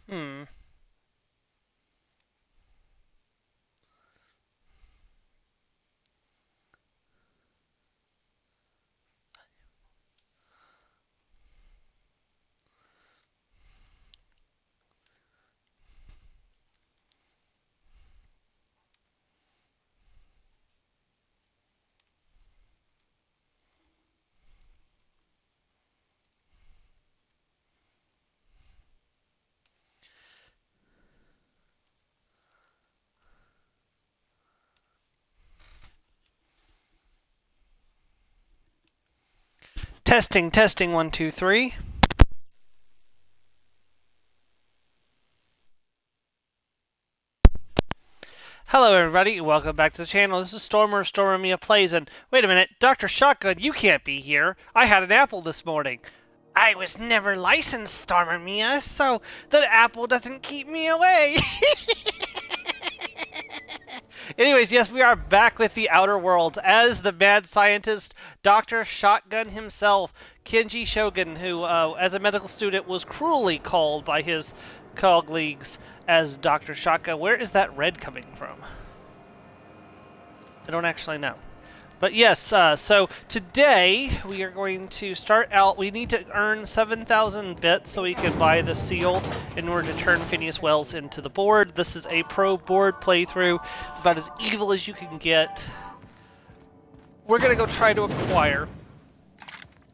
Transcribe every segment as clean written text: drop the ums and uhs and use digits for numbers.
Hmm. Testing, testing, one, two, three. Hello, everybody. Welcome back to the channel. This is Stormer of Stormer Mia Plays, and wait a minute, Dr. Shotgun, you can't be here. I had an apple this morning. I was never licensed, Stormer Mia, so the apple doesn't keep me away. Anyways, yes, we are back with the Outer Worlds as the mad scientist, Dr. Shotgun himself, Kenji Shogun, who, as a medical student, was cruelly called by his colleagues as Dr. Shotgun. Where is that red coming from? I don't actually know. But yes, so today we are going to start out. We need to earn 7,000 bits so we can buy the seal in order to turn Phineas Wells into the board. This is a pro board playthrough, about as evil as you can get. We're going to go try to acquire.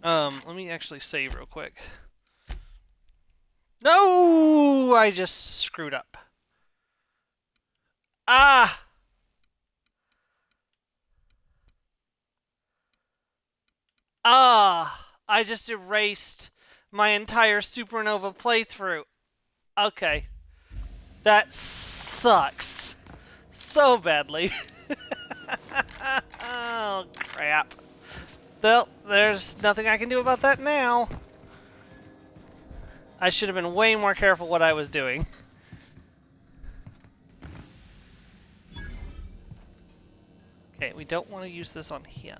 Let me actually save real quick. No! I just screwed up. Ah! I just erased my entire Supernova playthrough. Okay. That sucks. So badly. Oh, crap. Well, there's nothing I can do about that now. I should have been way more careful what I was doing. Okay, we don't want to use this on him.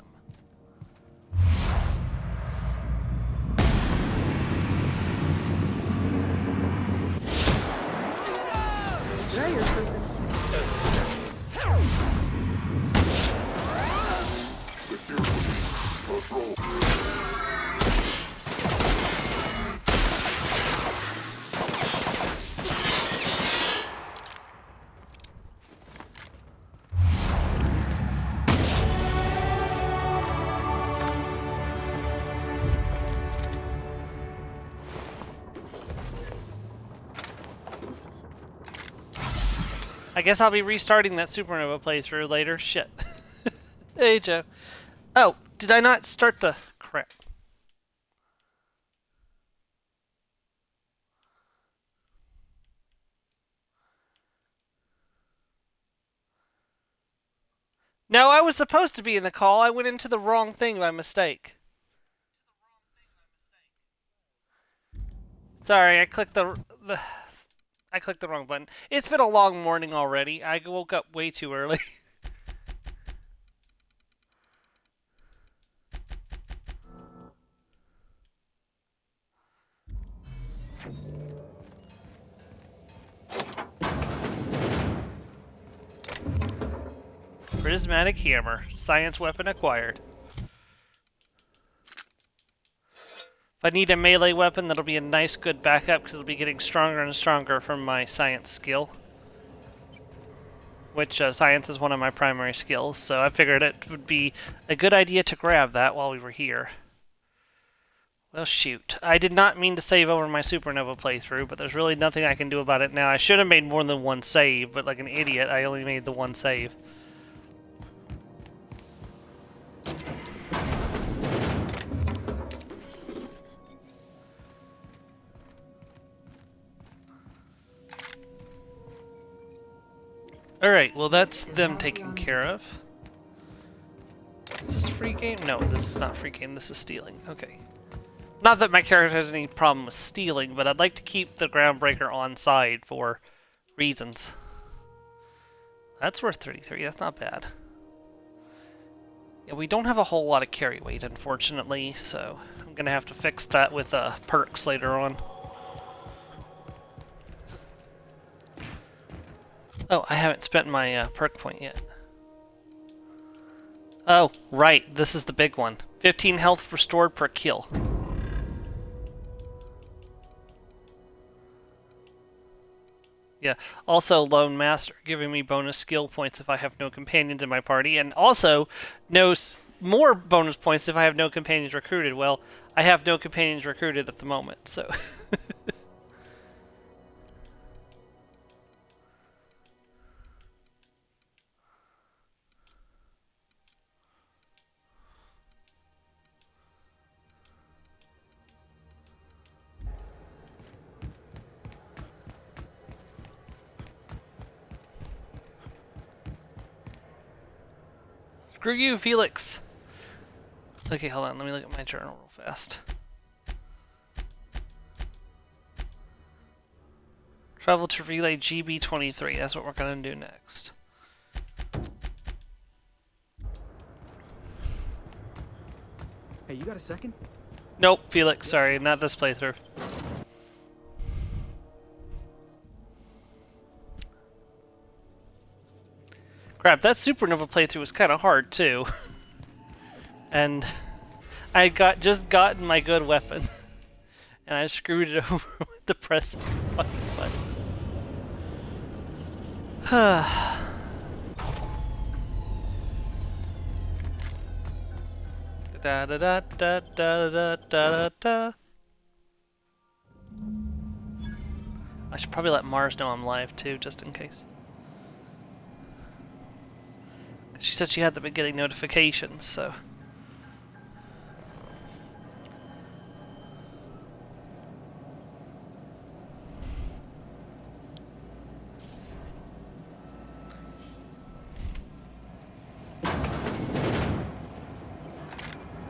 I guess I'll be restarting that Supernova playthrough later. Shit. Hey, Joe. Oh, did I not start the... Crap. No, I was supposed to be in the call. I went into the wrong thing by mistake. Sorry, I clicked I clicked the wrong button. It's been a long morning already. I woke up way too early. Prismatic hammer. Science weapon acquired. If I need a melee weapon, that'll be a nice, good backup because it'll be getting stronger and stronger from my science skill. Which, science is one of my primary skills, so I figured it would be a good idea to grab that while we were here. Well, shoot. I did not mean to save over my Supernova playthrough, but there's really nothing I can do about it now. I should have made more than one save, but like an idiot, I only made the one save. Alright, well that's them taken care of. Is this free game? No, this is not free game, this is stealing. Okay. Not that my character has any problem with stealing, but I'd like to keep the Groundbreaker on side for reasons. That's worth 33, that's not bad. Yeah, we don't have a whole lot of carry weight, unfortunately, so I'm gonna have to fix that with perks later on. Oh, I haven't spent my perk point yet. Oh, right. This is the big one. 15 health restored per kill. Yeah. Also, Lone Master, giving me bonus skill points if I have no companions in my party, and also more bonus points if I have no companions recruited. Well, I have no companions recruited at the moment, so... Screw you, Felix! Okay, hold on, let me look at my journal real fast. Travel to relay GB23, that's what we're gonna do next. Hey, you got a second? Nope, Felix, sorry, not this playthrough. Crap, that Supernova playthrough was kind of hard, too. And I just gotten my good weapon. And I screwed it over with the press fucking button. Da da da da da da da da. I should probably let Mars know I'm live too, just in case. She said she hadn't been getting notifications, so.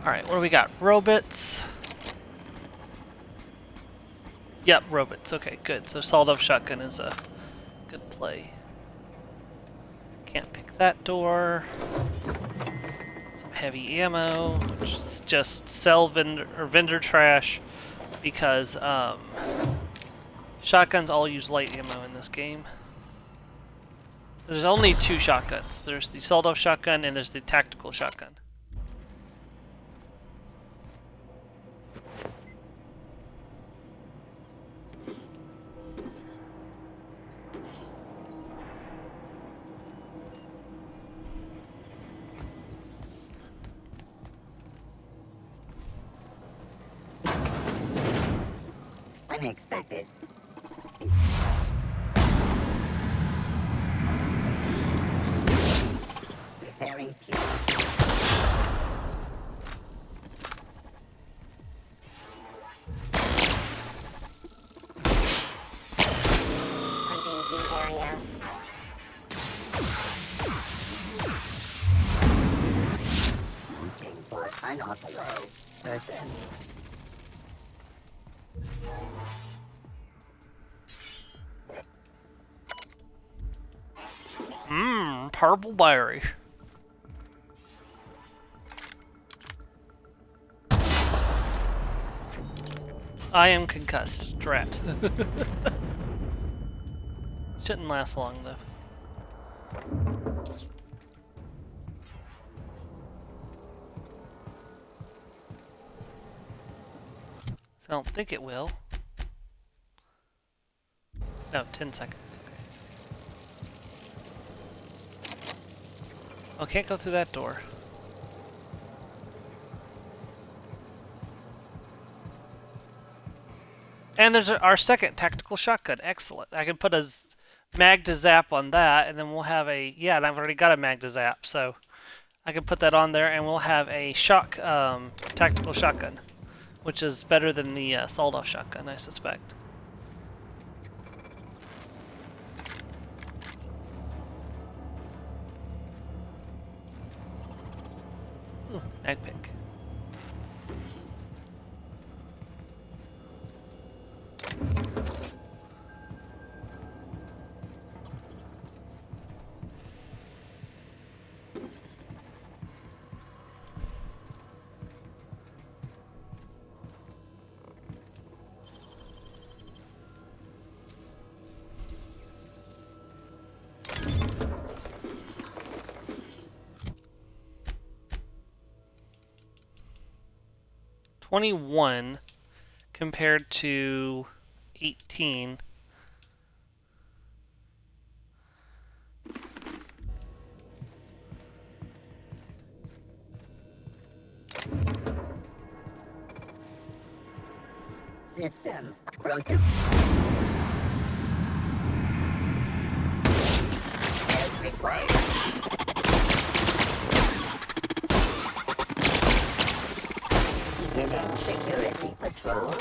Alright, what do we got? Robots. Yep, robots. Okay, good. So sawed-off shotgun is a good play. Can't pick that door. Some heavy ammo, which is just sell vendor trash because shotguns all use light ammo in this game. There's only two shotguns. There's the sawed-off shotgun and there's the tactical shotgun. Unexpected. Preparing fuel. Hunting the area. Looking for unauthorized person. Purple berry. I am concussed. Drat. Shouldn't last long though. So I don't think it will. No, 10 seconds. Oh, can't go through that door. And there's our second tactical shotgun. Excellent. I can put a mag to zap on that, and then we'll have a... Yeah, and I've already got a mag to zap, so I can put that on there, and we'll have a tactical shotgun, which is better than the sawed-off shotgun, I suspect. Mag pick. 21 compared to 18. System roasted. As required. Beginning security patrol.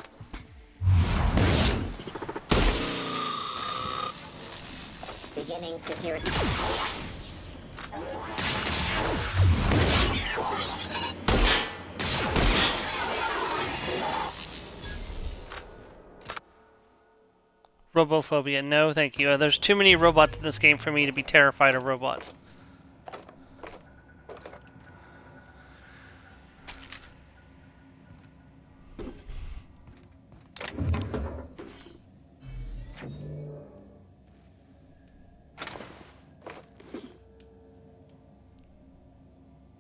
Beginning security patrol. Robophobia, no thank you. There's too many robots in this game for me to be terrified of robots.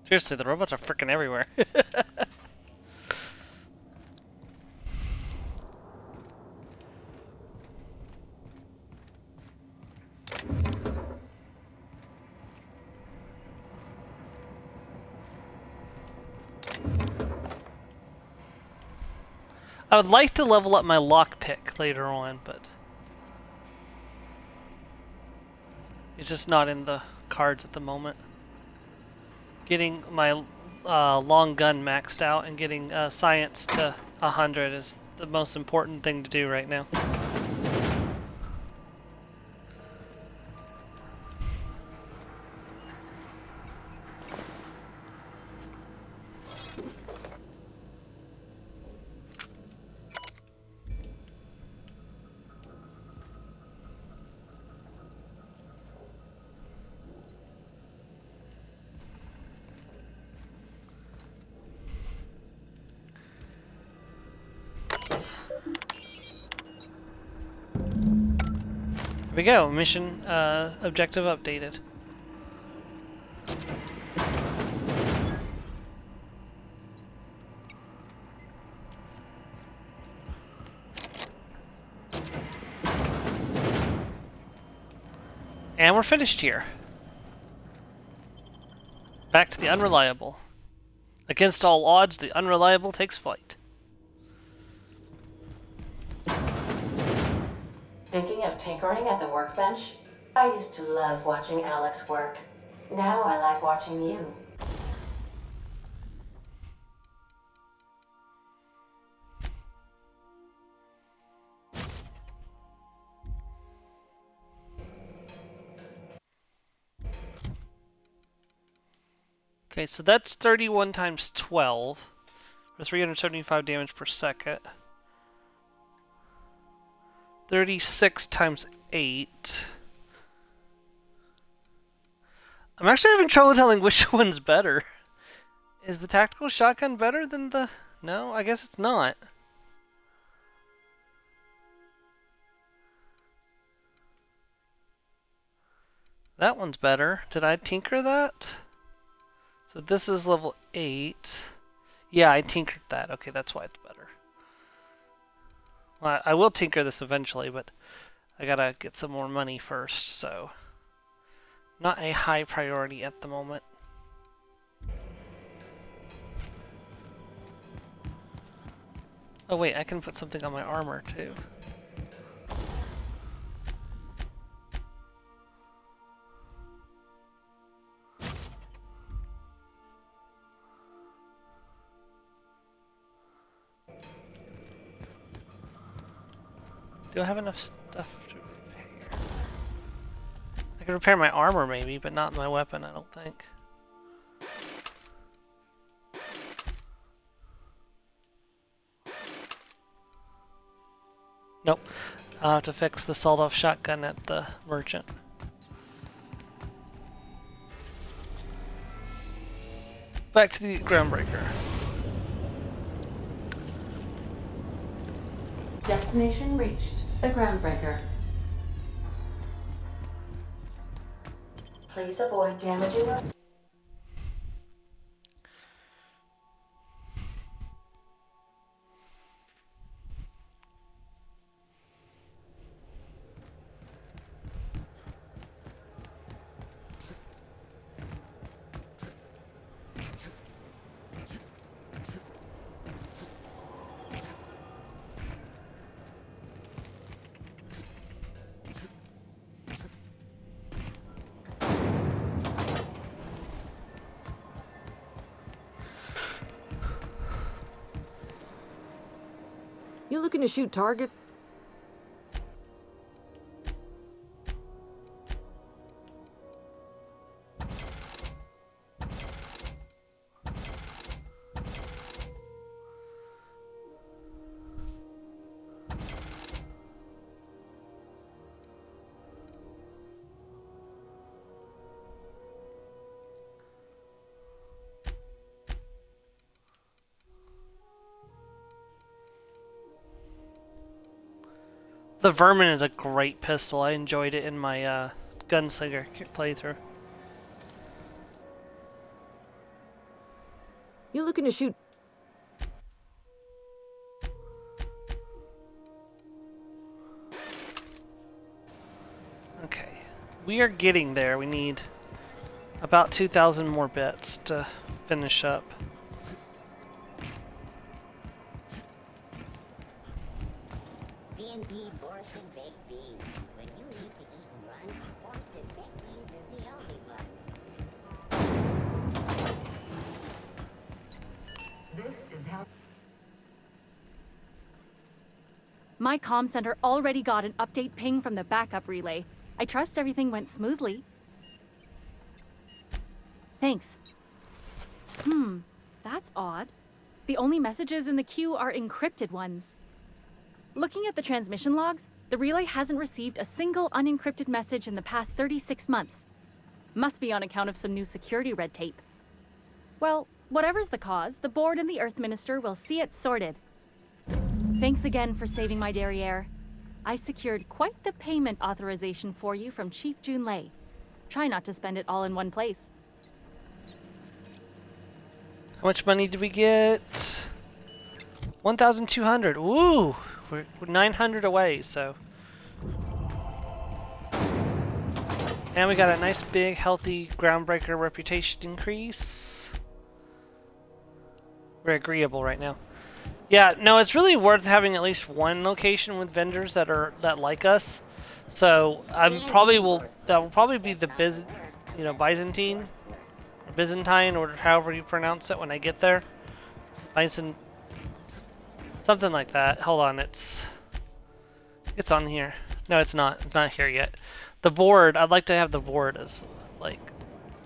Seriously, the robots are freaking everywhere. I would like to level up my lockpick later on, but it's just not in the cards at the moment. Getting my long gun maxed out and getting science to 100 is the most important thing to do right now. Here we go, mission objective updated. And we're finished here. Back to the unreliable. Against all odds, the unreliable takes flight. Thinking of tinkering at the workbench? I used to love watching Alex work. Now I like watching you. Okay, so that's 31 times 12 for 375 damage per second. 36 times 8. I'm actually having trouble telling which one's better. Is the tactical shotgun better than the... No, I guess it's not. That one's better. Did I tinker that? So this is level 8. Yeah, I tinkered that. Okay, that's why it's better. Well, I will tinker this eventually, but I gotta get some more money first, so... Not a high priority at the moment. Oh wait, I can put something on my armor too. Do I have enough stuff to repair? I can repair my armor maybe, but not my weapon, I don't think. Nope. I'll have to fix the sawed-off shotgun at the merchant. Back to the Groundbreaker. Destination reached. The Groundbreaker. Please avoid damaging or... looking to shoot target? The Vermin is a great pistol. I enjoyed it in my Gunslinger playthrough. You looking to shoot? Okay, we are getting there. We need about 2,000 more bits to finish up. C&B Borscht baked beans. When you need to eat and run, Borscht baked beans is the only one. This is how. My comm center already got an update ping from the backup relay. I trust everything went smoothly. Thanks. That's odd. The only messages in the queue are encrypted ones. Looking at the transmission logs, the relay hasn't received a single unencrypted message in the past 36 months. Must be on account of some new security red tape. Well, whatever's the cause, the board and the Earth Minister will see it sorted. Thanks again for saving my derriere. I secured quite the payment authorization for you from Chief Junlei. Try not to spend it all in one place. How much money did we get? 1,200. Ooh, we're 900 away, so. And we got a nice big healthy groundbreaker reputation increase. We're agreeable right now. Yeah, no, it's really worth having at least one location with vendors that like us. So that will probably be the Byzantine, or Byzantine, or however you pronounce it when I get there. Byzant, something like that. Hold on, it's on here. No, it's not. It's not here yet. The board. I'd like to have the board as like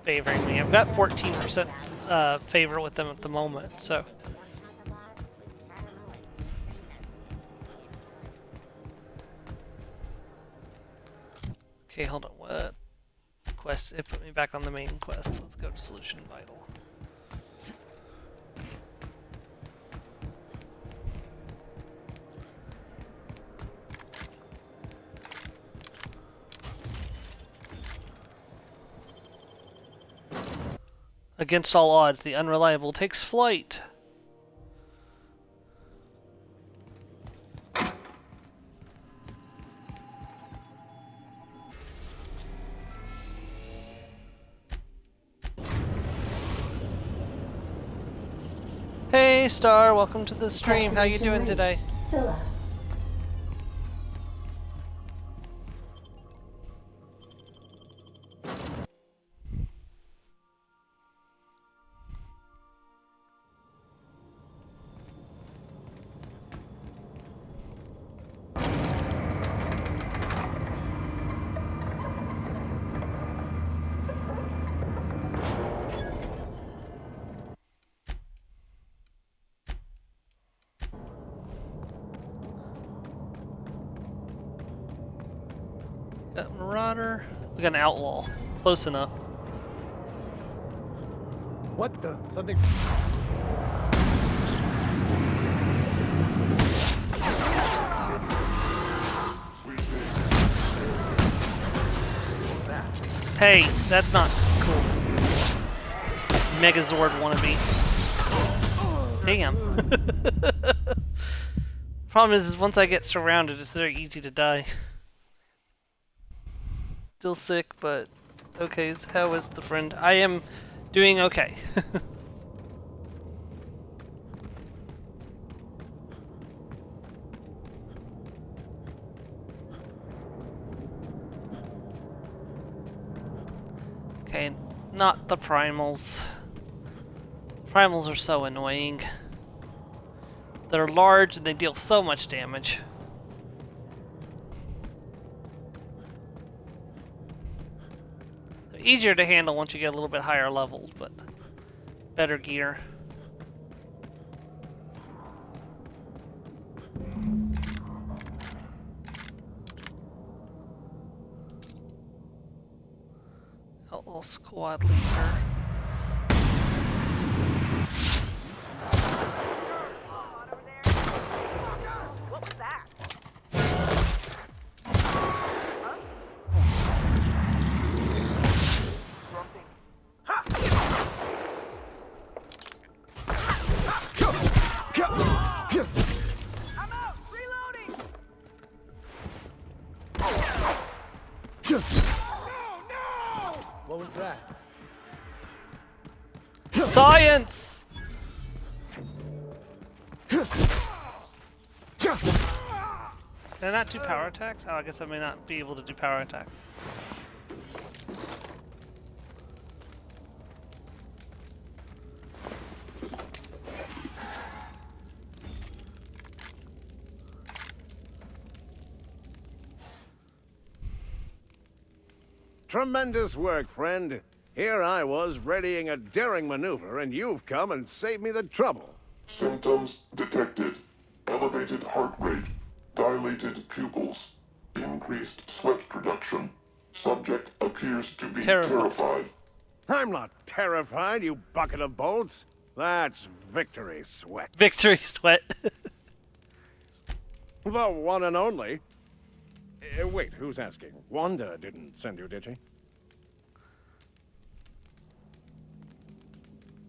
favoring me. I've got 14% favor with them at the moment, so. Okay, hold on. What quest? It put me back on the main quest. Let's go to Solution Vital. Against all odds, the unreliable takes flight. Hey Star, welcome to the stream. How you doing today? Scylla. Got Marauder. We got an Outlaw. Close enough. What the? Something. Hey, that's not cool. Megazord wannabe. Damn. Problem is once I get surrounded, it's very easy to die. Still sick, but okay. So how is the friend? I am doing okay. Okay, not the primals. Primals are so annoying. They're large and they deal so much damage. They're easier to handle once you get a little bit higher levels, but better gear. Outlaw squad leader. What was that? Science! Can I not do power attacks? Oh, I guess I may not be able to do power attack. Tremendous work, friend. Here I was readying a daring maneuver, and you've come and saved me the trouble. Symptoms detected. Elevated heart rate, dilated pupils, increased sweat production. Subject appears to be terrified. I'm not terrified, you bucket of bolts. That's victory sweat. Victory sweat. The one and only. Wait, who's asking? Wanda didn't send you, did she?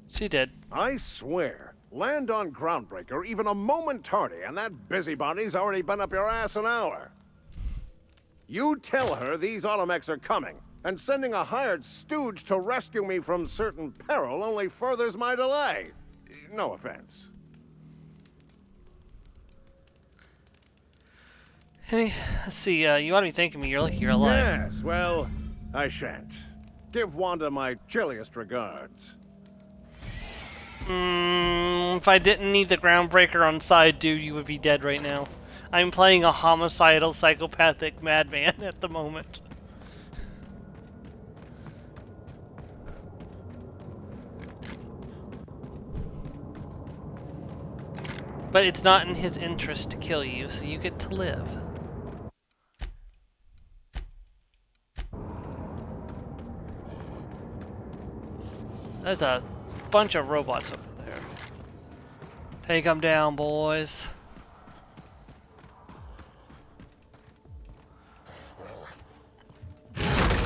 She did. I swear, land on Groundbreaker even a moment tardy, and that busybody's already been up your ass an hour. You tell her these Automechs are coming, and sending a hired stooge to rescue me from certain peril only furthers my delay. No offense. Hey, let's see, you ought to be thanking me. You're lucky you're alive. Yes, well, I shan't. Give Wanda my chilliest regards. If I didn't need the Groundbreaker on side, dude, you would be dead right now. I'm playing a homicidal, psychopathic madman at the moment. But it's not in his interest to kill you, so you get to live. There's a bunch of robots over there. Take them down, boys.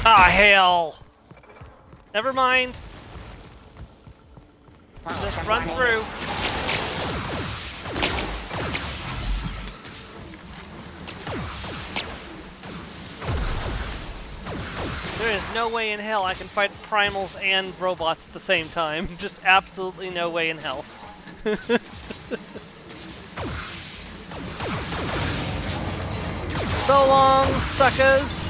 Ah, hell! Never mind. Just run through. There is no way in hell I can fight primals and robots at the same time. Just absolutely no way in hell. So long, suckers!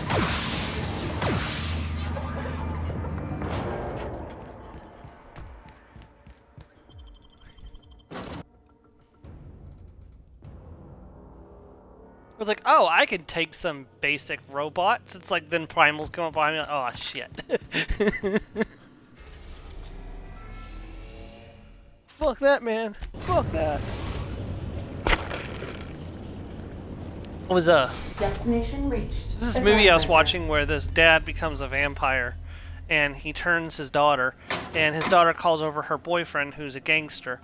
I was like, oh, I can take some basic robots. It's like, then primals come up behind me, like, oh, shit. Fuck that, man. Fuck that. What was Destination reached. this movie I was watching where this dad becomes a vampire and he turns his daughter, and his daughter calls over her boyfriend who's a gangster.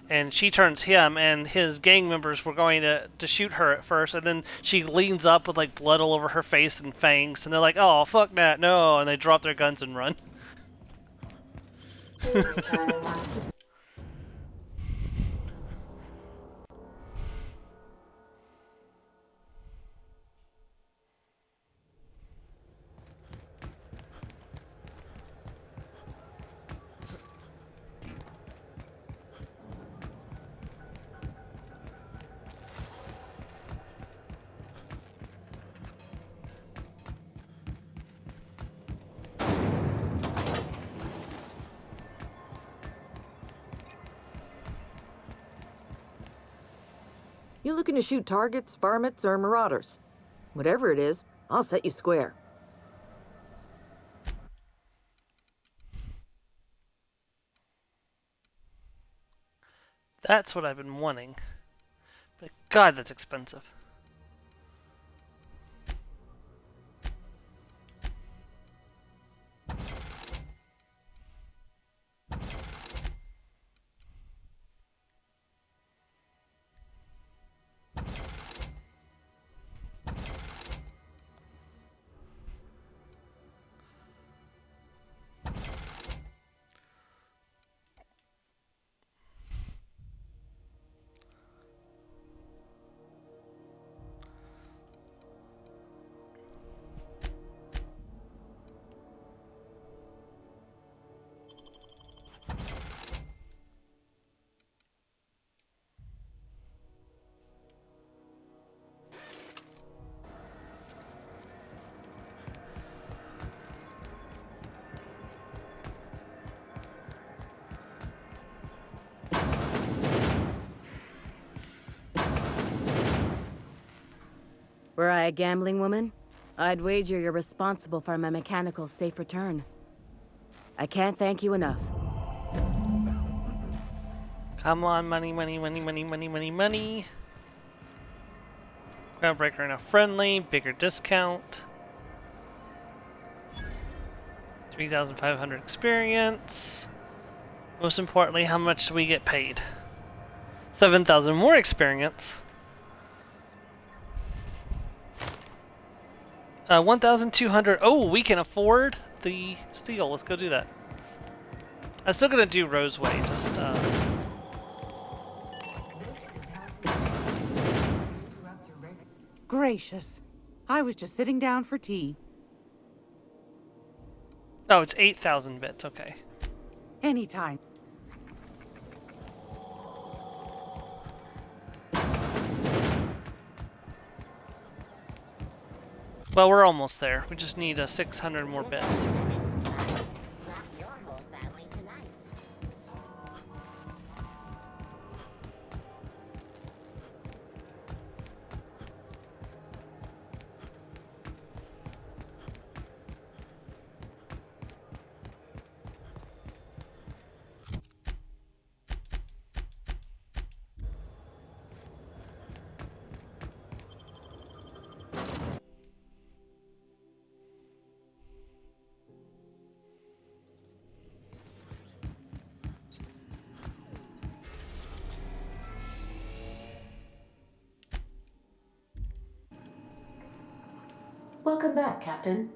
And she turns him, and his gang members were going to shoot her at first, and then she leans up with like blood all over her face and fangs, and they're like, "Oh, fuck that, no!" And they drop their guns and run. Please return in 1 You looking to shoot targets, varmints, or marauders? Whatever it is, I'll set you square. That's what I've been wanting. But God, that's expensive. Were I a gambling woman, I'd wager you're responsible for my mechanical safe return. I can't thank you enough. Come on, money, money, money, money, money, money, money. Groundbreaker enough friendly, bigger discount. 3,500 experience. Most importantly, how much do we get paid? 7,000 more experience. 1,200. Oh, we can afford the seal. Let's go do that. I'm still gonna do Roseway. Just Gracious. I was just sitting down for tea. Oh, it's 8,000 bits. Okay. Anytime. Well, we're almost there. We just need 600 more bits. Slap your whole family tonight. Welcome back, Captain.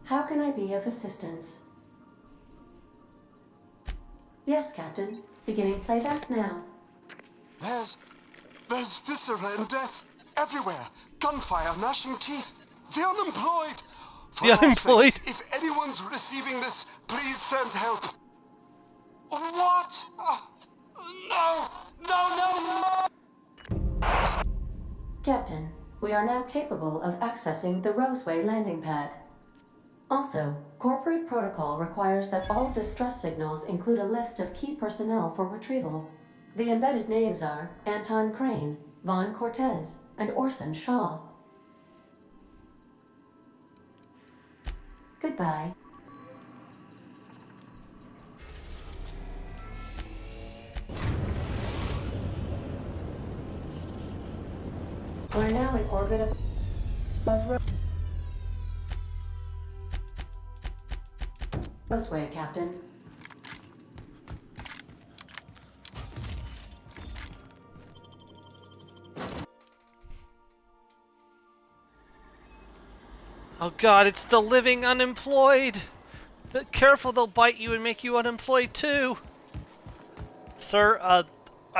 How can I be of assistance? Yes, Captain. Beginning playback now. There's viscera and death everywhere. Gunfire, gnashing teeth. The unemployed. For The God's unemployed. sake, if anyone's receiving this, please send help. What? No! No! No! Captain, we are now capable of accessing the Roseway landing pad. Also, corporate protocol requires that all distress signals include a list of key personnel for retrieval. The embedded names are Anton Crane, Vaughn Cortez, and Orson Shaw. Goodbye. We're now in orbit of Roseway, Captain. Oh God, it's the living unemployed. Careful, they'll bite you and make you unemployed too. Sir,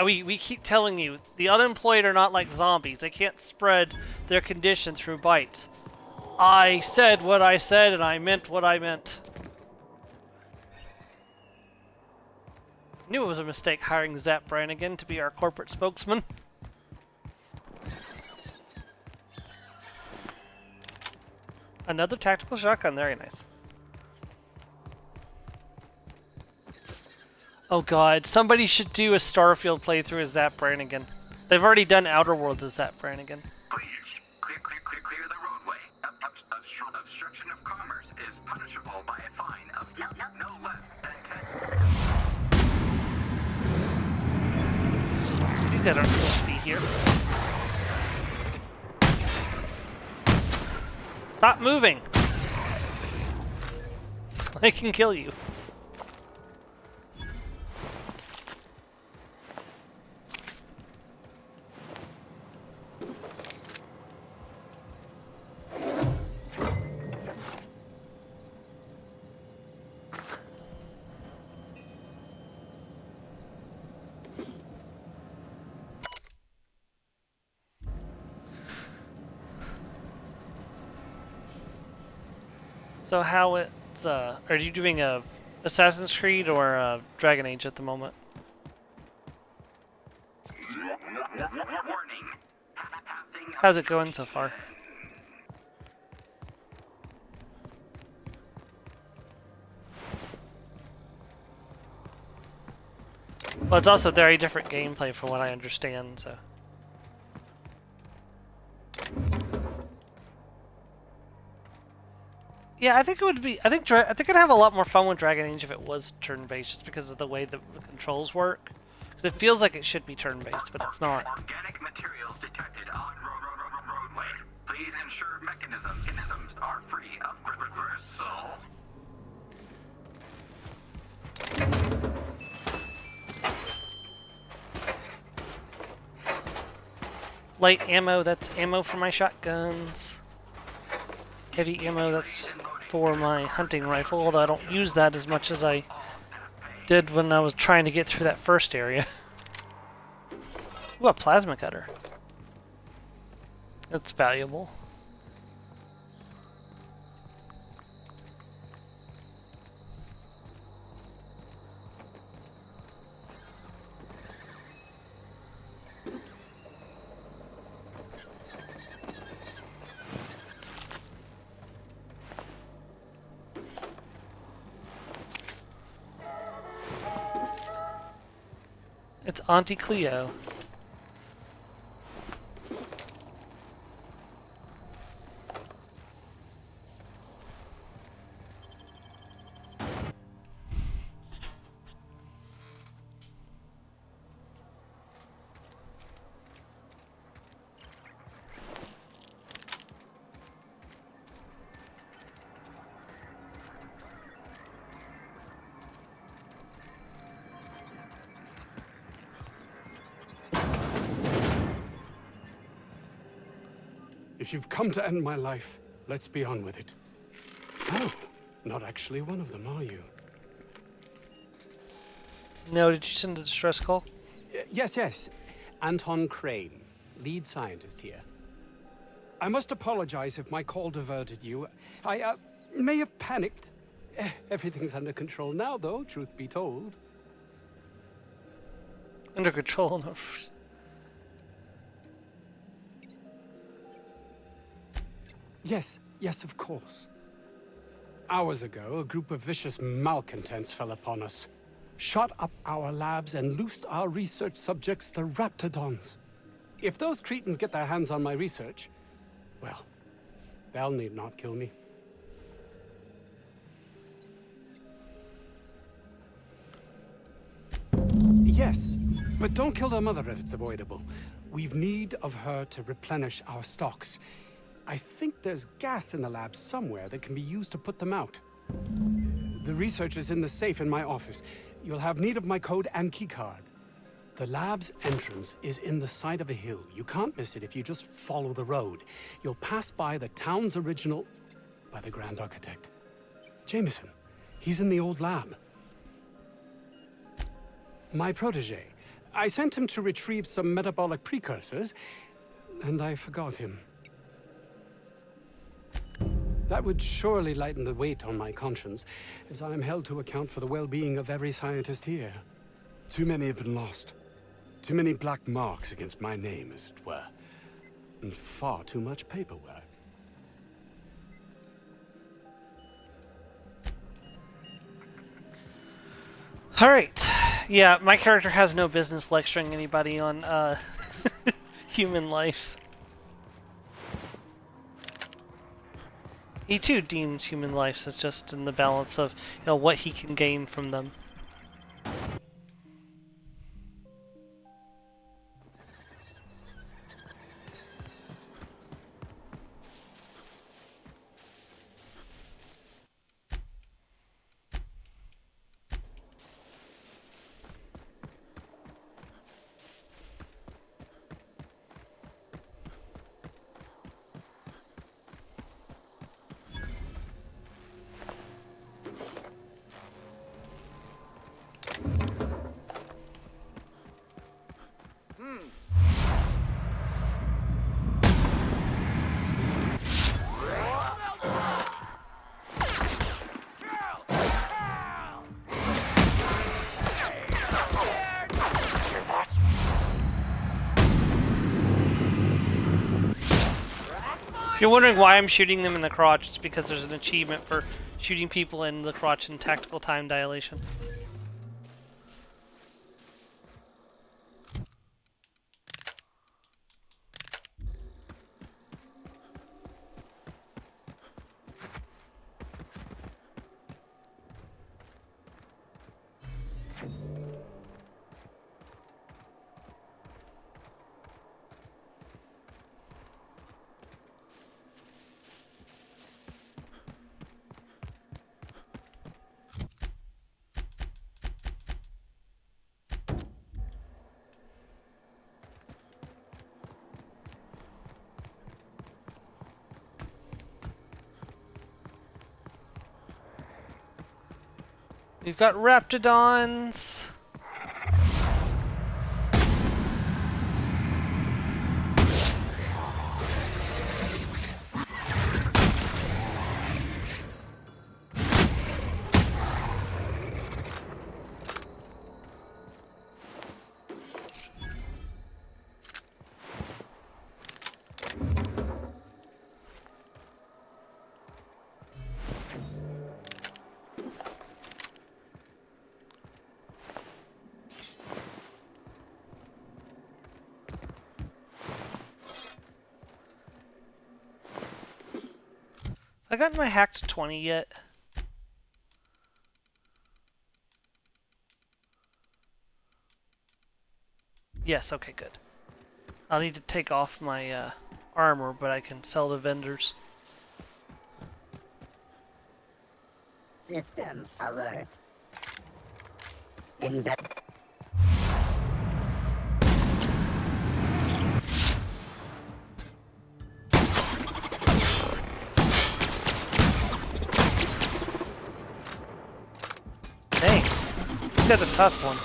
we keep telling you, the unemployed are not like zombies. They can't spread their condition through bites. I said what I said, and I meant what I meant. Knew it was a mistake hiring Zap Brannigan to be our corporate spokesman. Another tactical shotgun, very nice. Oh God, somebody should do a Starfield playthrough as Zap Brannigan. They've already done Outer Worlds as that, Brannigan. Please, clear the roadway. Obstruction of commerce is punishable by a fine of no less than 10. These guys aren't supposed to be here. Stop moving! I can kill you. So how it's are you doing a Assassin's Creed or a Dragon Age at the moment? How's it going so far? Well, it's also very different gameplay from what I understand, so. Yeah, I think it would be. I think I'd have a lot more fun with Dragon Age if it was turn-based, just because of the way the controls work. Because it feels like it should be turn-based, but it's not. Organic materials detected on roadway. Please ensure mechanisms are free of gristle. Light ammo, that's ammo for my shotguns. Heavy ammo, that's for my hunting rifle, although I don't use that as much as I did when I was trying to get through that first area. Ooh, a plasma cutter. That's valuable. It's Auntie Cleo. If you've come to end my life, let's be on with it. Oh, not actually one of them, are you? No, did you send a distress call? Yes. Anton Crane, lead scientist here. I must apologize if my call diverted you. I may have panicked. Everything's under control now, though, truth be told. Under control? No. Yes, of course. Hours ago, a group of vicious malcontents fell upon us, shot up our labs, and loosed our research subjects, the Raptidons. If those cretins get their hands on my research, well, they'll need not kill me. Yes, but don't kill their mother if it's avoidable. We've need of her to replenish our stocks. I think there's gas in the lab somewhere that can be used to put them out. The research is in the safe in my office. You'll have need of my code and keycard. The lab's entrance is in the side of a hill. You can't miss it if you just follow the road. You'll pass by the town's original... by the Grand Architect. Jameson. He's in the old lab. My protege. I sent him to retrieve some metabolic precursors, and I forgot him. That would surely lighten the weight on my conscience, as I am held to account for the well-being of every scientist here. Too many have been lost. Too many black marks against my name, as it were. And far too much paperwork. Alright. Yeah, my character has no business lecturing anybody on human lives. He too deems human lives as just in the balance of, you know, what he can gain from them. If you're wondering why I'm shooting them in the crotch, it's because there's an achievement for shooting people in the crotch in tactical time dilation. We've got Raptidons. I got my hack to 20 yet? Yes, okay, good. I'll need to take off my armor, but I can sell to vendors. System alert. Dang, that's a tough one.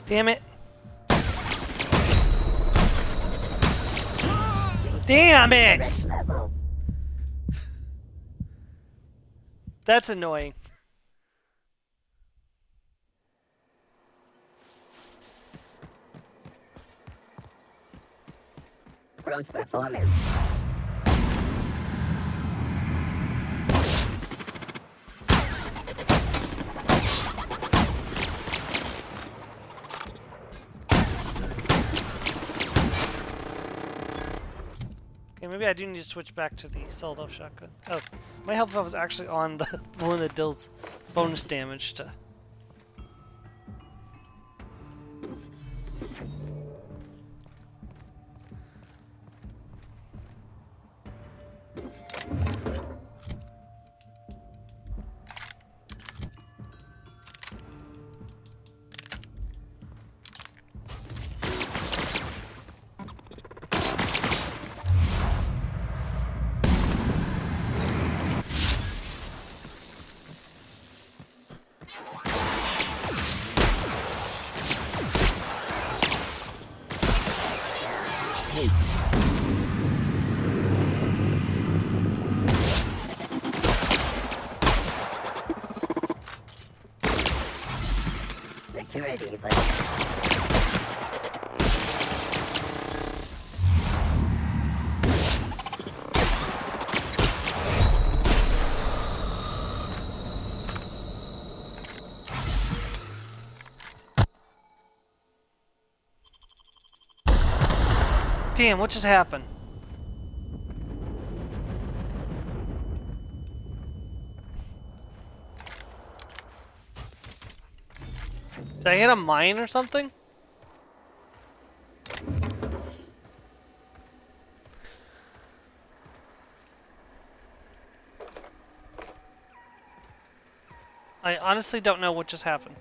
Damn it. Damn it! That's annoying. Gross performance. Okay, maybe I do need to switch back to the sawed-off shotgun. Oh, might help if I was actually on the one that deals bonus damage to. Security, but... Damn, what just happened? Did I hit a mine or something? I honestly don't know what just happened.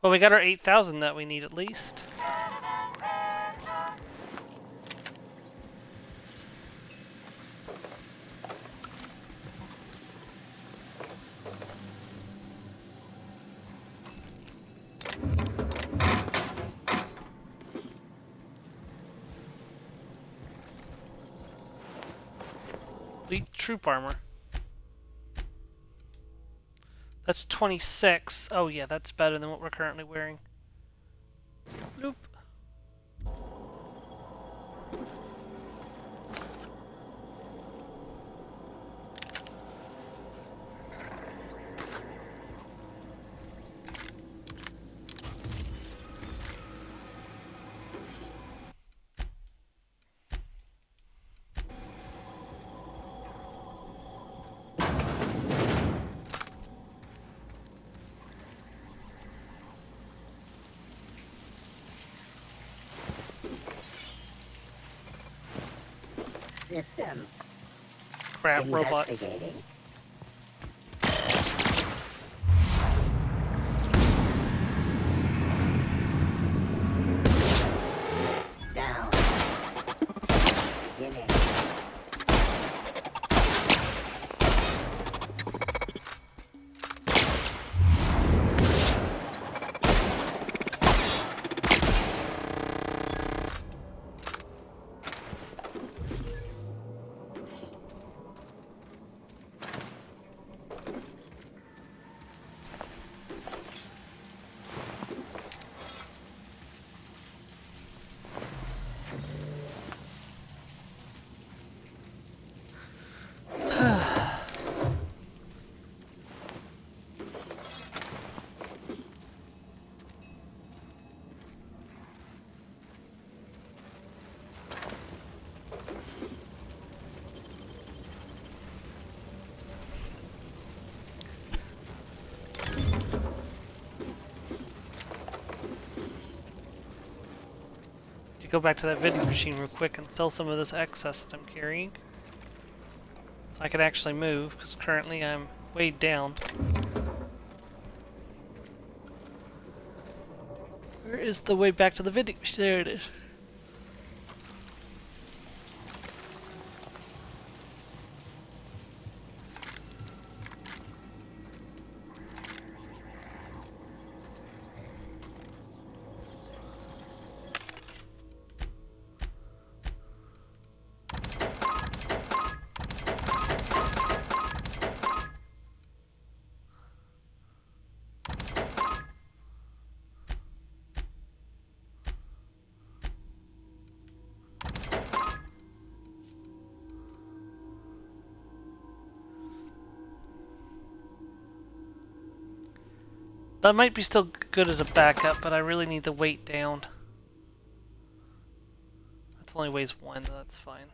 Well, we got our 8,000 that we need at least. Elite troop armor. That's 26. Oh yeah, that's better than what we're currently wearing. Bloop. System. Crap, robots. Investigating. Down. Unit. Go back to that vending machine real quick and sell some of this excess that I'm carrying. So I could actually move, because currently I'm weighed down. Where is the way back to the vending machine? There it is. That might be still good as a backup, but I really need the weight down. That's only weighs 1, so that's fine.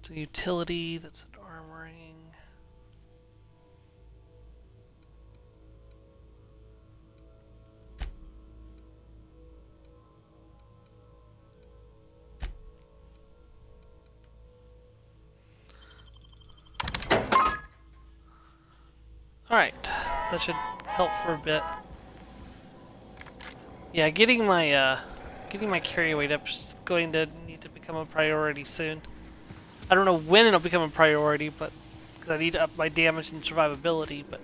It's a utility, that's an armoring. Alright, that should help for a bit. Yeah, getting my carry weight up is going to need to become a priority soon. I don't know when it'll become a priority, but because I need to up my damage and survivability, but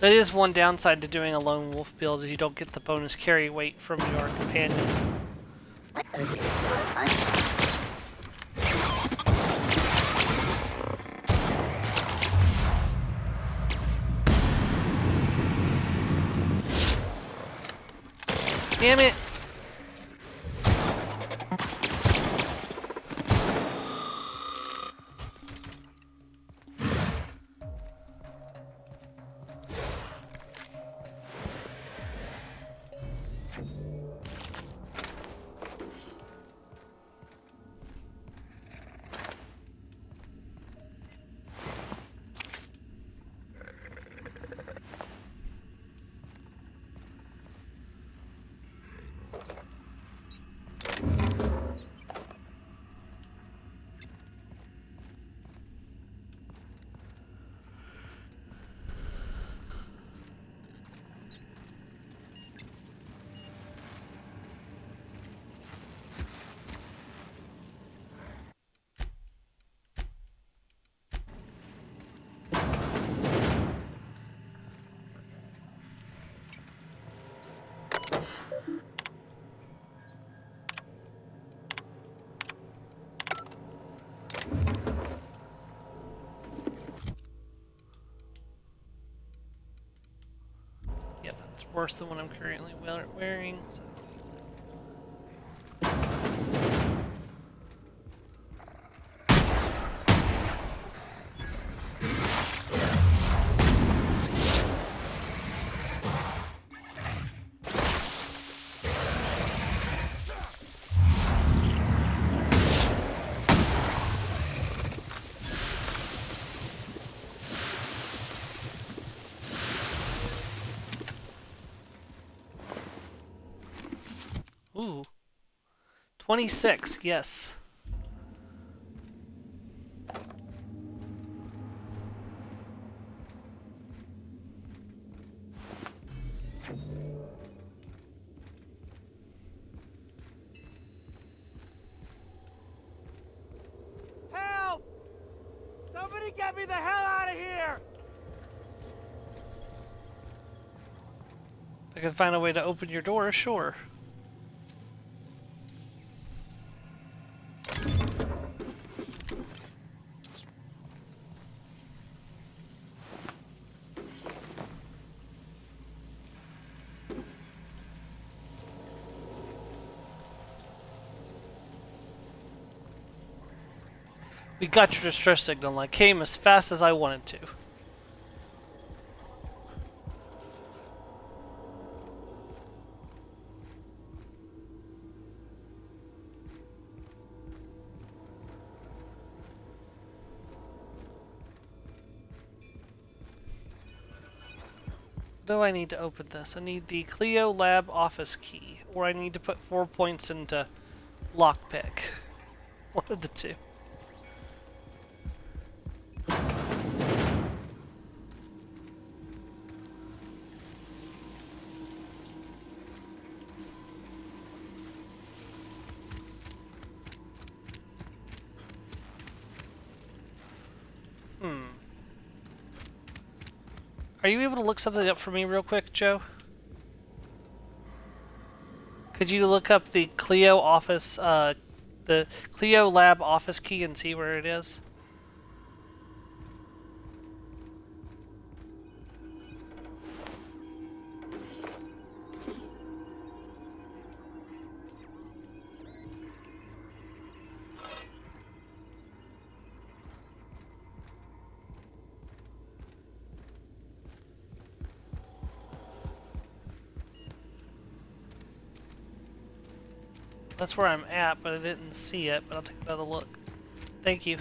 that is one downside to doing a lone wolf build, is you don't get the bonus carry weight from your companions. Damn it! Worse than what I'm currently wearing. So. Ooh. 26, yes. Help! Somebody get me the hell out of here! If I can find a way to open your door, sure. We got your distress signal. I came as fast as I wanted to. What do I need to open this? I need the Clio Lab office key, or I need to put 4 points into lockpick. One of the two. Are you able to look something up for me real quick, Joe? Could you look up the Clio office, the Clio Lab office key and see where it is? That's where I'm at, but I didn't see it, but I'll take another look. Thank you.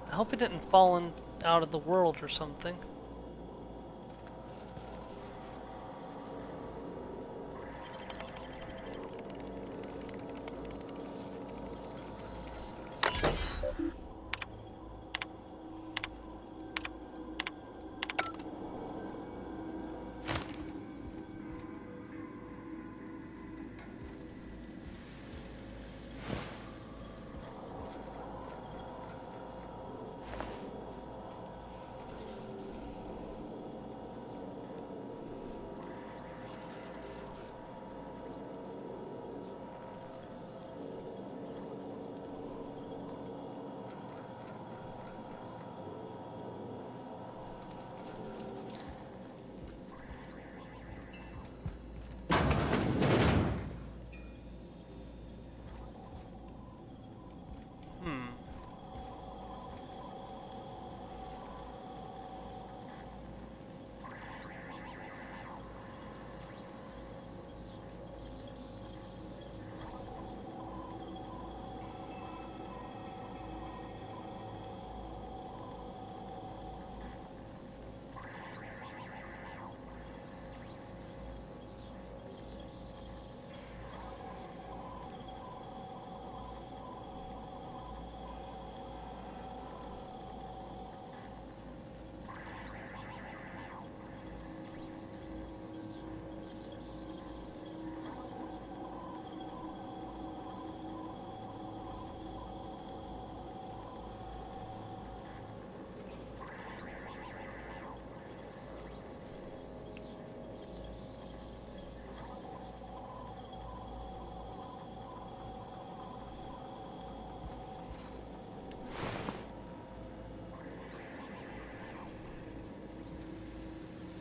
I hope it didn't fall out of the world or something.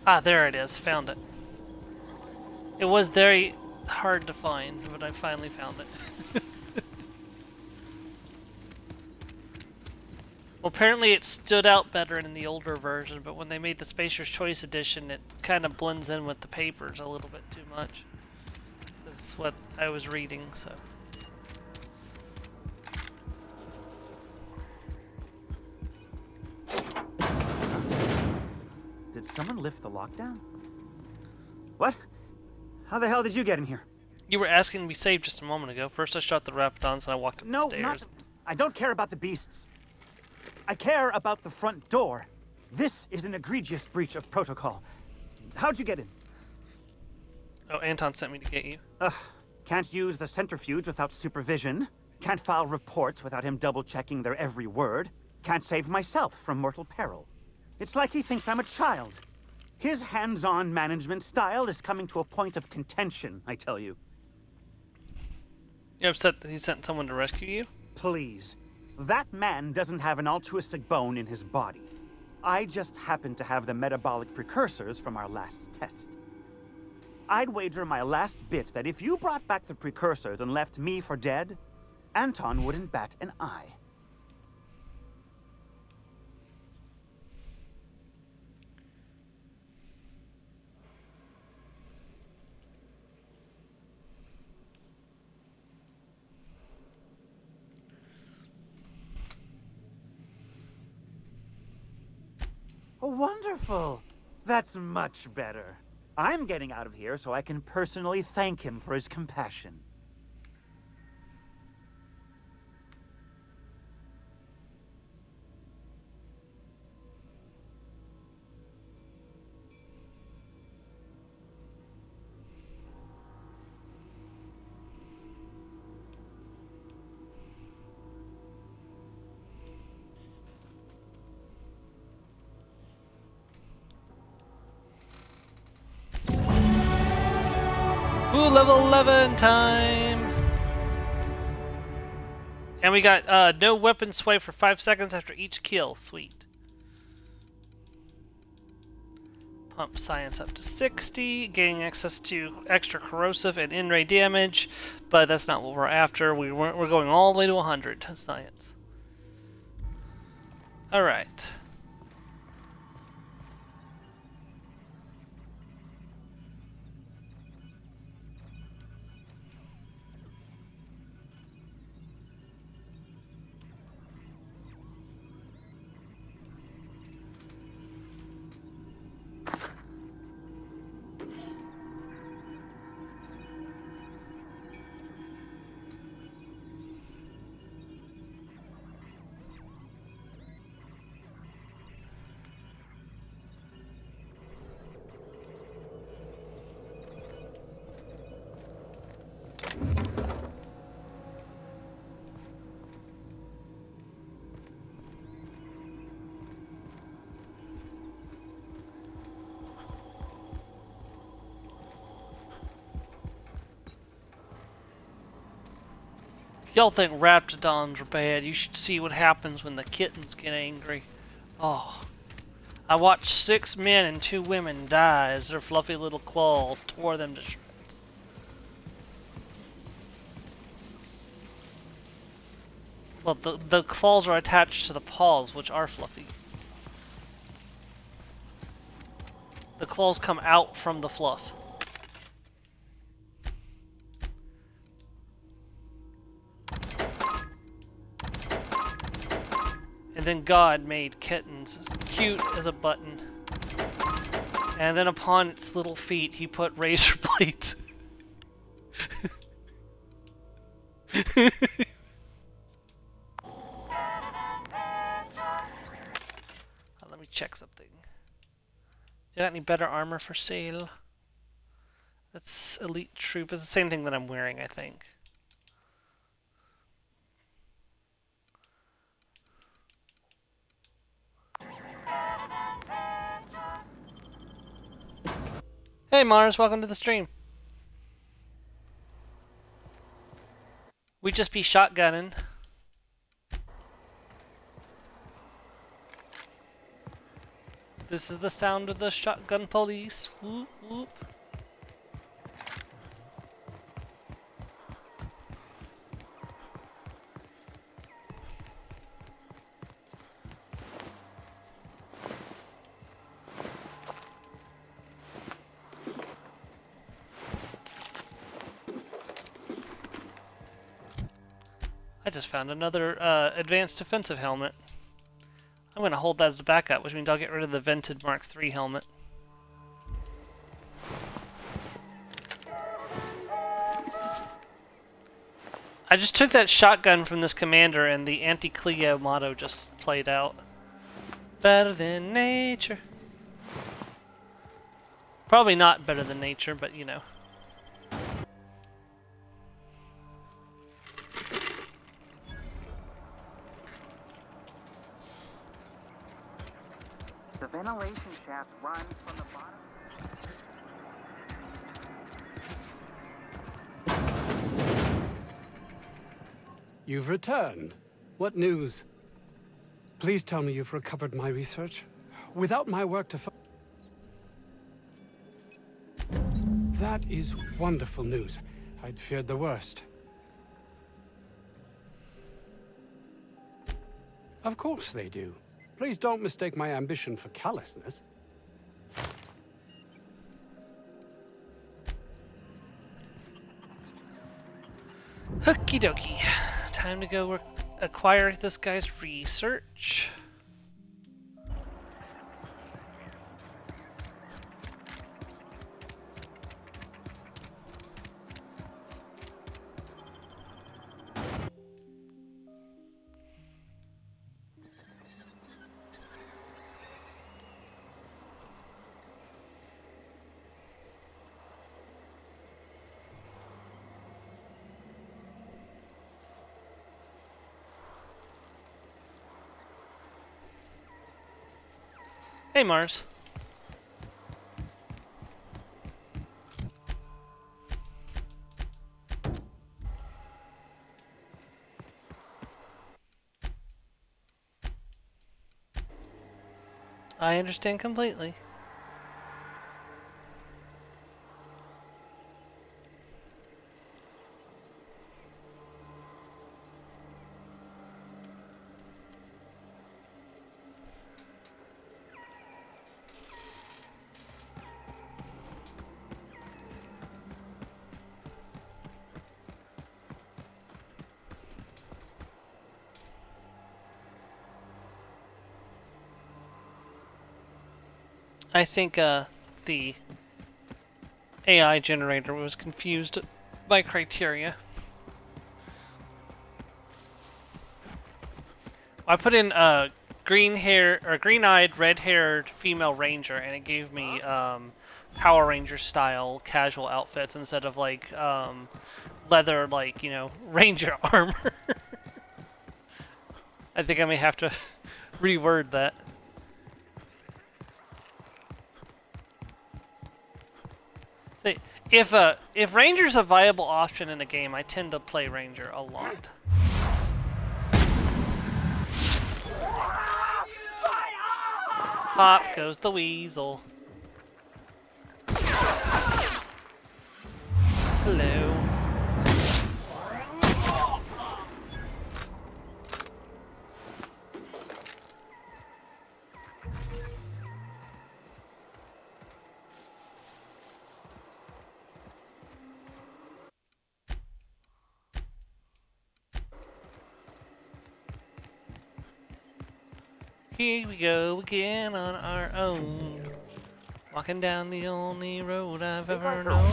Ah, there it is. Found it. It was very hard to find, but I finally found it. Well, apparently it stood out better in the older version, but when they made the Spacer's Choice edition, it kind of blends in with the papers a little bit too much. This is what I was reading, so... Did someone lift the lockdown? What? How the hell did you get in here? You were asking to be saved just a moment ago. First I shot the Raptons and I walked up the stairs. I don't care about the beasts. I care about the front door. This is an egregious breach of protocol. How'd you get in? Oh, Anton sent me to get you. Can't use the centrifuge without supervision. Can't file reports without him double-checking their every word. Can't save myself from mortal peril. It's like he thinks I'm a child. His hands-on management style is coming to a point of contention, I tell you. You're upset that he sent someone to rescue you? Please. That man doesn't have an altruistic bone in his body. I just happen to have the metabolic precursors from our last test. I'd wager my last bit that if you brought back the precursors and left me for dead, Anton wouldn't bat an eye. Wonderful! That's much better. I'm getting out of here so I can personally thank him for his compassion. Ooh, level 11 time! And we got no weapon sway for 5 seconds after each kill. Sweet. Pump science up to 60, gaining access to extra corrosive and in-ray damage, but that's not what we're after. We're going all the way to 100 science. All right. Y'all think raptidons are bad. You should see what happens when the kittens get angry. Oh. I watched 6 men and 2 women die as their fluffy little claws tore them to shreds. Well, the claws are attached to the paws, which are fluffy. The claws come out from the fluff. And then God made kittens as cute as a button. And then upon its little feet, he put razor blades. Let me check something. You got any better armor for sale? That's elite troop. It's the same thing that I'm wearing, I think. Hey Mars, welcome to the stream. We just be shotgunning. This is the sound of the shotgun police. Whoop, whoop. I just found another advanced defensive helmet. I'm going to hold that as a backup, which means I'll get rid of the vented Mark III helmet. I just took that shotgun from this commander and the anti-Cleo motto just played out. Better than nature. Probably not better than nature, but you know. The ventilation shaft runs from the bottom. You've returned. What news? Please tell me you've recovered my research. Without my work to That is wonderful news. I'd feared the worst. Of course they do. Please don't mistake my ambition for callousness. Okie dokie. Time to go acquire this guy's research. Hey, Mars. I understand completely. I think the AI generator was confused by criteria. I put in green-eyed, red-haired female ranger, and it gave me Power Ranger style casual outfits instead of like leather, like, you know, ranger armor. I think I may have to reword that. See, if Ranger's a viable option in a game, I tend to play Ranger a lot. Pop goes the weasel. Hello. Here we go again on our own, walking down the only road I've ever known.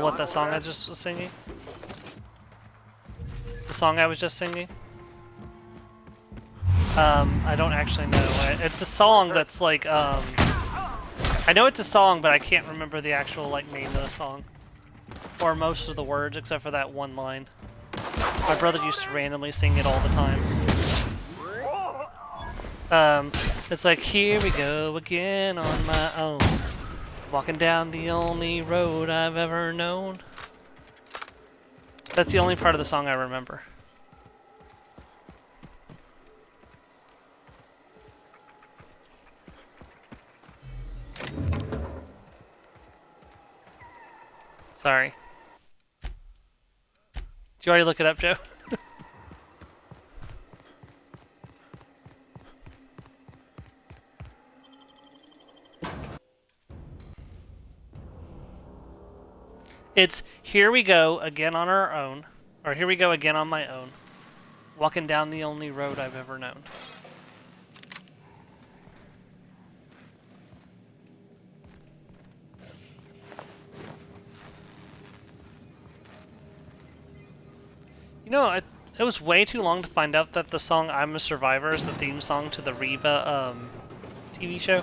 What, that song I just was singing? The song I was just singing? I don't actually know. It's a song that's like, I know it's a song, but I can't remember the actual like name of the song. Or most of the words, except for that one line. My brother used to randomly sing it all the time. It's like, here we go again on my own, walking down the only road I've ever known. That's the only part of the song I remember. Sorry. Did you already look it up, Joe? It's here we go again on our own, or here we go again on my own, walking down the only road I've ever known. You know, it was way too long to find out that the song I'm a Survivor is the theme song to the Reba TV show.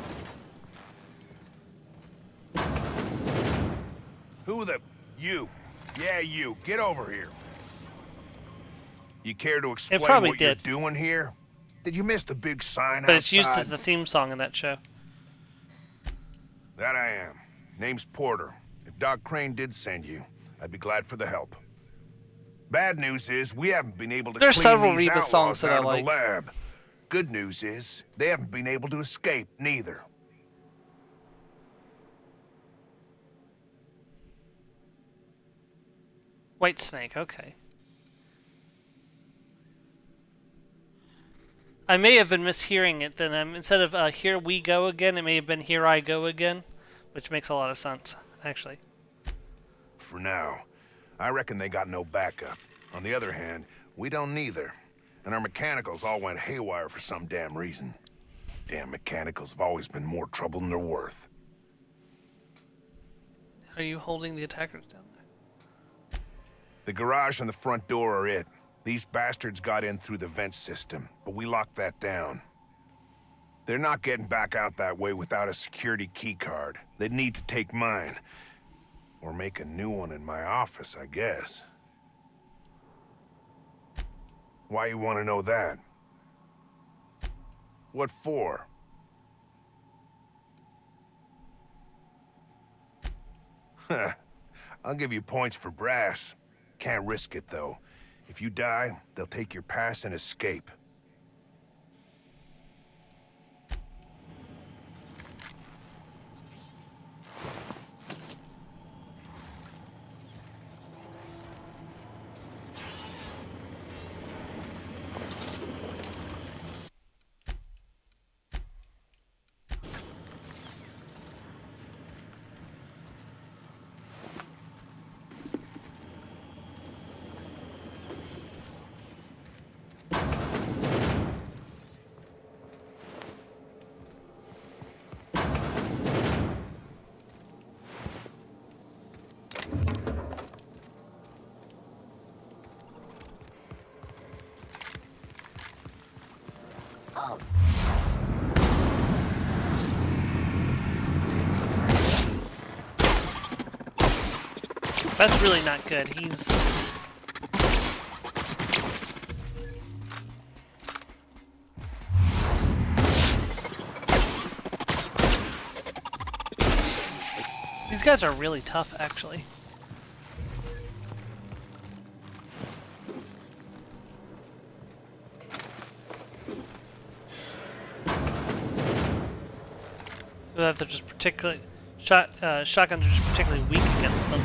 Who the... You. Yeah, you. Get over here. You care to explain what you're doing here? Did you miss the big sign outside? But it's used as the theme song in that show. That I am. Name's Porter. If Doc Crane did send you, I'd be glad for the help. Bad news is we haven't been able to There's clean several these Reba songs that I out of like. the lab. Good news is they haven't been able to escape neither. White Snake, okay. I may have been mishearing it then. Instead of here we go again, it may have been here I go again, which makes a lot of sense, actually. For now, I reckon they got no backup. On the other hand, we don't neither. And our mechanicals all went haywire for some damn reason. Damn mechanicals have always been more trouble than they're worth. Are you holding the attackers down there? The garage and the front door are it. These bastards got in through the vent system, but we locked that down. They're not getting back out that way without a security key card. They'd need to take mine. Or make a new one in my office, I guess. Why you want to know that? What for? I'll give you points for brass. Can't risk it, though. If you die, they'll take your pass and escape. That's really not good. He's... These guys are really tough, actually. They're just particularly... shotguns are just particularly weak against them.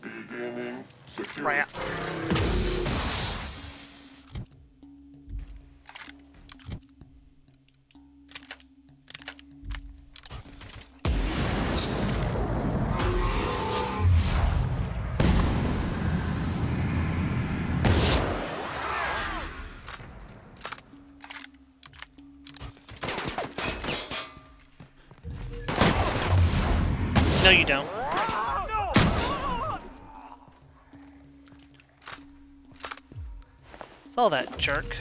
Beginning security. Crap. No, you don't. Saw that jerk.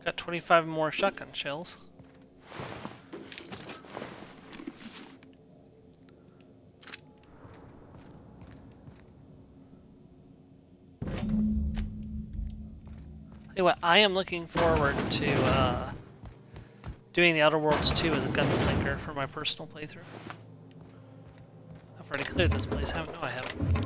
Got 25 more shotgun shells. Tell you what, I am looking forward to doing the Outer Worlds 2 as a gunslinger for my personal playthrough. I've already cleared this place, haven't? No, I haven't.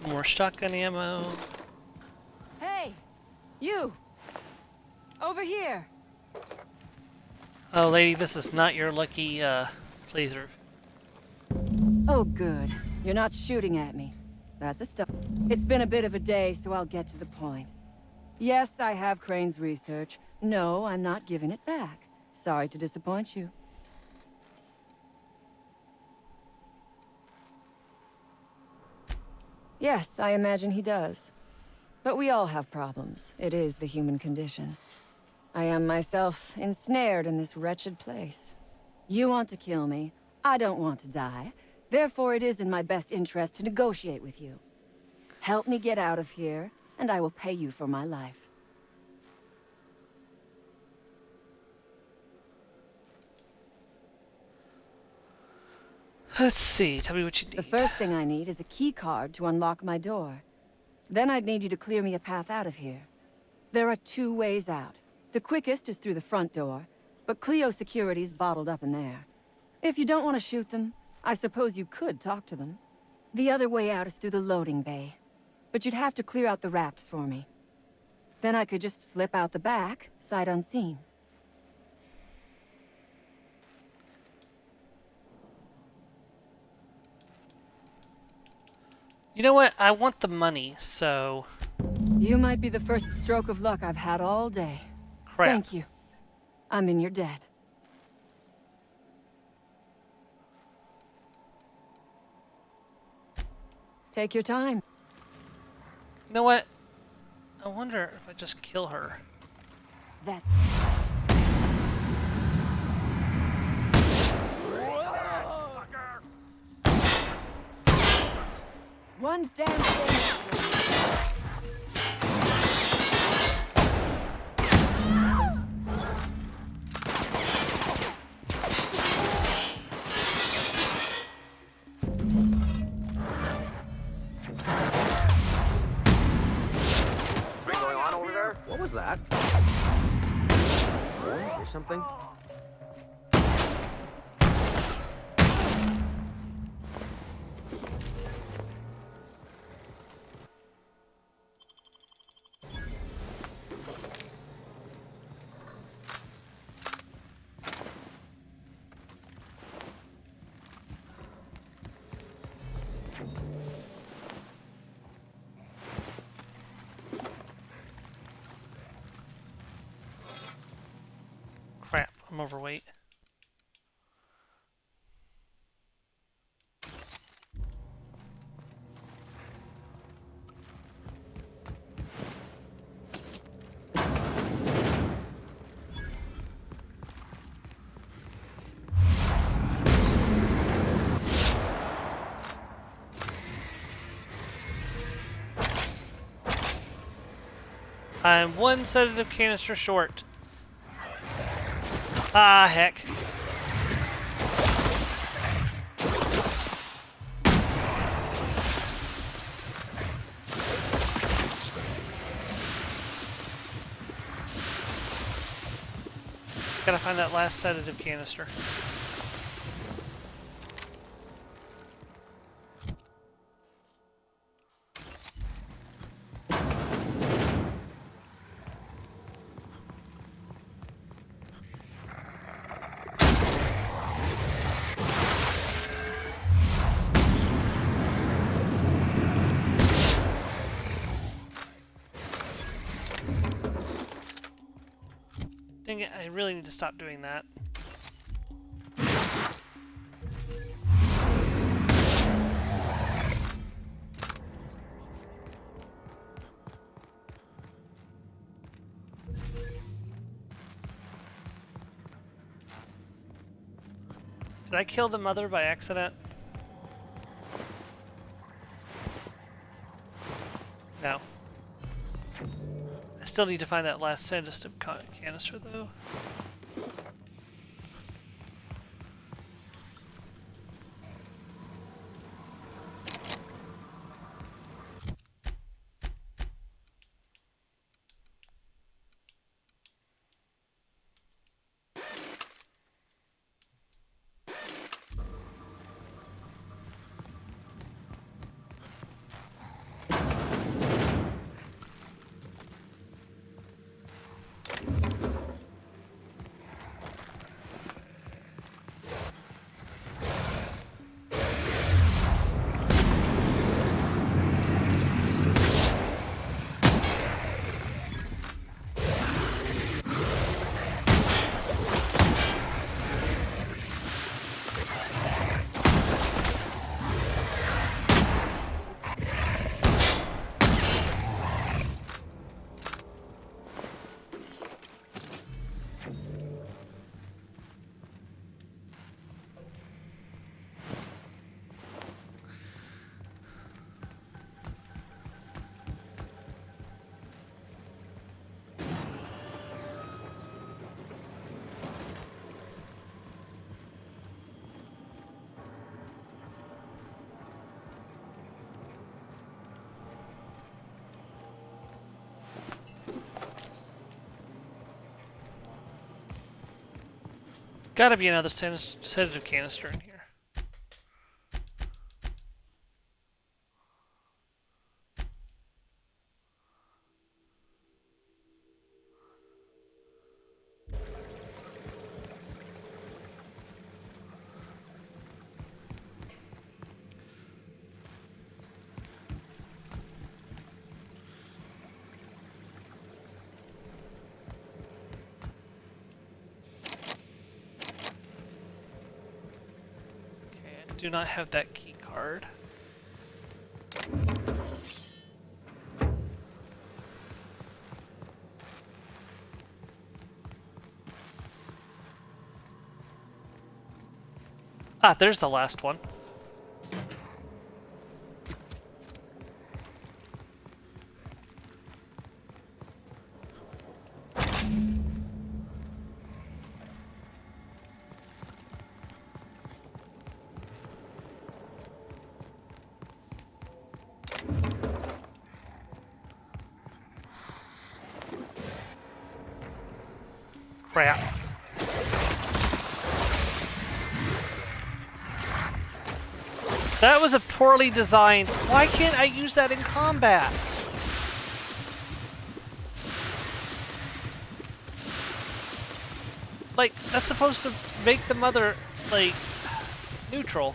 More shotgun ammo. Hey! You! Over here! Oh, lady, this is not your lucky playthrough. Oh, good. You're not shooting at me. That's a start. It's been a bit of a day, so I'll get to the point. Yes, I have Crane's research. No, I'm not giving it back. Sorry to disappoint you. Yes, I imagine he does. But we all have problems. It is the human condition. I am myself ensnared in this wretched place. You want to kill me. I don't want to die. Therefore, it is in my best interest to negotiate with you. Help me get out of here, and I will pay you for my life. Let's see. Tell me what you need. The first thing I need is a key card to unlock my door. Then I'd need you to clear me a path out of here. There are 2 ways out. The quickest is through the front door, but Cleo security's bottled up in there. If you don't want to shoot them, I suppose you could talk to them. The other way out is through the loading bay, but you'd have to clear out the rafts for me. Then I could just slip out the back, sight unseen. You know what? I want the money, so... You might be the first stroke of luck I've had all day. Crap. Thank you. I'm in your debt. Take your time. You know what? I wonder if I just kill her. That's... One damn thing. Going on over there? What was that? Or something? Crap, I'm overweight. I'm 1 sedative canister short. Ah, heck. Gotta find that last sedative canister. Dang it, I really need to stop doing that. Did I kill the mother by accident? No. I still need to find that last sedative canister, though. gotta be another sedative canister in here. Do not have that key card. Ah, there's the last one. Crap. That was a poorly designed. Why can't I use that in combat? Like, that's supposed to make the mother, like, neutral.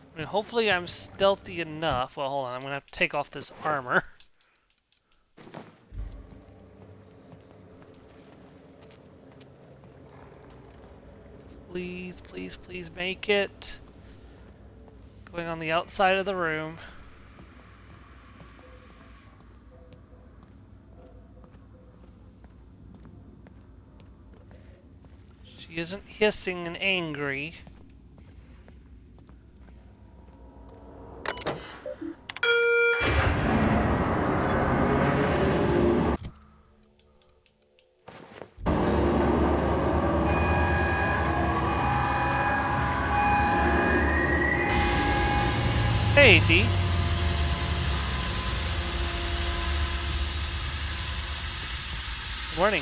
I mean, hopefully I'm stealthy enough. Well, hold on. I'm going to have to take off this armor. Please, please, please make it. Going on the outside of the room. She isn't hissing and angry. Hey, D. Good morning.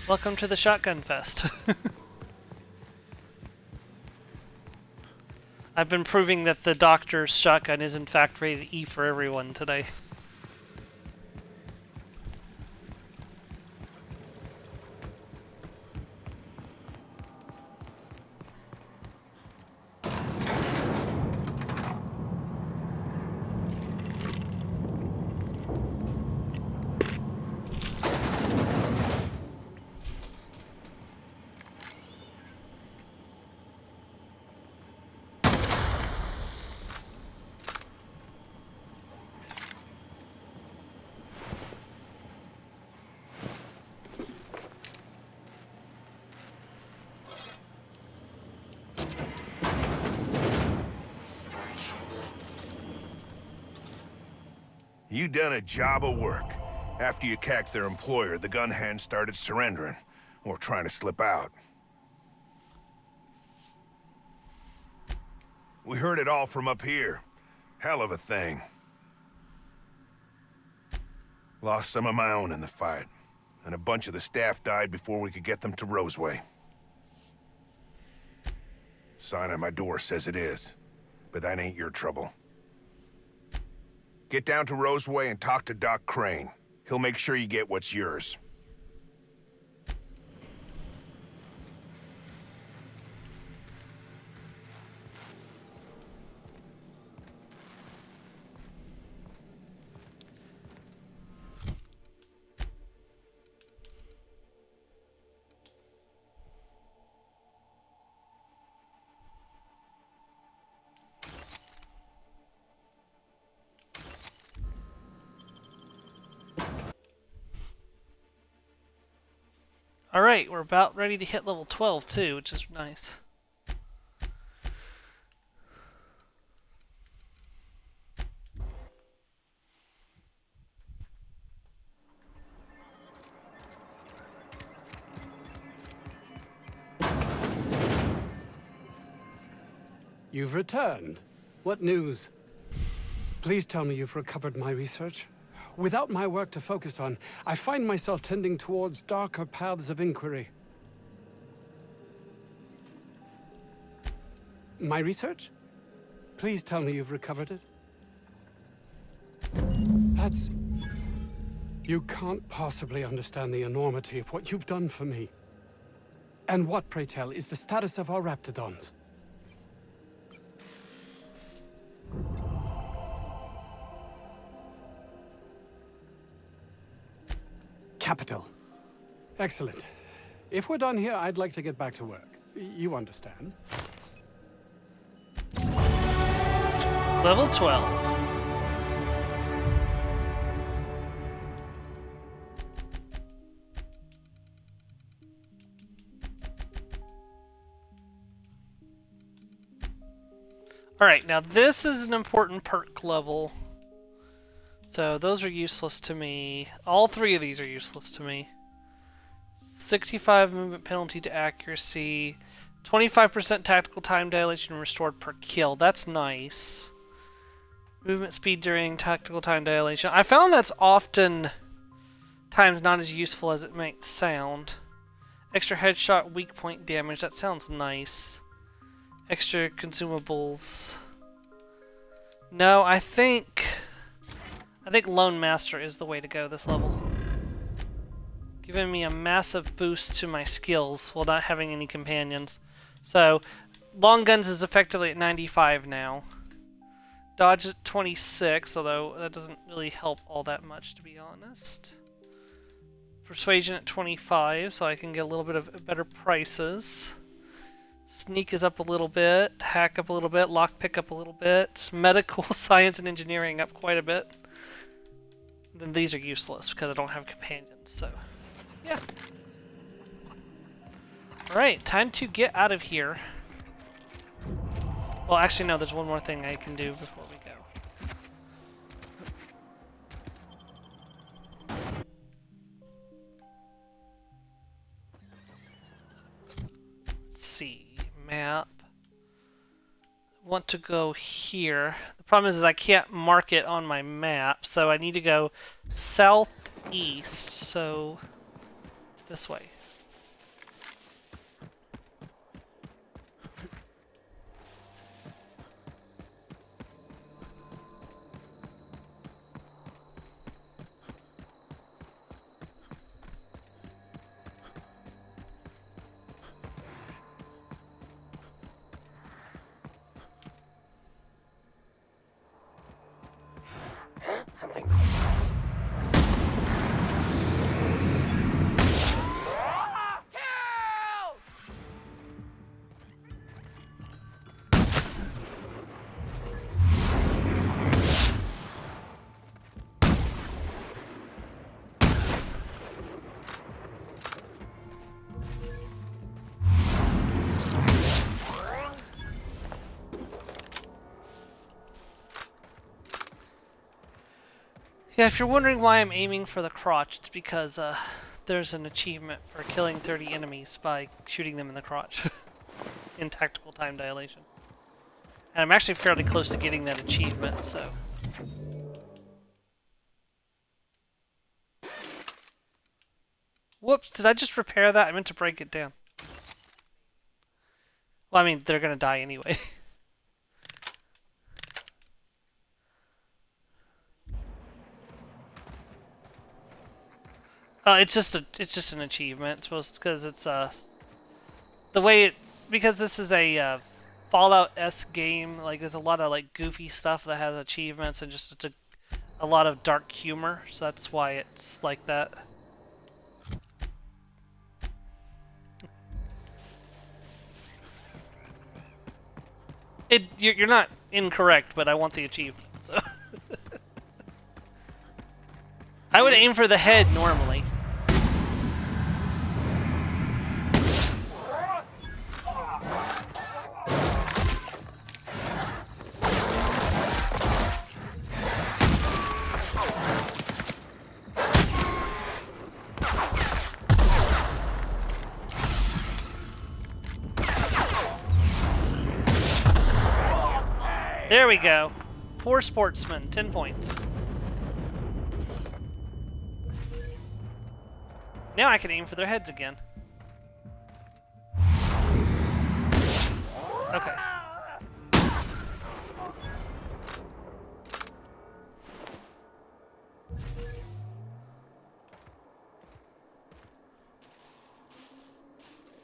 Welcome to the Shotgun Fest. I've been proving that the doctor's shotgun is in fact rated E for everyone today. You done a job of work. After you cacked their employer, the gun hands started surrendering, or trying to slip out. We heard it all from up here. Hell of a thing. Lost some of my own in the fight, and a bunch of the staff died before we could get them to Roseway. Sign on my door says it is, but that ain't your trouble. Get down to Roseway and talk to Doc Crane. He'll make sure you get what's yours. Alright, we're about ready to hit level 12 too, which is nice. You've returned. What news? Please tell me you've recovered my research. Without my work to focus on, I find myself tending towards darker paths of inquiry. My research? Please tell me you've recovered it. That's... You can't possibly understand the enormity of what you've done for me. And what, pray tell, is the status of our Raptidons? Capital. Excellent. If we're done here, I'd like to get back to work. You understand? Level 12. Alright, now this is an important perk level. So those are useless to me. All three of these are useless to me. 65 movement penalty to accuracy. 25% tactical time dilation restored per kill. That's nice. Movement speed during tactical time dilation. I found that's often times not as useful as it might sound. Extra headshot weak point damage. That sounds nice. Extra consumables. No, I think Lone Master is the way to go this level. Giving me a massive boost to my skills while not having any companions. So, long guns is effectively at 95 now. Dodge at 26, although that doesn't really help all that much, to be honest. Persuasion at 25, so I can get a little bit of better prices. Sneak is up a little bit, hack up a little bit, lockpick up a little bit, medical, science, and engineering up quite a bit. Then these are useless because I don't have companions, so yeah. Alright, time to get out of here. Well, actually no, there's one more thing I can do before we go. Let's see. Map. Want to go here. The problem is I can't mark it on my map, so I need to go southeast, so this way. Something. Yeah, if you're wondering why I'm aiming for the crotch, it's because there's an achievement for killing 30 enemies by shooting them in the crotch in tactical time dilation. And I'm actually fairly close to getting that achievement, so... Whoops, did I just repair that? I meant to break it down. Well, I mean, they're gonna die anyway. It's just an achievement, because it's the way it, because this is a Fallout-esque game. Like there's a lot of like goofy stuff that has achievements, and just it's a lot of dark humor. So that's why it's like that. You're not incorrect, but I want the achievement. So I would aim for the head normally. There we go. Poor sportsman, 10 points. Now I can aim for their heads again. Okay.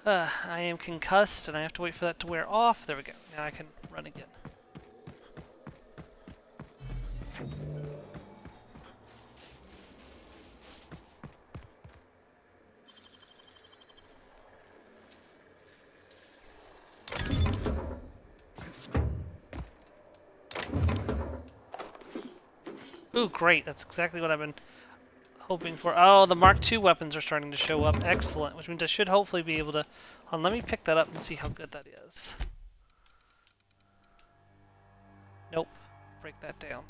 I am concussed and I have to wait for that to wear off. There we go. Now I can run again. Ooh, great. That's exactly what I've been hoping for. Oh, the Mark II weapons are starting to show up. Excellent. Which means I should hopefully be able to... let me pick that up and see how good that is. Nope. Break that down.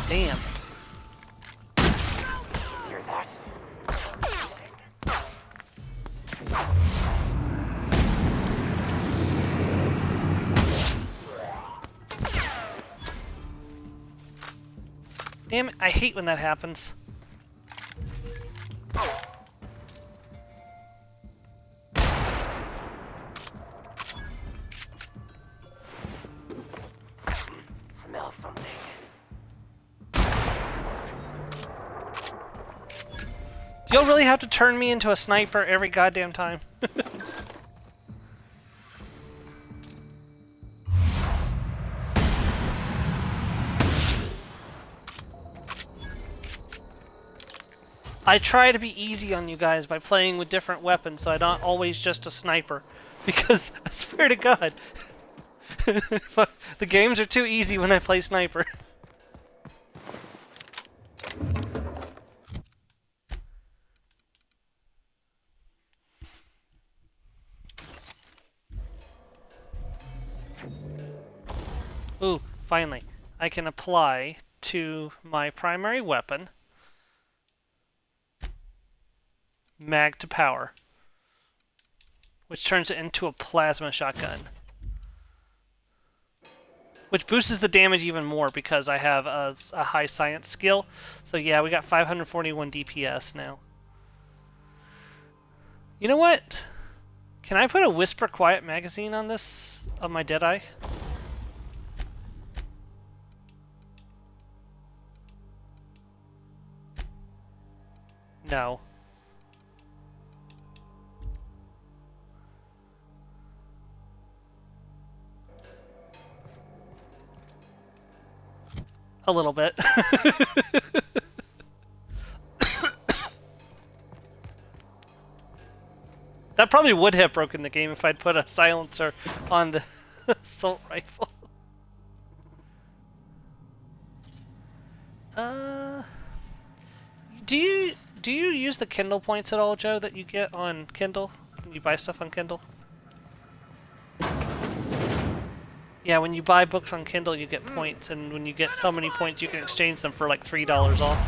Damn. Hear that? Damn it, I hate when that happens. Smell something. You'll really have to turn me into a sniper every goddamn time. I try to be easy on you guys by playing with different weapons so I'm not always just a sniper. Because, I swear to God, the games are too easy when I play sniper. Ooh, finally. I can apply to my primary weapon mag to power, which turns it into a plasma shotgun. Which boosts the damage even more because I have a high science skill. So yeah, we got 541 DPS now. You know what? Can I put a Whisper Quiet magazine on this, on my Deadeye? No. A little bit. That probably would have broken the game if I'd put a silencer on the assault rifle. Do you use the Kindle points at all, Joe, that you get on Kindle? When you buy stuff on Kindle? Yeah, when you buy books on Kindle, you get points, and when you get so many points, you can exchange them for like $3 off.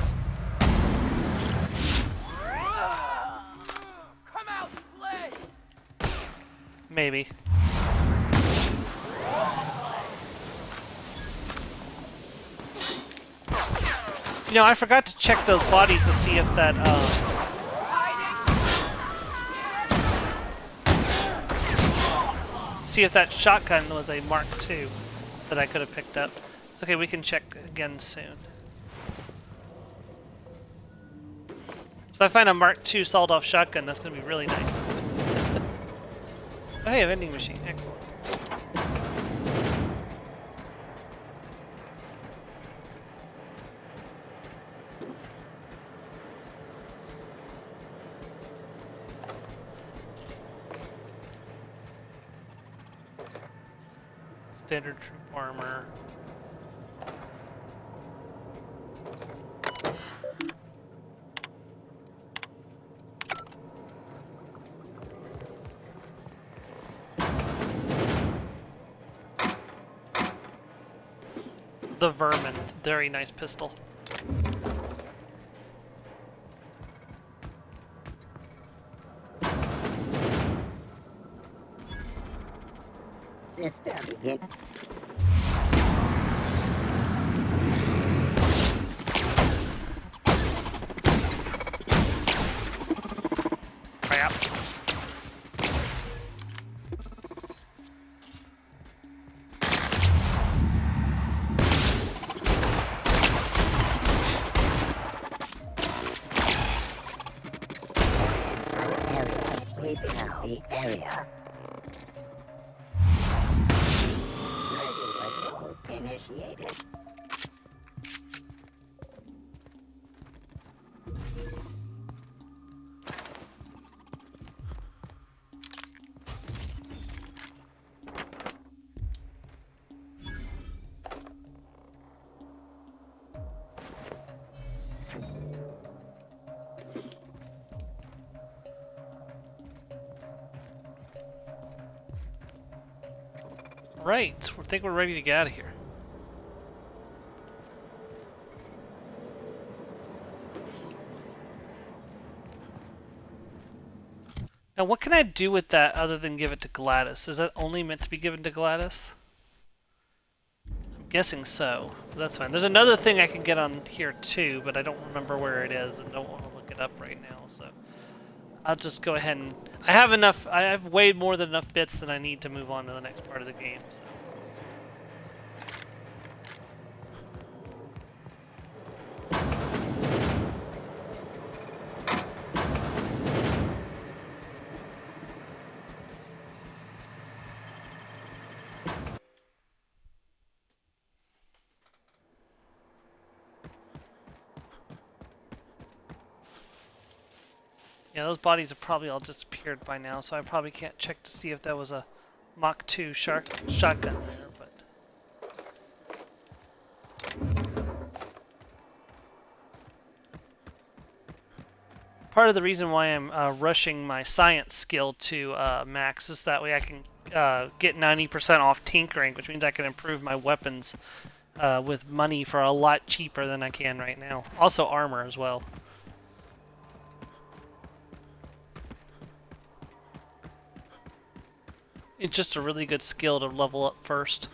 Come out, play. Maybe. You know, I forgot to check those bodies to see if that, see if that shotgun was a Mark II that I could have picked up. It's okay, we can check again soon. If I find a Mark II sawed-off shotgun, that's going to be really nice. Oh hey, a vending machine. Excellent. Standard troop armor. the Vermin. Very nice pistol. Sister, begin. Crap. Sweeping out the area. Initiated. Right, I think we're ready to get out of here. Now, what can I do with that other than give it to Gladys? Is that only meant to be given to Gladys? I'm guessing so, but that's fine. There's another thing I can get on here too, but I don't remember where it is and don't want to look it up right now, so I'll just go ahead and... I have way more than enough bits than I need to move on to the next part of the game, so... Yeah, those bodies have probably all disappeared by now, so I probably can't check to see if that was a Mach 2 shotgun there, but... Part of the reason why I'm rushing my science skill to max is that way I can get 90% off tinkering, which means I can improve my weapons with money for a lot cheaper than I can right now. Also armor as well. It's just a really good skill to level up first.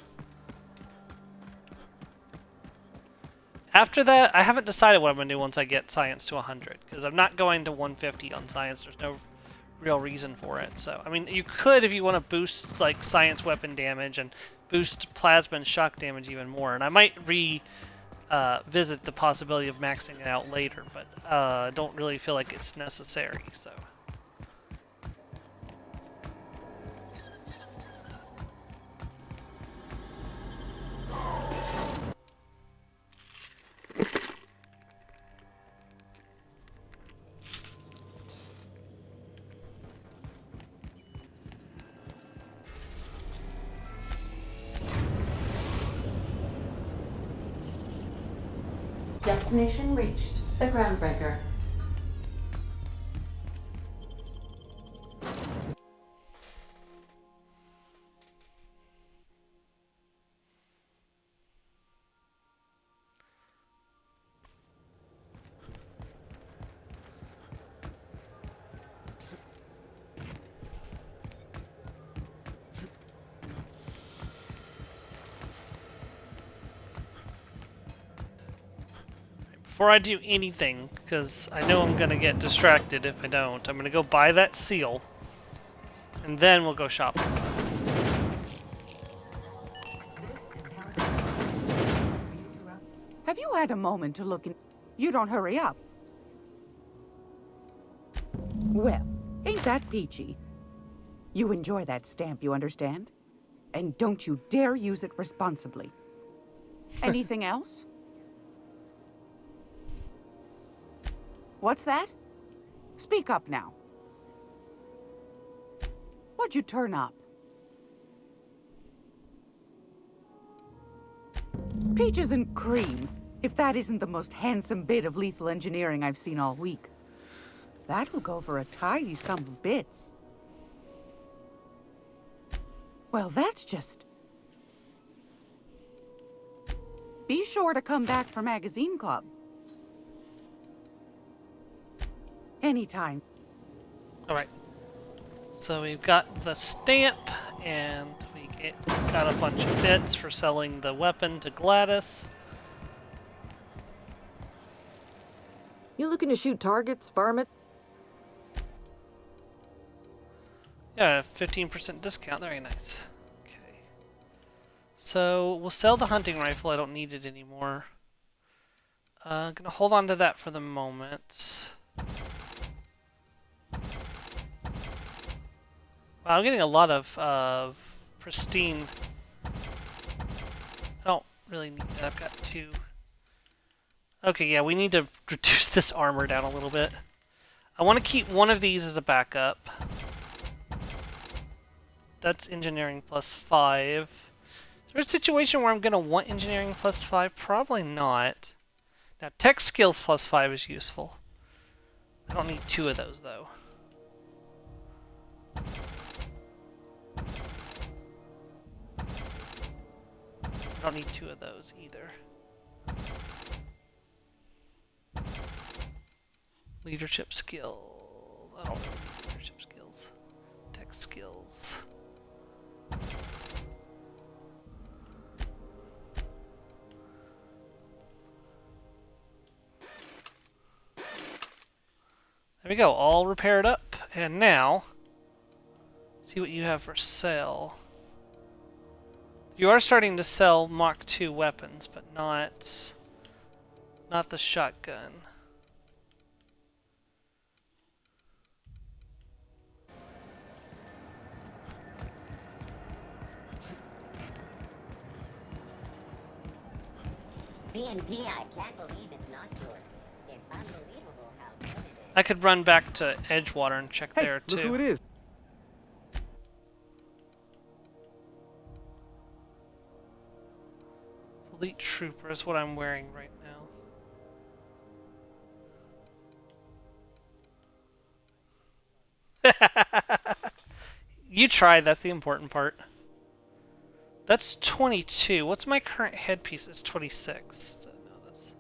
After that, I haven't decided what I'm going to do once I get science to 100, because I'm not going to 150 on science. There's no real reason for it. So, I mean, you could if you want to boost like science weapon damage and boost plasma and shock damage even more. And I might visit the possibility of maxing it out later, but I don't really feel like it's necessary. So. Destination reached. The Groundbreaker. Before I do anything, because I know I'm going to get distracted if I don't, I'm going to go buy that seal, and then we'll go shopping. Have you had a moment to look in? You don't hurry up. Well, ain't that peachy? You enjoy that stamp, you understand? And don't you dare use it responsibly. Anything else? What's that? Speak up now. What'd you turn up? Peaches and cream, if that isn't the most handsome bit of lethal engineering I've seen all week. That'll go for a tidy sum of bits. Well, that's just... Be sure to come back for Magazine Club. Anytime. Alright. So we've got the stamp, and we got a bunch of bits for selling the weapon to Gladys. You looking to shoot targets, varmint? Yeah, 15% discount. Very nice. Okay. So we'll sell the hunting rifle. I don't need it anymore. Gonna hold on to that for the moment. Wow, I'm getting a lot of pristine. I don't really need that. I've got 2. Okay, yeah, we need to reduce this armor down a little bit. I want to keep one of these as a backup. That's engineering +5. Is there a situation where I'm going to want engineering +5? Probably not. Now, tech skills +5 is useful. I don't need 2 of those, though. I don't need 2 of those either. Leadership skills. I don't need leadership skills. Tech skills. There we go, all repaired up. And now, see what you have for sale. You are starting to sell Mach 2 weapons, but not the shotgun. BNP, I can't believe it's not yours. It's unbelievable how good it is. I could run back to Edgewater and check there too. Look who it is. Elite Trooper is what I'm wearing right now. You try, that's the important part. That's 22. What's my current headpiece? It's 26. So no, that's...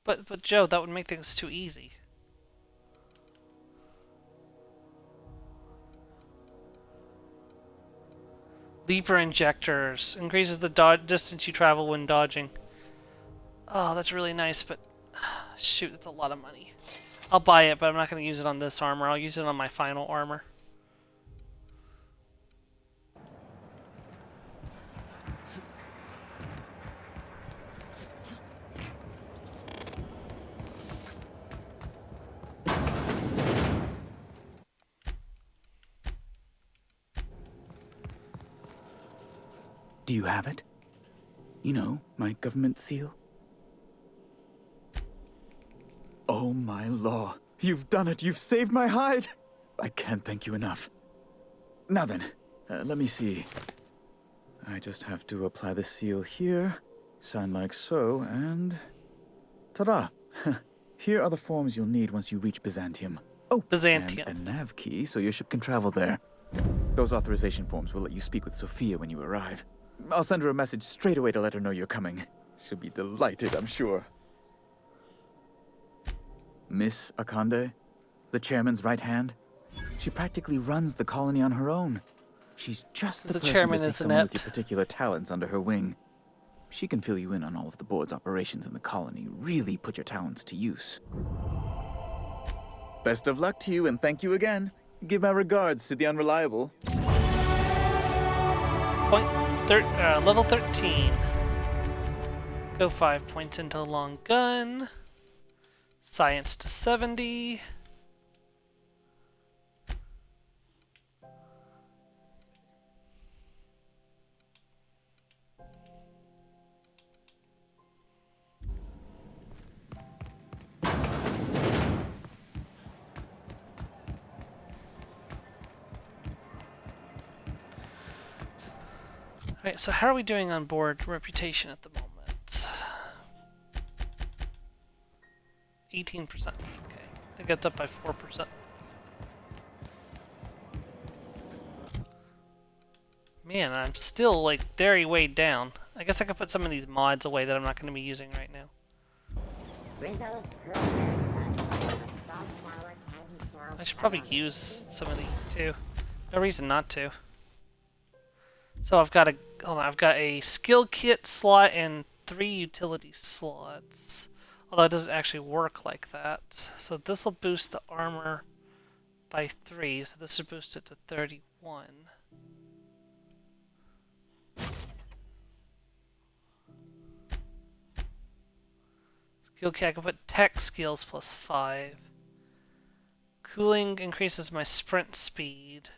But Joe, that would make things too easy. Leaper injectors. Increases the distance you travel when dodging. Oh, that's really nice, but... Shoot, that's a lot of money. I'll buy it, but I'm not going to use it on this armor. I'll use it on my final armor. Do you have it? You know, my government seal? Oh my law. You've done it. You've saved my hide. I can't thank you enough. Now then, let me see. I just have to apply the seal here, sign like so, and... ta-da! Here are the forms you'll need once you reach Byzantium. Oh, Byzantium. And a nav key so your ship can travel there. Those authorization forms will let you speak with Sophia when you arrive. I'll send her a message straight away to let her know you're coming. She'll be delighted, I'm sure. Miss Akande, the chairman's right hand, she practically runs the colony on her own. She's just the person chairman to take is someone with inept. your particular talents under her wing. She can fill you in on all of the board's operations in the colony, really put your talents to use. Best of luck to you, and thank you again. Give my regards to the Unreliable. Level 13. Go 5 points into the long gun. Science to 70. Alright, so how are we doing on board reputation at the moment? 18%. Okay. I think that's up by 4%. Man, I'm still like very weighed down. I guess I could put some of these mods away that I'm not going to be using right now. I should probably use some of these too. No reason not to. So I've got a skill kit slot and 3 utility slots. Although it doesn't actually work like that. So this will boost the armor by 3, so this should boost it to 31. Skill kit, I can put tech skills plus 5. Cooling increases my sprint speed.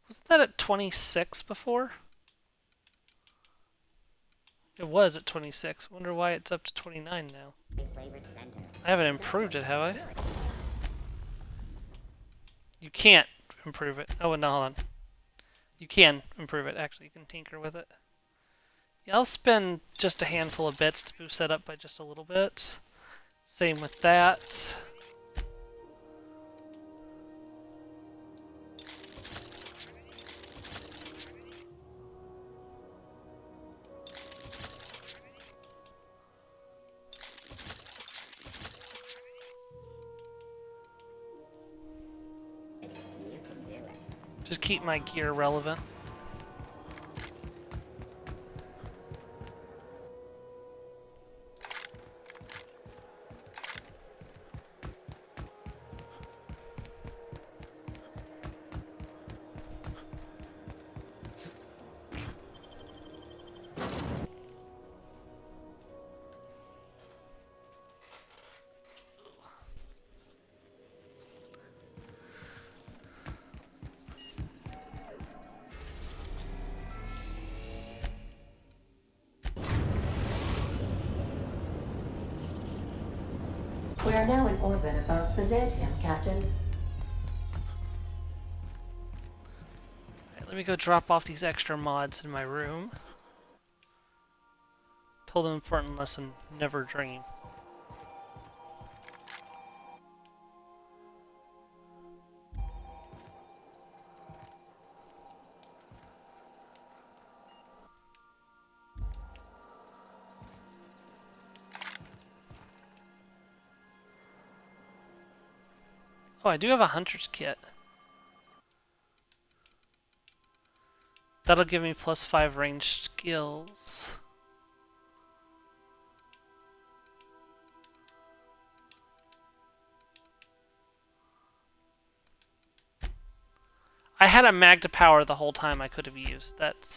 Wasn't that at 26 before? It was at 26. Wonder why it's up to 29 now. I haven't improved it, have I? You can't improve it. Oh, no, hold on. You can improve it, actually. You can tinker with it. Yeah, I'll spend just a handful of bits to boost that up by just a little bit. Same with that. Just keep my gear relevant. We are now in orbit above Byzantium, Captain. Alright, let me go drop off these extra mods in my room. Told them important lesson, never dream. Oh, I do have a hunter's kit. That'll give me plus 5 ranged skills. I had a Magda power the whole time I could have used. That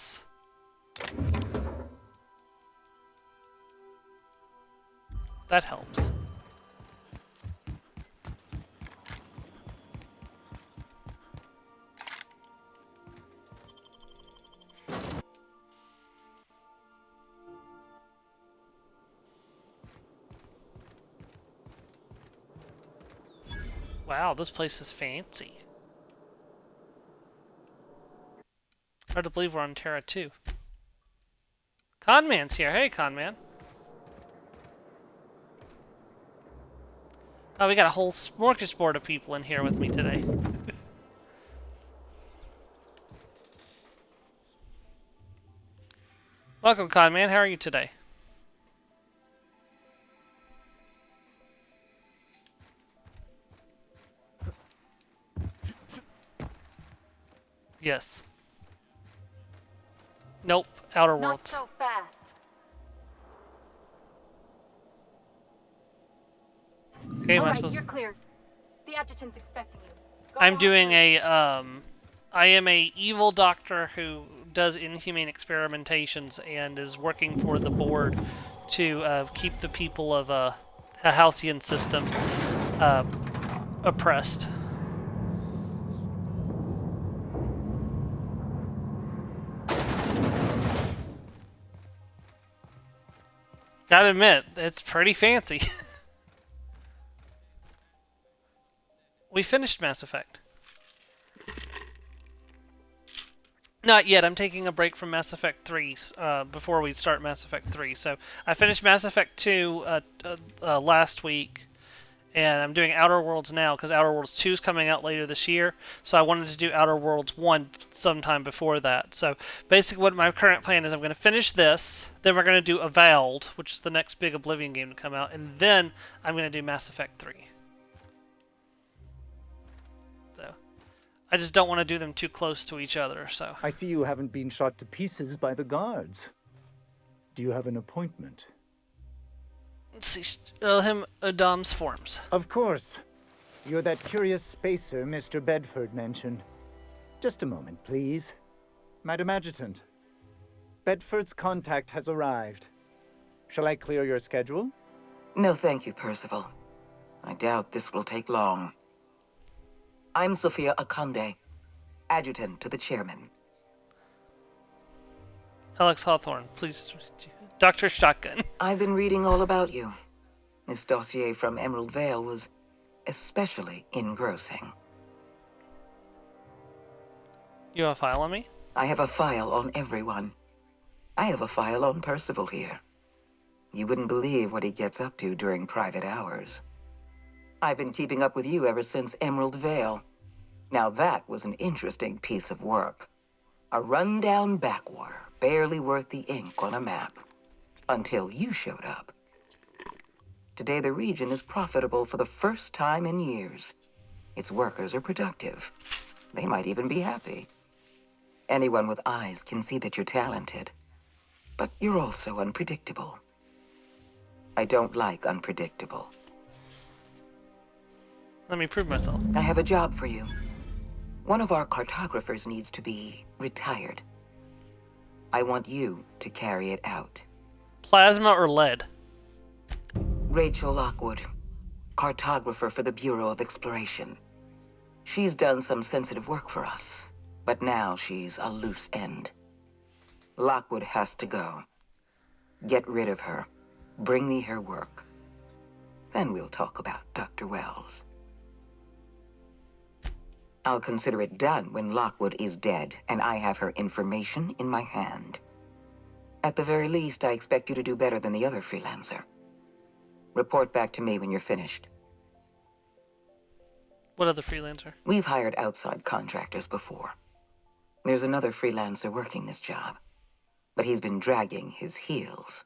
helps. Wow, this place is fancy. Hard to believe we're on Terra 2. Conman's here. Hey, Conman. Oh, we got a whole smorgasbord of people in here with me today. Welcome, Conman. How are you today? Yes. Nope. Outer Worlds. Not so fast. Okay, All am I right, supposed you're to... cleared. The adjutant's expecting you. Go I'm on. doing a, I am a evil doctor who does inhumane experimentations and is working for the board to keep the people of a halcyon system oppressed. Gotta admit, it's pretty fancy. We finished Mass Effect. Not yet. I'm taking a break from Mass Effect 3 before we start Mass Effect 3. So I finished Mass Effect 2 last week, and I'm doing Outer Worlds now because Outer Worlds 2 is coming out later this year. So I wanted to do Outer Worlds 1 sometime before that. So basically what my current plan is, I'm going to finish this, then we're going to do Avowed, which is the next big Oblivion game to come out, and then I'm going to do Mass Effect 3. I just don't want to do them too close to each other, so... I see you haven't been shot to pieces by the guards. Do you have an appointment? Let's see. Him Adam's forms. Of course. You're that curious spacer Mr. Bedford mentioned. Just a moment, please. Madam Adjutant, Bedford's contact has arrived. Shall I clear your schedule? No, thank you, Percival. I doubt this will take long. I'm Sophia Akande, adjutant to the chairman. Alex Hawthorne, please. Dr. Shotgun. I've been reading all about you. This dossier from Emerald Vale was especially engrossing. You have a file on me? I have a file on everyone. I have a file on Percival here. You wouldn't believe what he gets up to during private hours. I've been keeping up with you ever since Emerald Vale. Now that was an interesting piece of work. A rundown backwater, barely worth the ink on a map. Until you showed up. Today the region is profitable for the first time in years. Its workers are productive. They might even be happy. Anyone with eyes can see that you're talented. But you're also unpredictable. I don't like unpredictable. Let me prove myself. I have a job for you. One of our cartographers needs to be retired. I want you to carry it out. Plasma or lead? Rachel Lockwood, cartographer for the Bureau of Exploration. She's done some sensitive work for us, but now she's a loose end. Lockwood has to go. Get rid of her. Bring me her work. Then we'll talk about Dr. Wells. I'll consider it done when Lockwood is dead and I have her information in my hand. At the very least, I expect you to do better than the other freelancer. Report back to me when you're finished. What other freelancer? We've hired outside contractors before. There's another freelancer working this job, but he's been dragging his heels.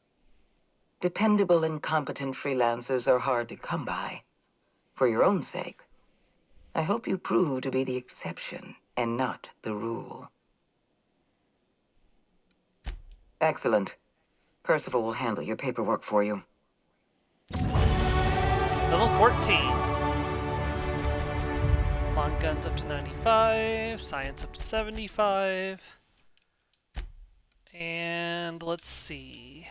Dependable and competent freelancers are hard to come by. For your own sake, I hope you prove to be the exception and not the rule. Excellent. Percival will handle your paperwork for you. Level 14. Long guns up to 95. Science up to 75. And let's see.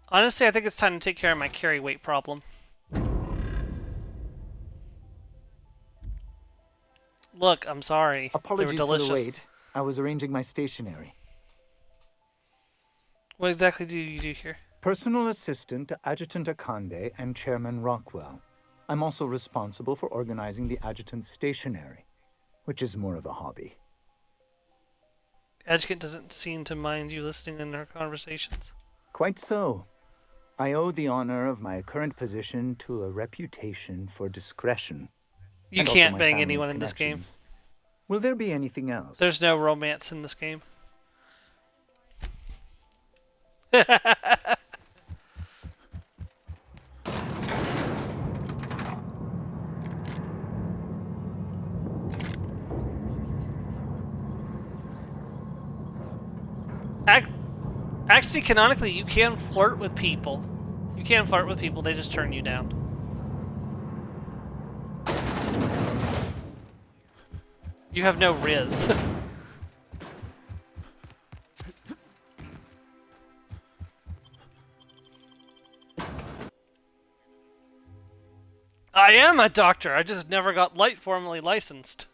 Honestly, I think it's time to take care of my carry weight problem. Look, I'm sorry. Apologies they were delicious. for the wait. I was arranging my stationery. What exactly do you do here? Personal assistant to Adjutant Akande and Chairman Rockwell. I'm also responsible for organizing the adjutant's stationery, which is more of a hobby. Adjutant doesn't seem to mind you listening in our conversations. Quite so. I owe the honor of my current position to a reputation for discretion. You can't bang anyone in this game. Will there be anything else? There's no romance in this game. Actually, canonically, you can flirt with people. You can flirt with people, they just turn you down. You have no riz. I am a doctor, I just never got light formally licensed.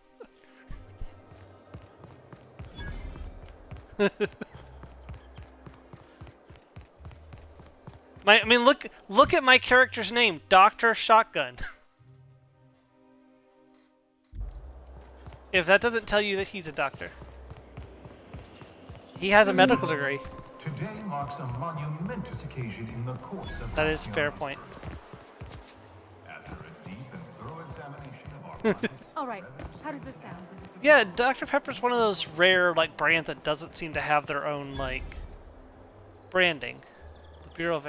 I mean, look at my character's name, Dr. Shotgun. If that doesn't tell you that he's a doctor. He has a medical degree. Today marks a monumentous occasion in the course of That is a fair point. After a deep and thorough examination of our All right, how does this sound? Yeah, Dr. Pepper's one of those rare like brands that doesn't seem to have their own like branding. The Bureau of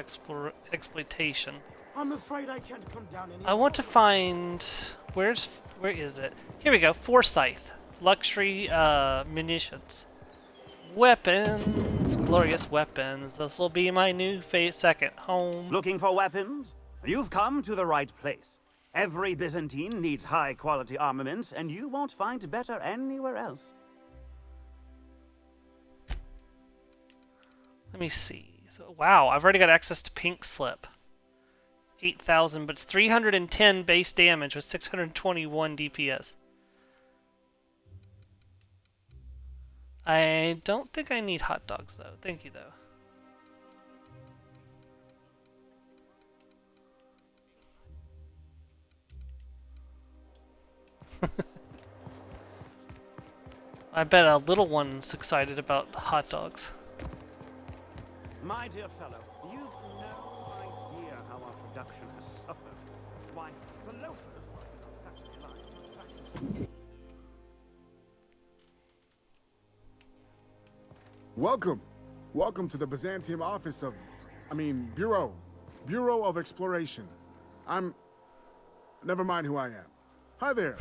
Exploitation. I'm afraid I can't come down any I want to find where is it? Here we go. Forsyth, luxury munitions, weapons, glorious weapons. This will be my new second home. Looking for weapons? You've come to the right place. Every Byzantine needs high-quality armaments, and you won't find better anywhere else. Let me see. So, wow, I've already got access to Pink Slip. 8,000, but it's 310 base damage with 621 DPS. I don't think I need hot dogs, though. Thank you, though. I bet a little one's excited about hot dogs. My dear fellow, you've no idea how our production has suffered. Why, the loafers working on factory lines are practically... Welcome. Welcome to the Byzantium office of... Bureau. Bureau of Exploration. Never mind who I am. Hi there.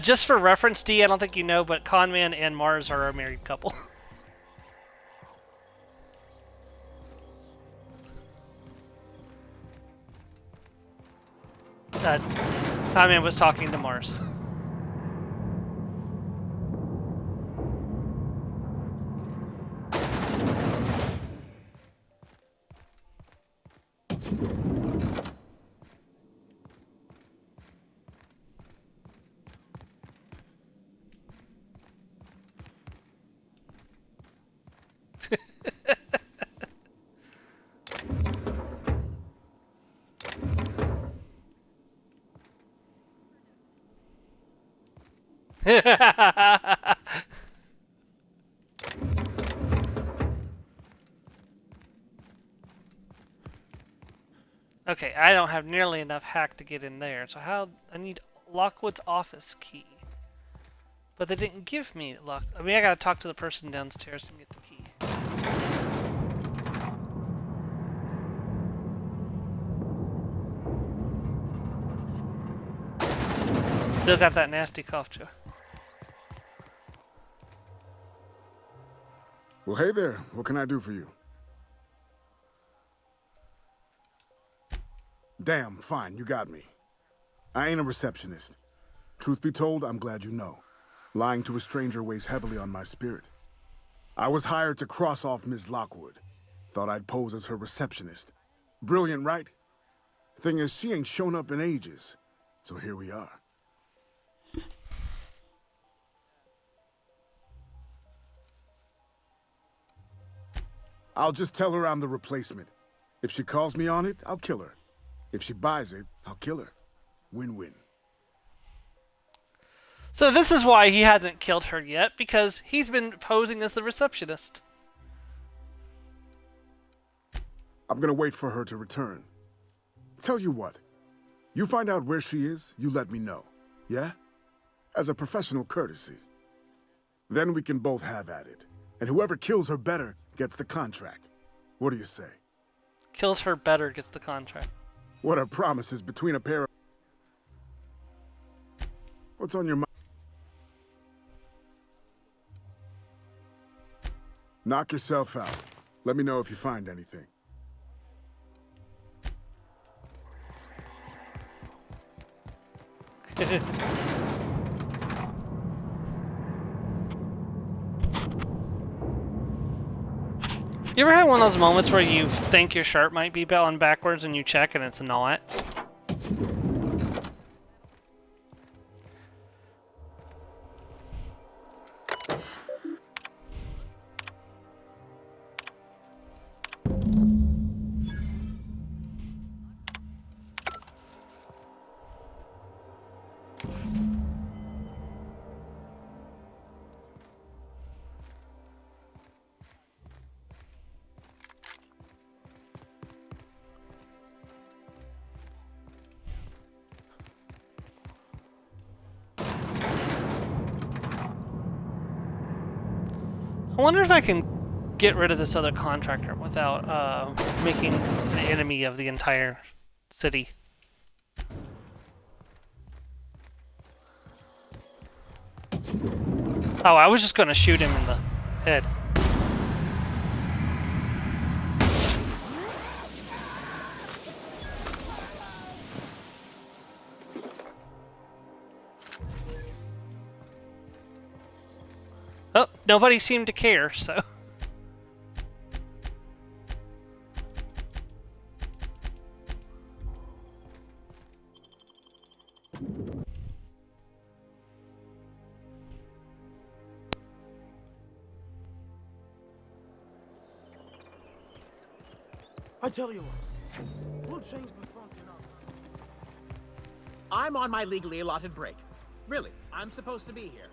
Just for reference, D, I don't think you know, but Conman and Mars are a married couple. Conman was talking to Mars. Okay, I don't have nearly enough hack to get in there, so I need Lockwood's office key. But they didn't give me I gotta talk to the person downstairs and get the key. Still got that nasty cough, Joe. Well, hey there. What can I do for you? Damn, fine, you got me. I ain't a receptionist. Truth be told, I'm glad you know. Lying to a stranger weighs heavily on my spirit. I was hired to cross off Ms. Lockwood. Thought I'd pose as her receptionist. Brilliant, right? Thing is, she ain't shown up in ages. So here we are. I'll just tell her I'm the replacement. If she calls me on it, I'll kill her. If she buys it, I'll kill her. Win-win. So this is why he hasn't killed her yet, because he's been posing as the receptionist. I'm gonna wait for her to return. Tell you what, you find out where she is, you let me know. Yeah? As a professional courtesy. Then we can both have at it. And whoever kills her better gets the contract. What do you say? Kills her better gets the contract. What are promises between a pair of... What's on your mind? Knock yourself out. Let me know if you find anything. You ever had one of those moments where you think your shirt might be on backwards and you check and it's not? wonder if I can get rid of this other contractor without making an enemy of the entire city. Oh, I was just gonna shoot him in the head. Oh, nobody seemed to care, so... I tell you what, we'll change the front end up. I'm on my legally allotted break. Really, I'm supposed to be here.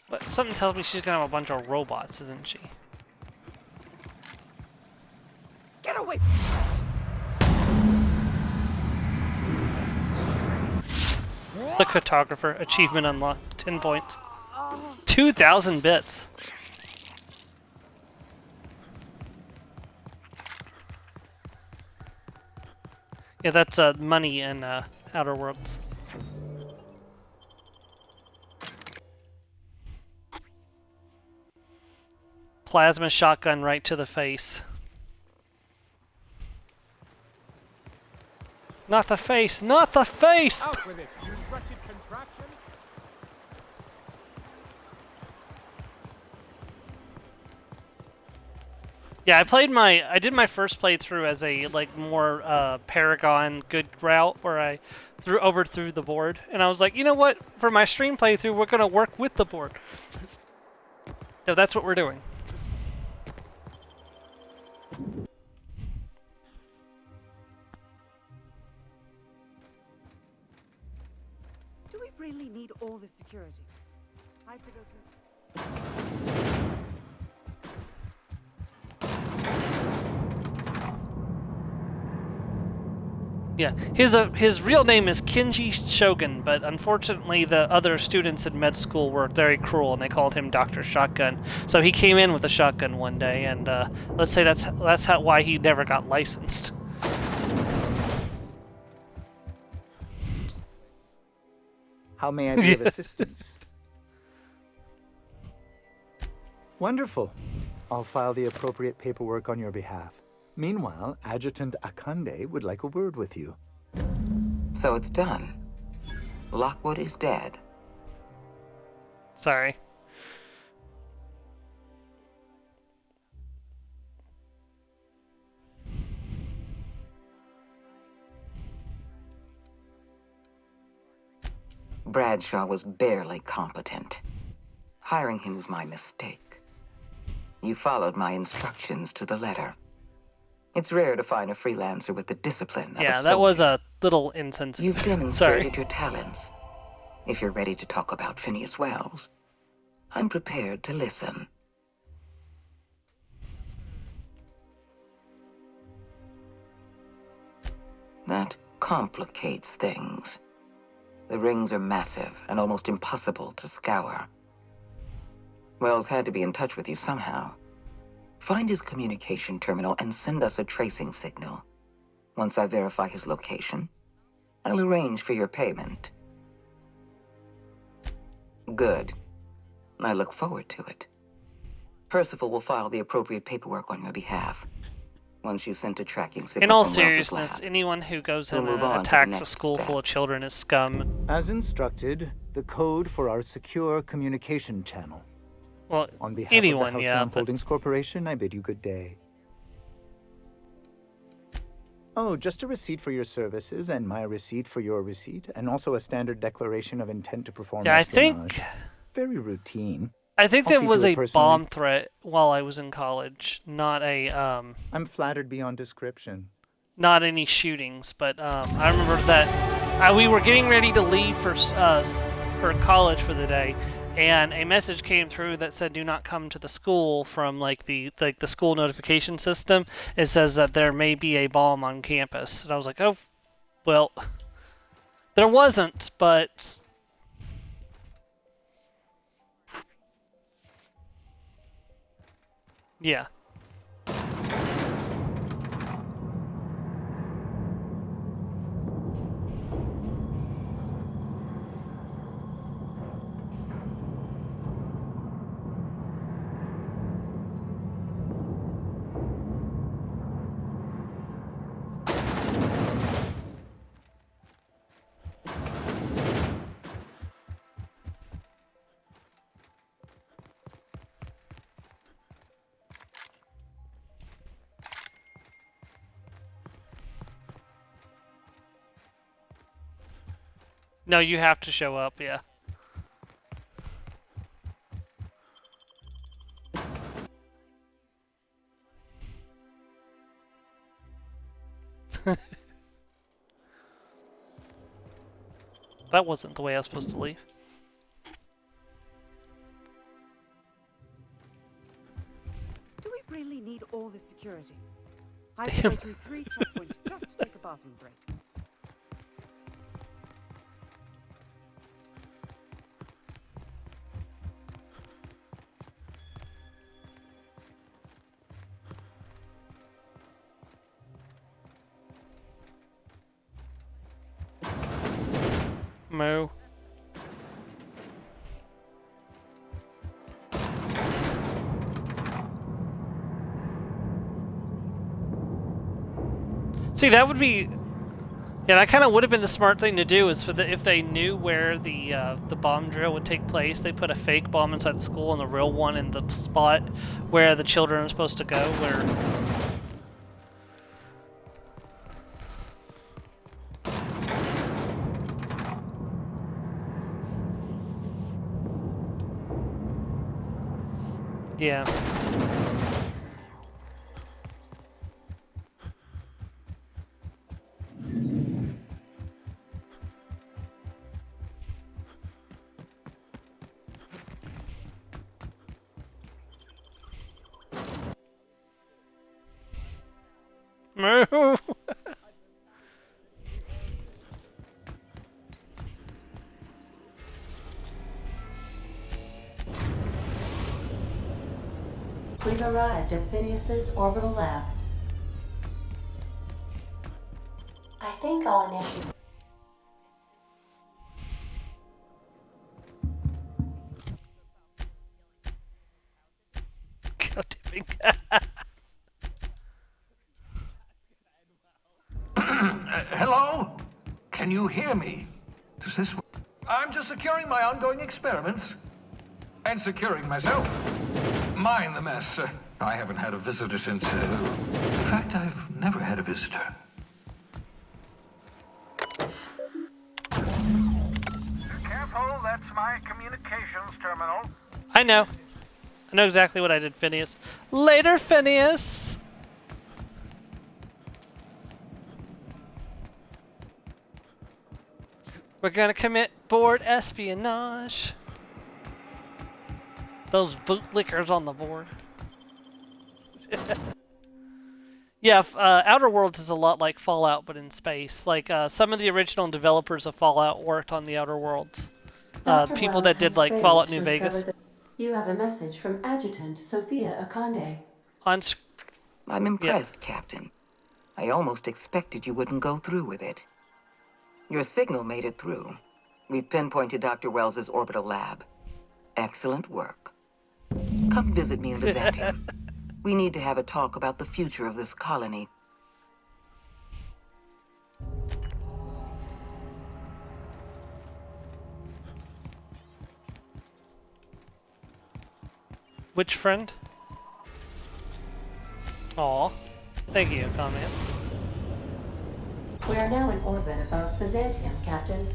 But something tells me she's gonna have a bunch of robots, isn't she? Get away! The cartographer, achievement unlocked, 10 points. 2,000 bits. Yeah, that's money in Outer Worlds. Plasma shotgun right to the face. Not the face! Not the face! Out with it, you wretched contraption! Yeah, I did my first playthrough as a like more Paragon good route where I overthrew the board, and I was like, you know what? For my stream playthrough, we're gonna work with the board. So that's what we're doing. Do we really need all this security? I have to go through. Yeah, his real name is Kenji Shogun, but unfortunately the other students in med school were very cruel and they called him Dr. Shotgun. So he came in with a shotgun one day, and let's say that's why he never got licensed. How may I be of assistance? Wonderful. I'll file the appropriate paperwork on your behalf. Meanwhile, Adjutant Akande would like a word with you. So it's done. Lockwood is dead. Sorry. Bradshaw was barely competent. Hiring him was my mistake. You followed my instructions to the letter. It's rare to find a freelancer with the discipline of Yeah, a that was soldier. a little insensitive. You've demonstrated Sorry. your talents. If you're ready to talk about Phineas Wells, I'm prepared to listen. That complicates things. The rings are massive and almost impossible to scour. Wells had to be in touch with you somehow. Find his communication terminal and send us a tracing signal. Once I verify his location, I'll arrange for your payment. Good. I look forward to it. Percival will file the appropriate paperwork on your behalf. Once you sent a tracking signal In all from Wells's seriousness, lab, anyone who goes in we'll move and on to the attacks a next school step. full of children is scum. As instructed, the code for our secure communication channel. Well, On behalf anyone, of the yeah, House but Holdings Corporation, I bid you good day. Oh, just a receipt for your services and my receipt for your receipt, and also a standard declaration of intent to perform Yeah, I espionage. think- Very routine. I think I'll that see was to a it personally. bomb threat while I was in college, not a I'm flattered beyond description. not any shootings, but I remember that we were getting ready to leave for college for the day, and a message came through that said "Do not come to the school" from like the school notification system. It says that there may be a bomb on campus, and I was like, "Oh, well, there wasn't, but." Yeah. No, you have to show up, yeah. That wasn't the way I was supposed to leave. Do we really need all this security? I have to go through 3 checkpoints just to take a bathroom break. Moo. See, that would be... Yeah, that kind of would have been the smart thing to do, is for if they knew where the bomb drill would take place, they put a fake bomb inside the school and the real one in the spot where the children are supposed to go, where... Yeah. Moo. We've arrived at Phineas's orbital lab. I think I'll initiate. Hello? Can you hear me? Does this work? I'm just securing my ongoing experiments. And securing myself. Mind the mess. I haven't had a visitor since... in fact, I've never had a visitor. Careful, that's my communications terminal. I know. I know exactly what I did, Phineas. Later, Phineas! We're gonna commit board espionage. Those bootlickers on the board. Yeah, Outer Worlds is a lot like Fallout, but in space. Like, some of the original developers of Fallout worked on the Outer Worlds. People that did, like, Fallout New Vegas. You have a message from Adjutant Sophia Akande. I'm impressed, Captain. I almost expected you wouldn't go through with it. Your signal made it through. We've pinpointed Dr. Wells's orbital lab. Excellent work. Come visit me in Byzantium. We need to have a talk about the future of this colony. Which friend? Aw. Thank you, comment. We are now in orbit above Byzantium, Captain.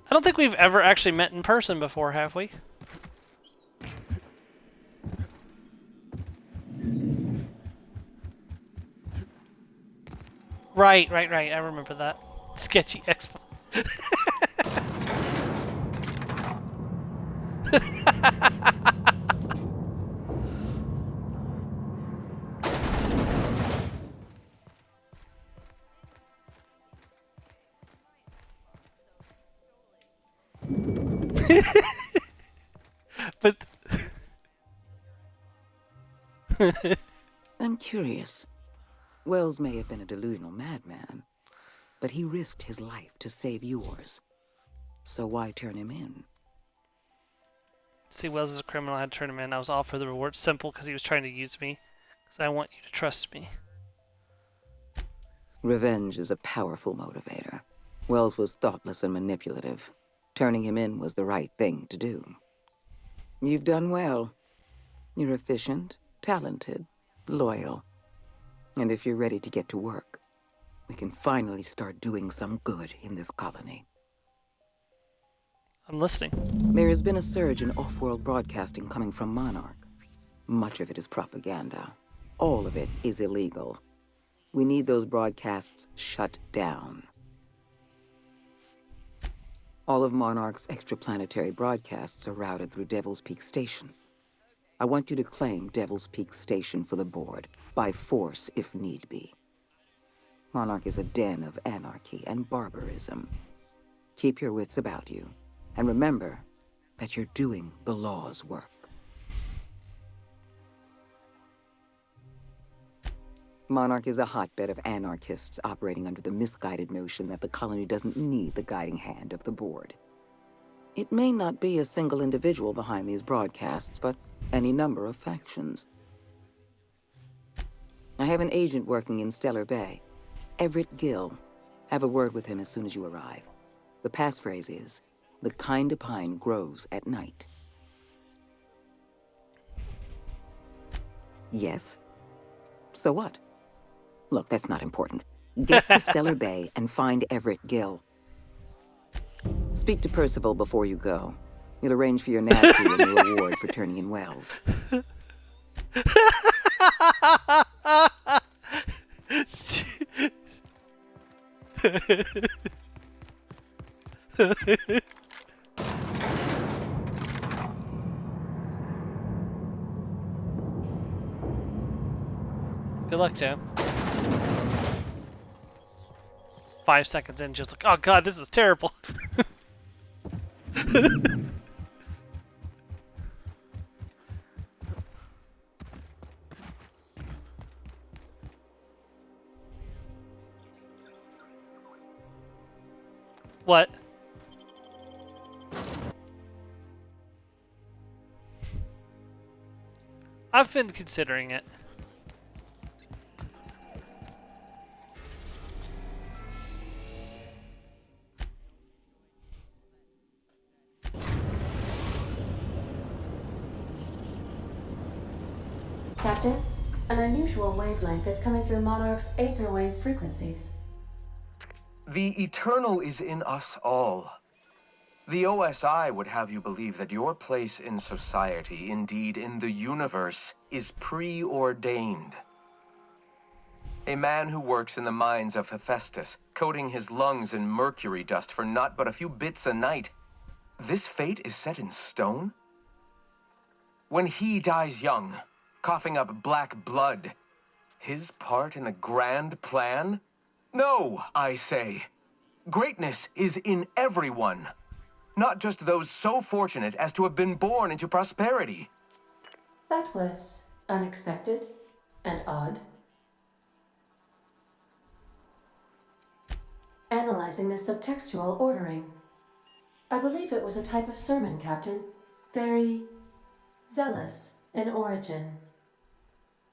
I don't think we've ever actually met in person before, have we? Right. I remember that. Sketchy expo. But I'm curious. Wells may have been a delusional madman, but he risked his life to save yours. So why turn him in? see, Wells is a criminal. I had to turn him in. I was offered the reward. Simple, because he was trying to use me. Because I want you to trust me. Revenge is a powerful motivator. Wells was thoughtless and manipulative. Turning him in was the right thing to do. You've done well. You're efficient, talented, loyal. And if you're ready to get to work, we can finally start doing some good in this colony. I'm listening. There has been a surge in off-world broadcasting coming from Monarch. Much of it is propaganda. All of it is illegal. We need those broadcasts shut down. All of Monarch's extraplanetary broadcasts are routed through Devil's Peak Station. I want you to claim Devil's Peak Station for the board, by force if need be. Monarch is a den of anarchy and barbarism. Keep your wits about you, and remember that you're doing the law's work. Monarch is a hotbed of anarchists operating under the misguided notion that the colony doesn't need the guiding hand of the board. It may not be a single individual behind these broadcasts, but any number of factions. I have an agent working in Stellar Bay, Everett Gill. Have a word with him as soon as you arrive. The passphrase is, "The kind of pine grows at night." Yes? So what? Look, that's not important. Get to Stellar Bay and find Everett Gill. Speak to Percival before you go. He'll arrange for your nav key and your reward for turning in Wells. Good luck, Joe. 5 seconds in, just like, oh god, this is terrible. What? I've been considering it. Captain, an unusual wavelength is coming through Monarch's aether wave frequencies. The eternal is in us all. The OSI would have you believe that your place in society, indeed in the universe, is preordained. A man who works in the mines of Hephaestus, coating his lungs in mercury dust for not but a few bits a night. This fate is set in stone? When he dies young, coughing up black blood, his part in the grand plan? No, I say. Greatness is in everyone. Not just those so fortunate as to have been born into prosperity. That was unexpected and odd. Analyzing the subtextual ordering. I believe it was a type of sermon, Captain. Very zealous in origin.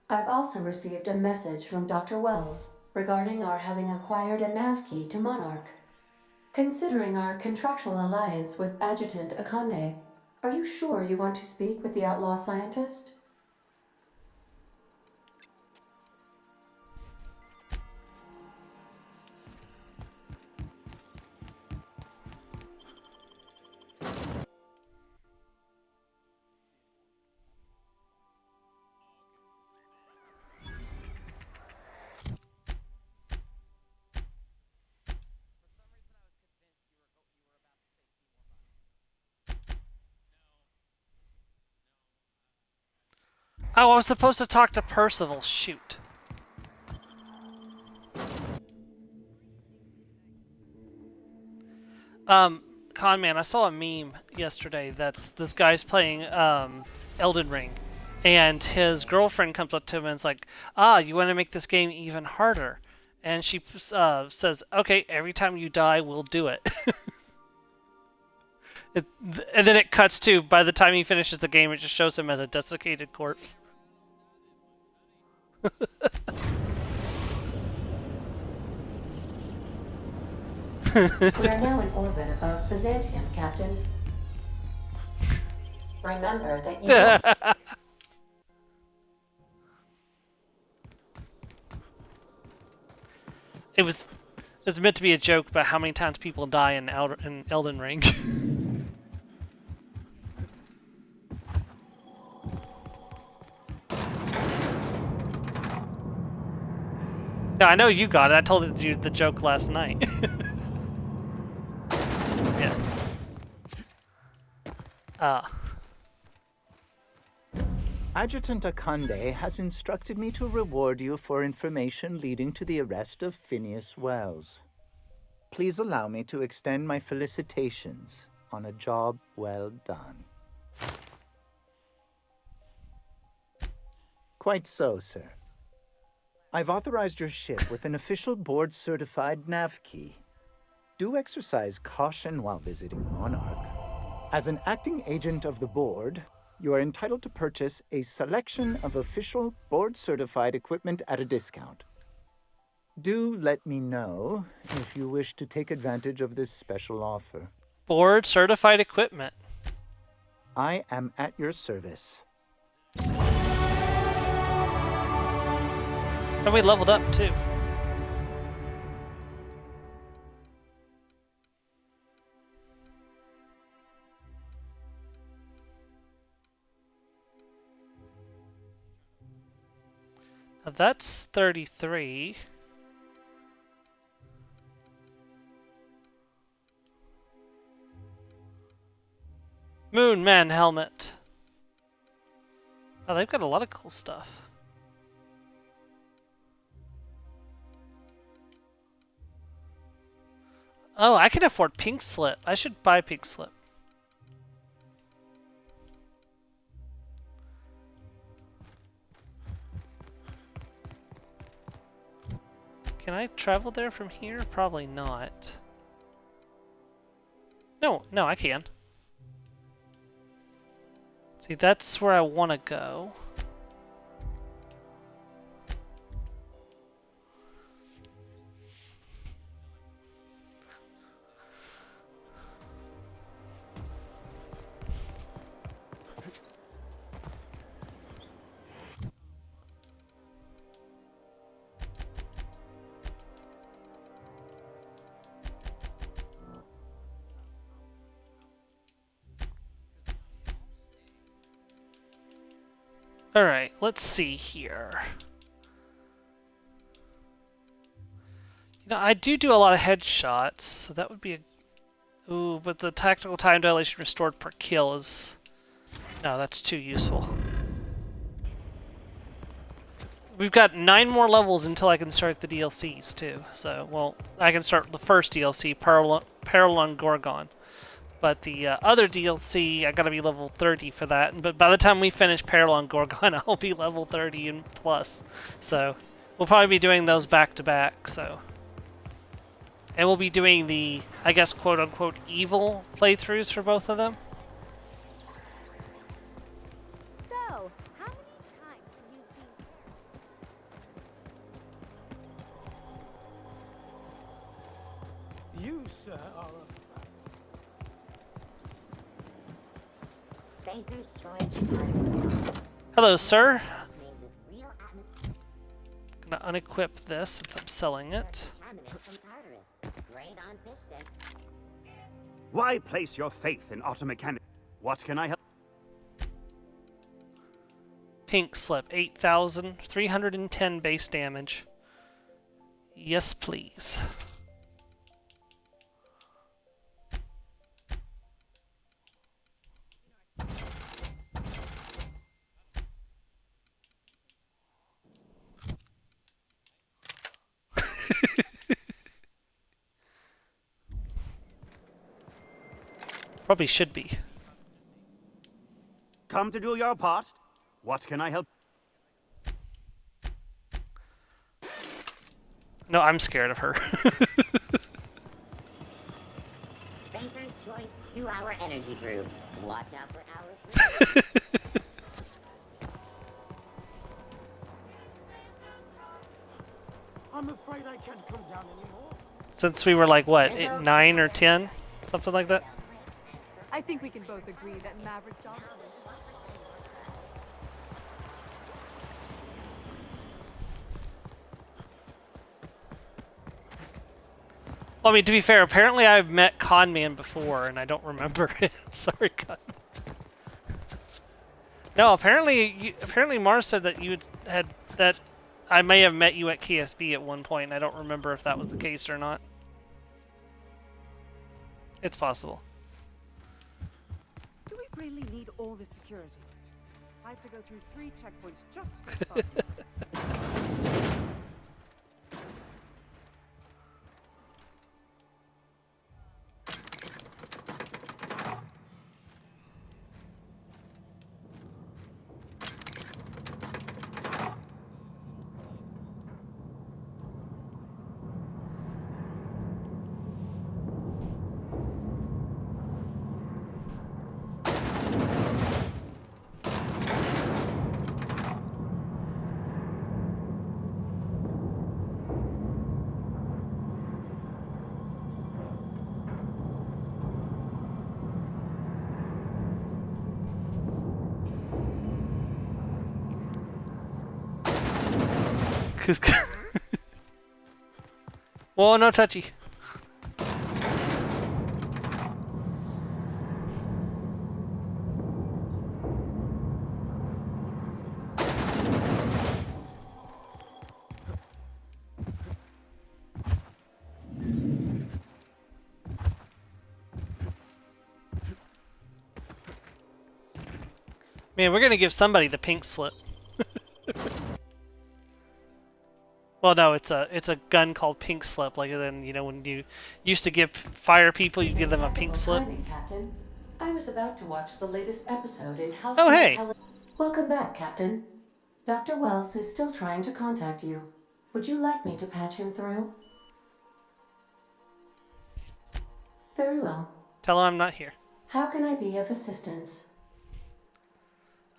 I've also received a message from Dr. Wells regarding our having acquired a nav key to Monarch. Considering our contractual alliance with Adjutant Akande, are you sure you want to speak with the outlaw scientist? Oh, I was supposed to talk to Percival. Shoot. Conman, I saw a meme yesterday that's this guy's playing Elden Ring, and his girlfriend comes up to him and is like, "Ah, you want to make this game even harder?" And she says, "Okay, every time you die, we'll do it." And then it cuts to, by the time he finishes the game, it just shows him as a desiccated corpse. We are now in orbit above Byzantium, Captain. Remember that you... It was meant to be a joke about how many times people die in Elden Ring. No, I know you got it. I told you the joke last night. Yeah. Adjutant Akande has instructed me to reward you for information leading to the arrest of Phineas Wells. Please allow me to extend my felicitations on a job well done. Quite so, sir. I've authorized your ship with an official board-certified nav key. Do exercise caution while visiting Monarch. As an acting agent of the board, you are entitled to purchase a selection of official board-certified equipment at a discount. Do let me know if you wish to take advantage of this special offer. Board-certified equipment. I am at your service. And we leveled up, too. Now that's 33. Moonman helmet. Oh, they've got a lot of cool stuff. Oh, I can afford Pink Slip. I should buy Pink Slip. Can I travel there from here? Probably not. No, I can. See, that's where I want to go. Alright, let's see here. You know, I do a lot of headshots, so that would be a... Ooh, but the tactical time dilation restored per kill is... No, that's too useful. We've got 9 more levels until I can start the DLCs, too. So, well, I can start the first DLC, Paralon Gorgon. But the other DLC, I gotta be level 30 for that. But by the time we finish Paralon Gorgon, I'll be level 30 and plus. So we'll probably be doing those back to back. So, and we'll be doing the, I guess, quote unquote, evil playthroughs for both of them. So, how many times have you seen? You, sir, are a... Spacer's choice. Hello, sir. Gonna unequip this since I'm selling it. Why place your faith in automechanic? What can I help? Pink Slip, 8,310 base damage. Yes, please. Probably should be. Come to do your part. What can I help? No, I'm scared of her. Spencer's Choice 2-hour energy brew. Watch out for hour 3. I'm afraid I can't come down anymore. Since we were like, what, 9 or 10? Something like that? I think we can both agree that Maverick Johnson is... Well, I mean, to be fair, apparently I've met Conman before, and I don't remember it. I'm sorry, Conman. No, apparently Mars said that you had that I may have met you at KSB at one point, and I don't remember if that was the case or not. It's possible. Do we really need all this security? I have to go through 3 checkpoints just to take part. Whoa, no touchy. Man, we're gonna give somebody the pink slip. Well, no, it's a gun called Pink Slip. Like then, you know, when you used to give fire people, you give them a pink slip. Timing, Captain. I was about to watch the latest episode in House. Oh, hey. Welcome back, Captain. Dr. Wells is still trying to contact you. Would you like me to patch him through? Very well. Tell him I'm not here. How can I be of assistance?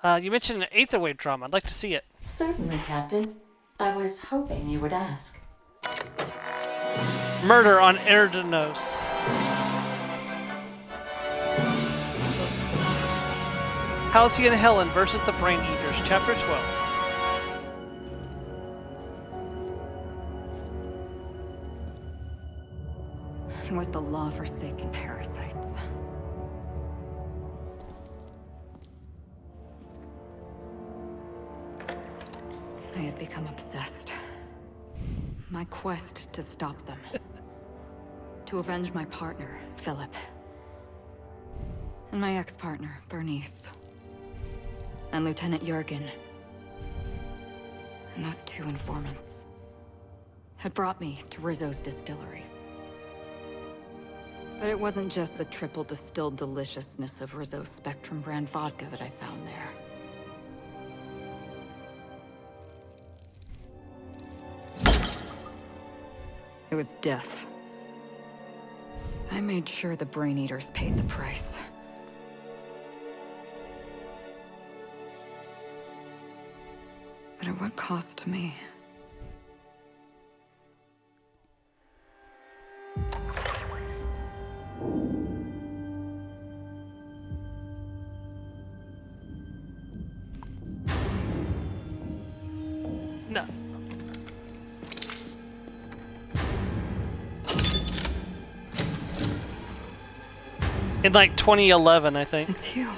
You mentioned an Aetherwave drama. I'd like to see it. Certainly, Captain. I was hoping you would ask. Murder on Erdanos. Halcyon Helen versus the Brain Eaters, Chapter 12. It was the law-forsaken parasites. I had become obsessed. My quest to stop them. To avenge my partner, Philip. And my ex-partner, Bernice. And Lieutenant Jurgen. And those 2 informants had brought me to Rizzo's distillery. But it wasn't just the triple distilled deliciousness of Rizzo's Spectrum brand vodka that I found there. It was death. I made sure the Brain Eaters paid the price. But at what cost to me? No. In like 2011, I think. It's you.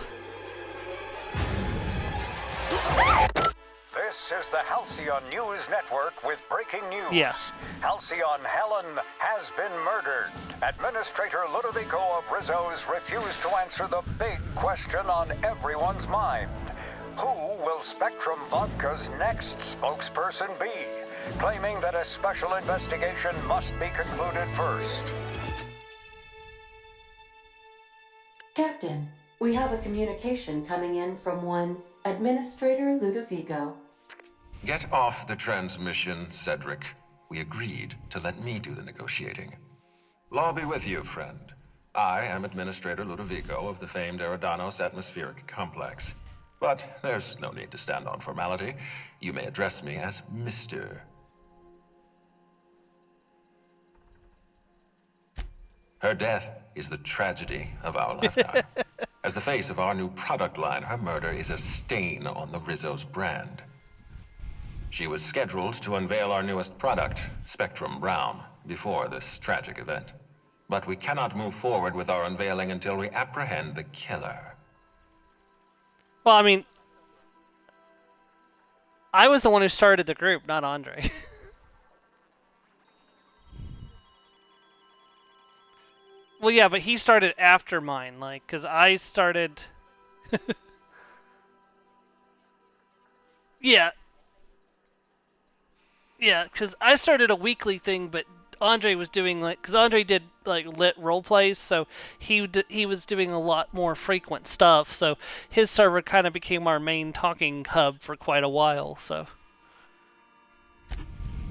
This is the Halcyon News Network with breaking news. Yeah. Halcyon Helen has been murdered. Administrator Ludovico of Rizzo's refused to answer the big question on everyone's mind. Who will Spectrum Vodka's next spokesperson be? Claiming that a special investigation must be concluded first. Captain, we have a communication coming in from one Administrator Ludovico. Get off the transmission, Cedric. We agreed to let me do the negotiating. Law be with you, friend. I am Administrator Ludovico of the famed Eridanos Atmospheric Complex. But there's no need to stand on formality. You may address me as Mr. Her death is the tragedy of our lifetime. As the face of our new product line, her murder is a stain on the Rizzo's brand. She was scheduled to unveil our newest product, Spectrum Brown, before this tragic event. But we cannot move forward with our unveiling until we apprehend the killer. Well, I mean, I was the one who started the group, not Andre. Well, yeah, but he started after mine, like, because I started... Yeah. Yeah, because I started a weekly thing, but Andre was doing, like, because Andre did, like, lit roleplays, so he was doing a lot more frequent stuff, so his server kind of became our main talking hub for quite a while, so...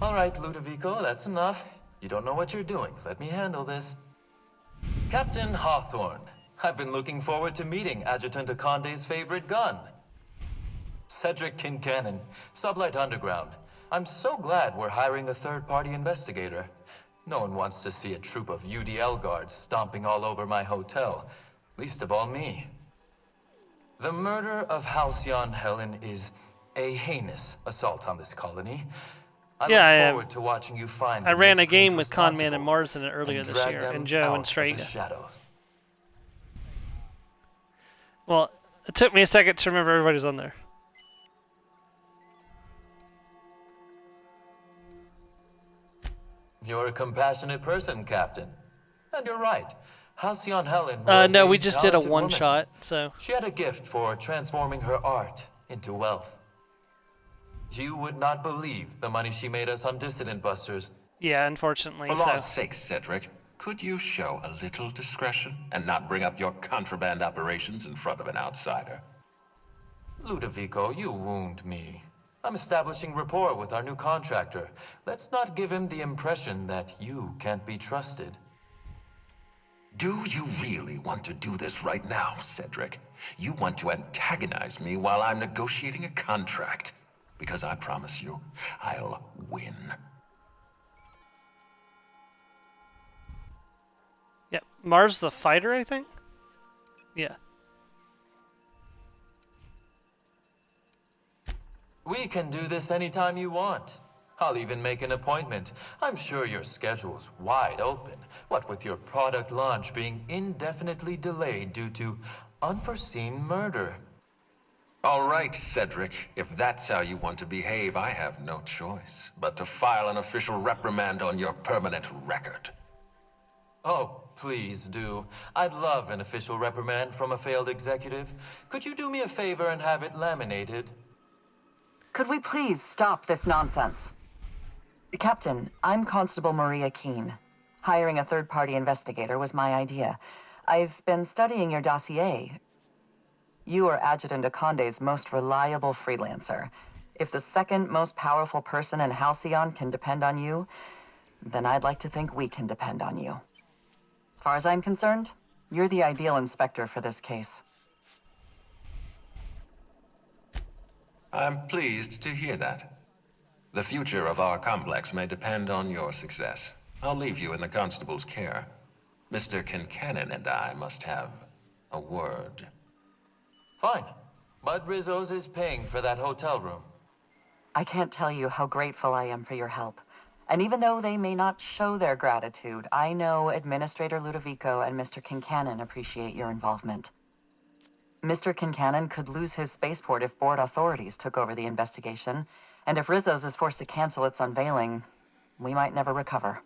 All right, Ludovico, that's enough. You don't know what you're doing. Let me handle this. Captain Hawthorne, I've been looking forward to meeting Adjutant Akonde's favorite gun. Cedric Kincannon, Sublight Underground. I'm so glad we're hiring a third-party investigator. No one wants to see a troop of UDL guards stomping all over my hotel, least of all me. The murder of Halcyon Helen is a heinous assault on this colony. I look forward to watching you find I ran a game with Conman and Mars in it earlier this year, and Joe and Strega. Well, it took me a second to remember everybody's on there. You're a compassionate person, Captain. And you're right. Halcyon Helen was no, we just did a talented one-shot, woman. so... She had a gift for transforming her art into wealth. You would not believe the money she made us on Dissident Busters. Yeah, unfortunately, For so... law's sake, Cedric, could you show a little discretion and not bring up your contraband operations in front of an outsider? Ludovico, you wound me. I'm establishing rapport with our new contractor. Let's not give him the impression that you can't be trusted. Do you really want to do this right now, Cedric? You want to antagonize me while I'm negotiating a contract? Because I promise you, I'll win. Yeah, Mars the fighter, I think? Yeah. We can do this anytime you want. I'll even make an appointment. I'm sure your schedule's wide open. What with your product launch being indefinitely delayed due to unforeseen murder. All right, Cedric. If that's how you want to behave, I have no choice but to file an official reprimand on your permanent record. Oh, please do. I'd love an official reprimand from a failed executive. Could you do me a favor and have it laminated? Could we please stop this nonsense? Captain, I'm Constable Maria Keene. Hiring a third-party investigator was my idea. I've been studying your dossier. You are Adjutant Akonde's most reliable freelancer. If the second most powerful person in Halcyon can depend on you, then I'd like to think we can depend on you. As far as I'm concerned, you're the ideal inspector for this case. I'm pleased to hear that. The future of our complex may depend on your success. I'll leave you in the constable's care. Mr. Kincannon and I must have a word. Fine. Bud Rizzo's is paying for that hotel room. I can't tell you how grateful I am for your help. And even though they may not show their gratitude, I know Administrator Ludovico and Mr. Kincannon appreciate your involvement. Mr. Kincannon could lose his spaceport if board authorities took over the investigation, and if Rizzo's is forced to cancel its unveiling, we might never recover.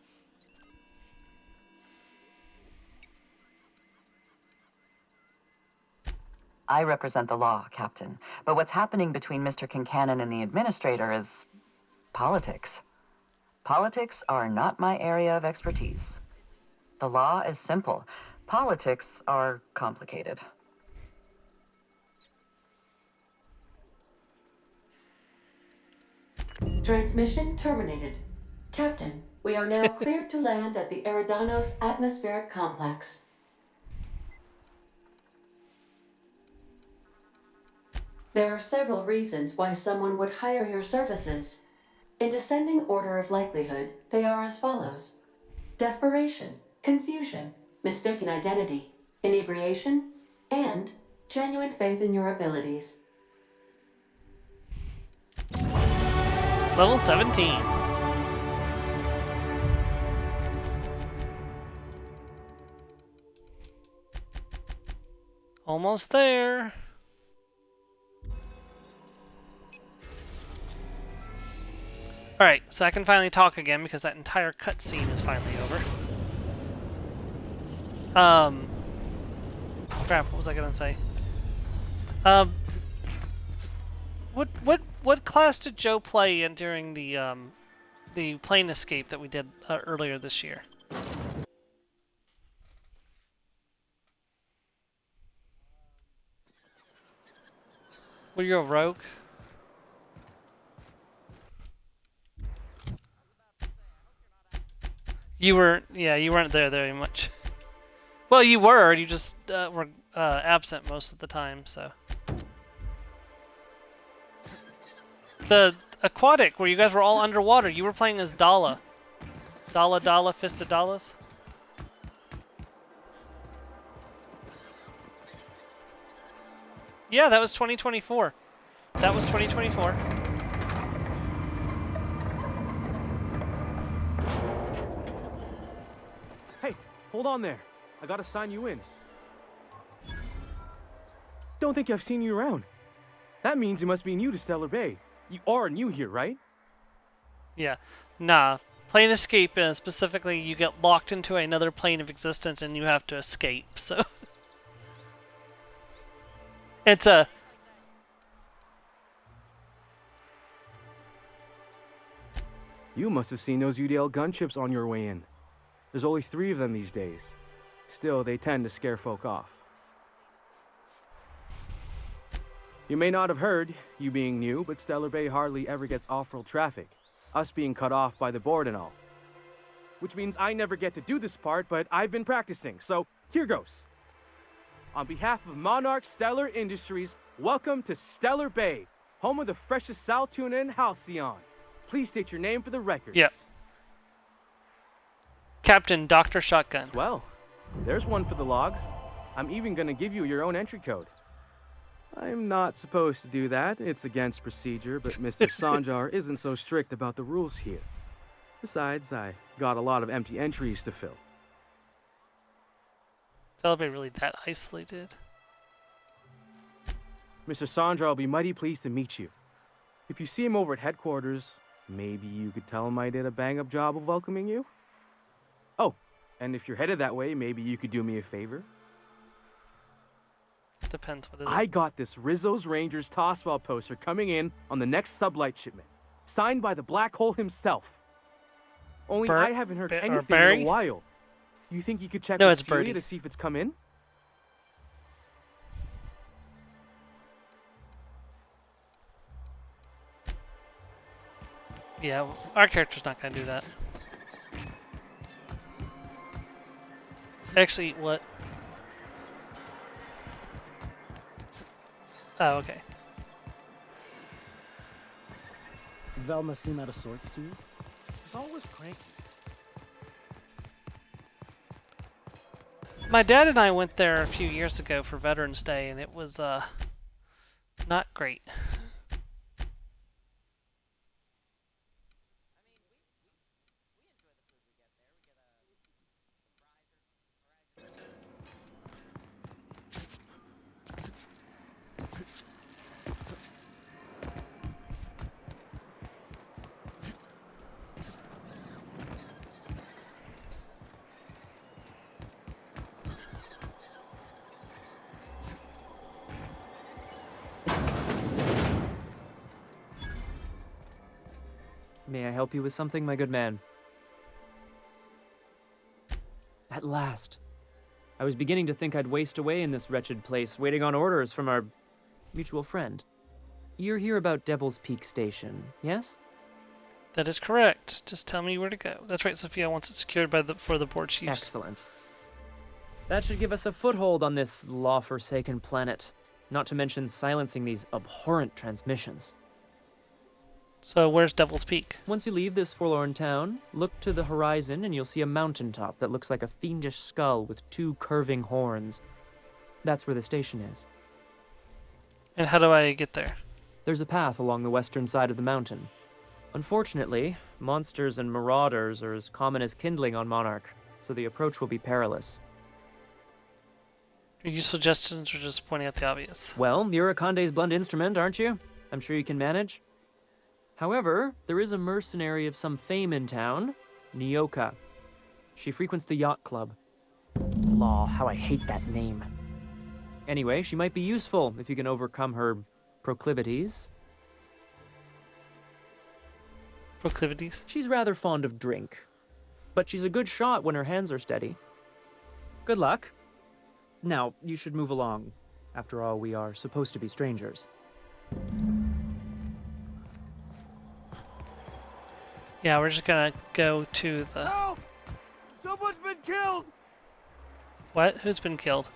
I represent the law, Captain, but what's happening between Mr. Kincannon and the Administrator is politics. Politics are not my area of expertise. The law is simple. Politics are complicated. Transmission terminated. Captain, we are now cleared to land at the Eridanos Atmospheric Complex. There are several reasons why someone would hire your services. In descending order of likelihood, they are as follows: desperation, confusion, mistaken identity, inebriation, and genuine faith in your abilities. Level 17. Almost there. Alright, so I can finally talk again because that entire cutscene is finally over. Crap, what was I gonna say? What class did Joe play in during the plane escape that we did earlier this year? Were you a rogue? You were, yeah, you weren't there very much. Well, you were, you just were absent most of the time, so. The aquatic, where you guys were all underwater, you were playing as Dala. Dala, Fist of Dallas. Yeah, that was 2024. That was 2024. Hey, hold on there. I gotta sign you in. Don't think I've seen you around. That means you must be new to Stellar Bay. You are new here, right? Yeah. Nah. Plane escape, specifically, you get locked into another plane of existence and you have to escape, so... It's a... You must have seen those UDL gunships on your way in. There's only 3 of them these days. Still, they tend to scare folk off. You may not have heard, you being new, but Stellar Bay hardly ever gets off-road traffic. Us being cut off by the board and all. Which means I never get to do this part, but I've been practicing, so here goes. On behalf of Monarch Stellar Industries, welcome to Stellar Bay, home of the freshest sal tuna and halcyon. Please state your name for the records. Yep. Captain Dr. Shotgun. Well, there's one for the logs. I'm even gonna give you your own entry code. I'm not supposed to do that. It's against procedure, but Mr. Sanjar isn't so strict about the rules here. Besides, I got a lot of empty entries to fill. Celebrate really that isolated. Mr. Sanjar will be mighty pleased to meet you. If you see him over at headquarters, maybe you could tell him I did a bang-up job of welcoming you? Oh, and if you're headed that way, maybe you could do me a favor? Depends what it is. I got this Rizzo's Rangers Tossball poster coming in on the next sublight shipment, signed by the Black Hole himself. Only I haven't heard anything in a while. You think you could check with Celia to see if it's come in? Yeah, our character's not gonna do that. Actually, what? Oh, okay. Velma seem out of sorts to you? She's always cranky. My dad and I went there a few years ago for Veterans Day, and it was, not great. May I help you with something, my good man? At last. I was beginning to think I'd waste away in this wretched place, waiting on orders from our mutual friend. You're here about Devil's Peak Station, yes? That is correct. Just tell me where to go. That's right, Sophia wants it secured by for the board chiefs. Excellent. That should give us a foothold on this law-forsaken planet, not to mention silencing these abhorrent transmissions. So where's Devil's Peak? Once you leave this forlorn town, look to the horizon and you'll see a mountaintop that looks like a fiendish skull with 2 curving horns. That's where the station is. And how do I get there? There's a path along the western side of the mountain. Unfortunately, monsters and marauders are as common as kindling on Monarch, so the approach will be perilous. Are you suggestions or just pointing out the obvious? Well, you're Akande's blunt instrument, aren't you? I'm sure you can manage. However, there is a mercenary of some fame in town, Nyoka. She frequents the yacht club. Law, how I hate that name. Anyway, she might be useful if you can overcome her proclivities. Proclivities? She's rather fond of drink, but she's a good shot when her hands are steady. Good luck. Now, you should move along. After all, we are supposed to be strangers. Yeah, we're just gonna go to the... Help! Someone's been killed! What? Who's been killed?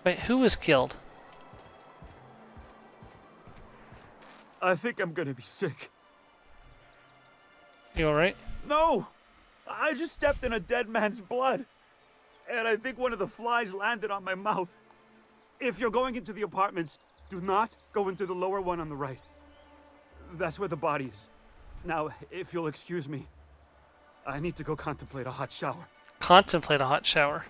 Wait, who was killed? I think I'm gonna be sick. You alright? No! I just stepped in a dead man's blood. And I think one of the flies landed on my mouth. If you're going into the apartments, do not go into the lower one on the right. That's where the body is. Now, if you'll excuse me, I need to go contemplate a hot shower. Contemplate a hot shower.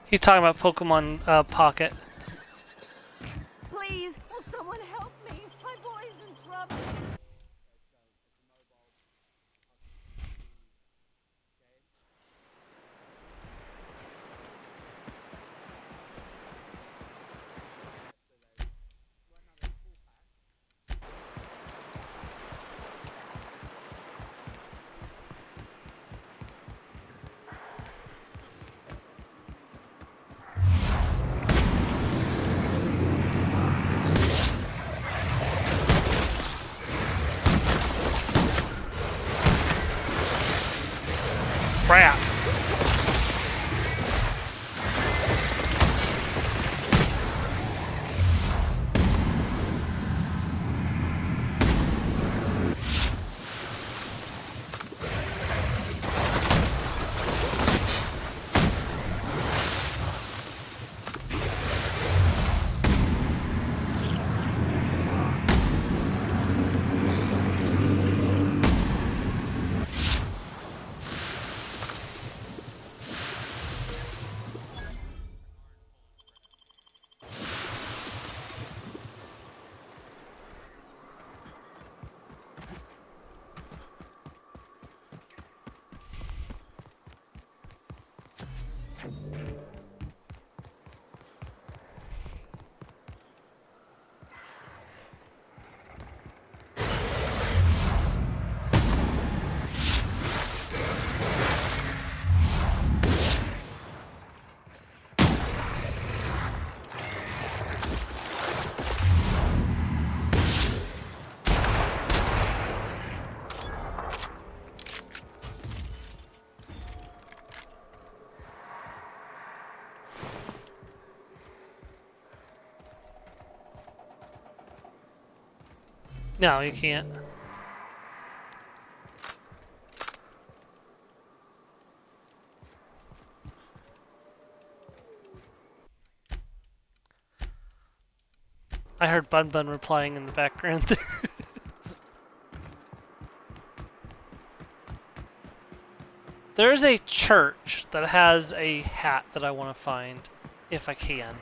He's talking about Pokemon Pocket. Please, will someone help me? My boy's in trouble. Crap. No, you can't. I heard Bun Bun replying in the background there. There's a church that has a hat that I want to find, if I can.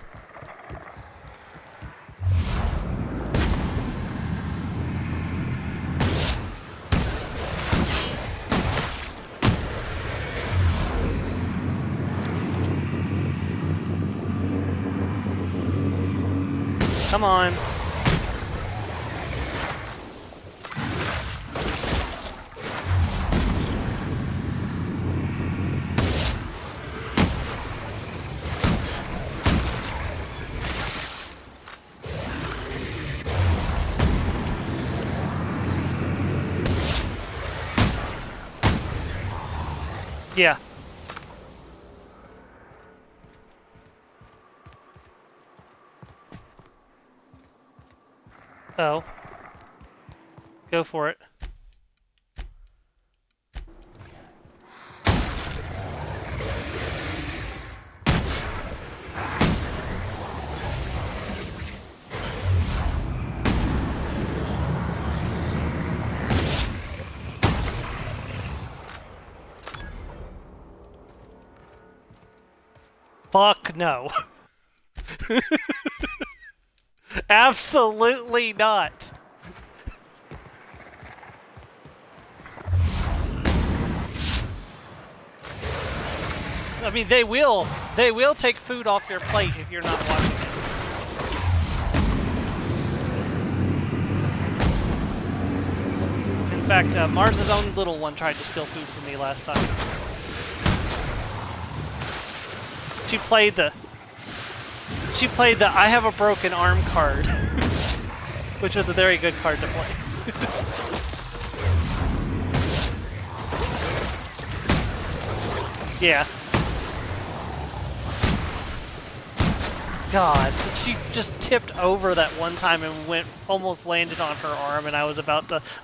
Come on. Yeah. Oh. Go for it. Fuck no. Absolutely not. I mean, they will take food off your plate if you're not watching it. In fact, Mars' own little one tried to steal food from me last time. She played the I have a broken arm card, which was a very good card to play. Yeah. God, she just tipped over that one time and almost landed on her arm, and I was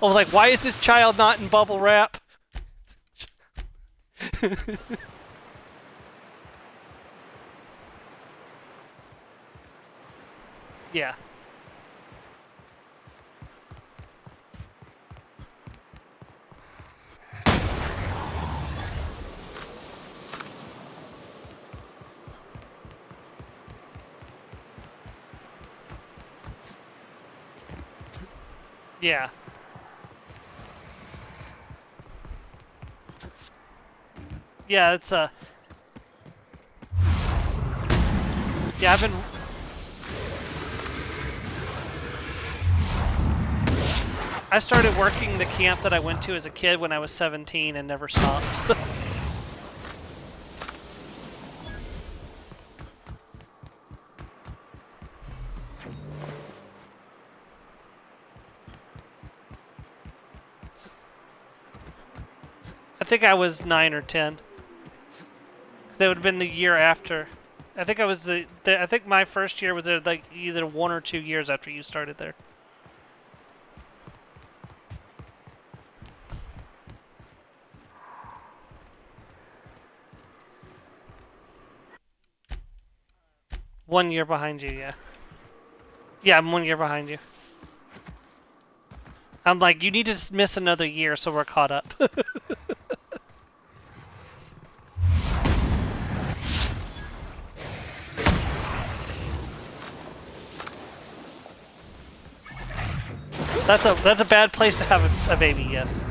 like, why is this child not in bubble wrap? Yeah. Yeah. Yeah, it's yeah, I've been I started working the camp that I went to as a kid when I was 17 and never stopped. So. I think I was 9 or 10. That would have been the year after. I think I was I think my first year was there like either 1 or 2 years after you started there. One year behind you, yeah. Yeah, I'm 1 year behind you. I'm like, you need to miss another year so we're caught up. That's a bad place to have a baby, yes.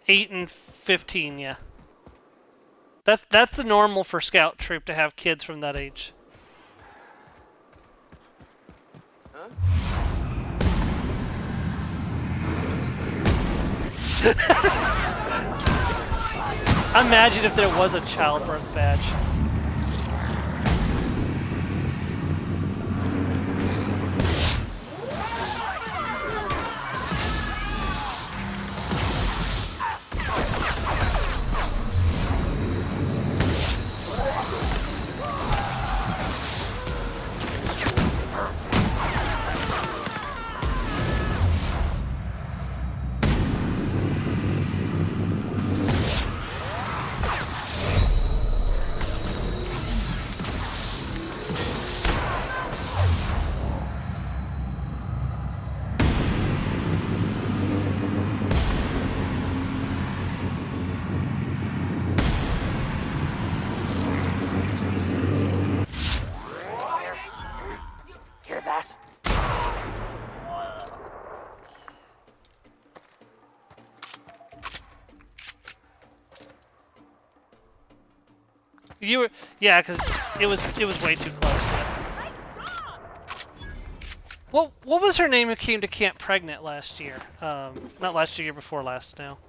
Eight and 15, yeah. That's the normal for Scout Troop to have kids from that age. Huh? Imagine if there was a childbirth badge. You were, yeah, because it was way too close. Yeah. What was her name who came to camp pregnant last year? Not last year, year before last now.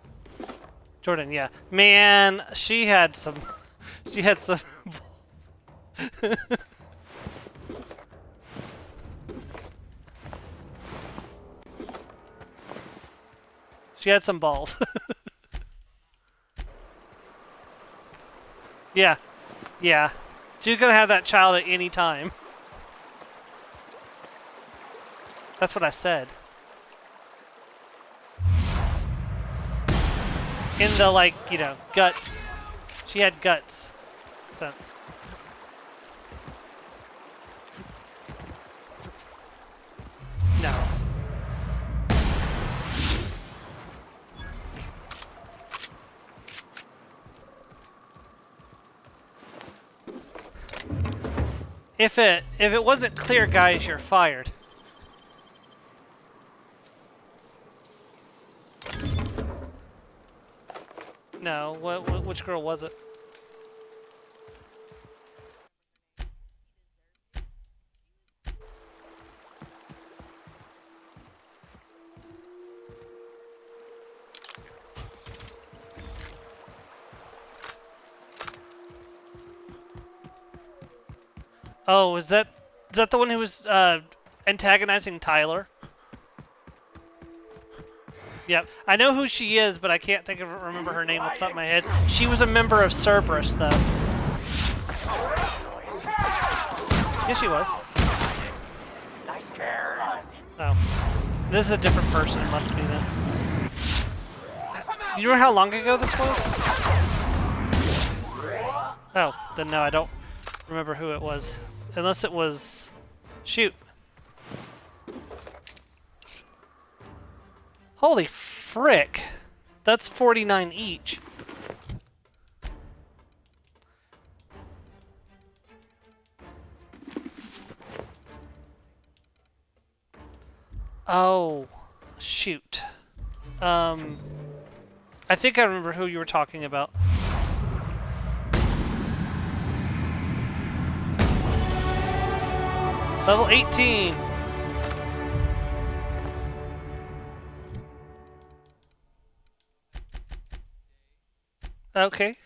Jordan, yeah. Man, she had some she had some balls. Yeah. Yeah. She's gonna have that child at any time. That's what I said. In the, like, you know, guts. She had guts. Sense. No. If it wasn't clear, guys, you're fired. No, which girl was it? Oh, is that the one who was antagonizing Tyler? Yep, I know who she is, but I can't remember her name off the top of my head. She was a member of Cerberus, though. Yes, she was. Oh, this is a different person. It must be then. You remember how long ago this was? Oh, then no, I don't remember who it was. Unless it was... Shoot. Holy frick. That's 49 each. Oh, shoot. I think I remember who you were talking about. Level 18. Okay.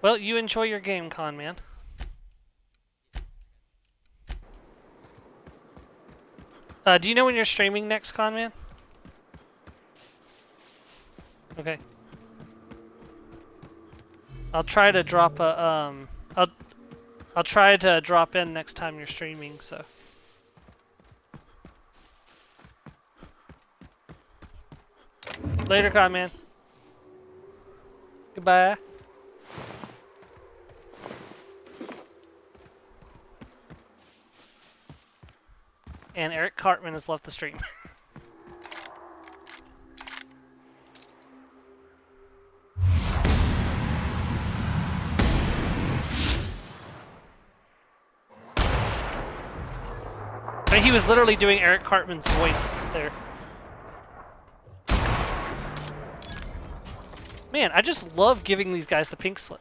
Well, you enjoy your game, Con Man. Do you know when you're streaming next, Con Man? Okay. I'll try to drop a I'll try to drop in next time you're streaming, so. Later, Con Man. Goodbye. And Eric Cartman has left the stream. But he was literally doing Eric Cartman's voice there. Man, I just love giving these guys the pink slip.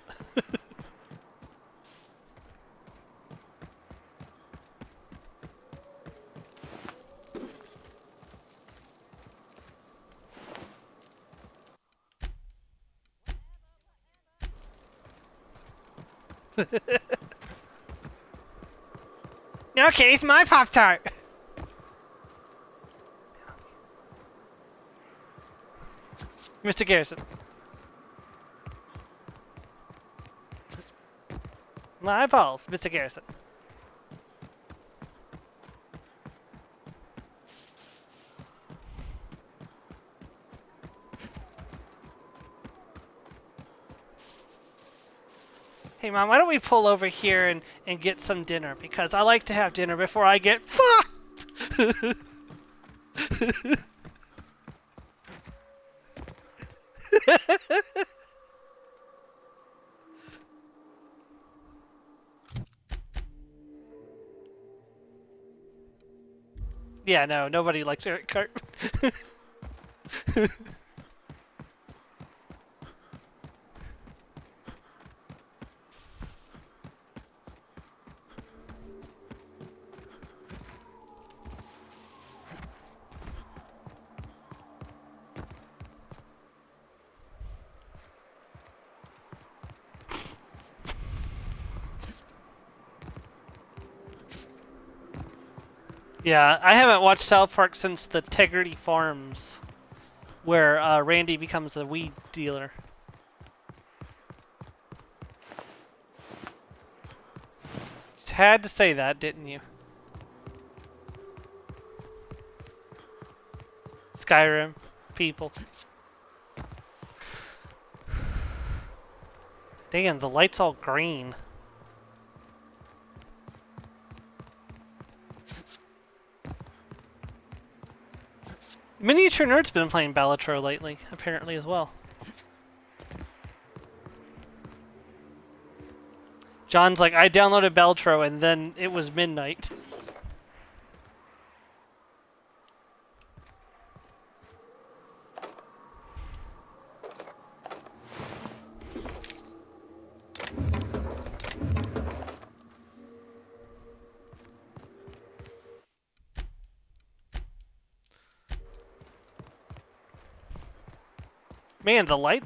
Okay, it's my Pop-Tart! Mr. Garrison. My balls, Mr. Garrison. Hey, Mom, why don't we pull over here and get some dinner? Because I like to have dinner before I get fucked! Yeah, no, nobody likes Eric Cartman. Yeah, I haven't watched South Park since the Tegrity Farms, where Randy becomes a weed dealer. Just had to say that, didn't you? Skyrim, people. Damn, the light's all green. Miniature Nerd's been playing Balatro lately, apparently, as well. John's like, I downloaded Balatro and then it was midnight. Man, the light...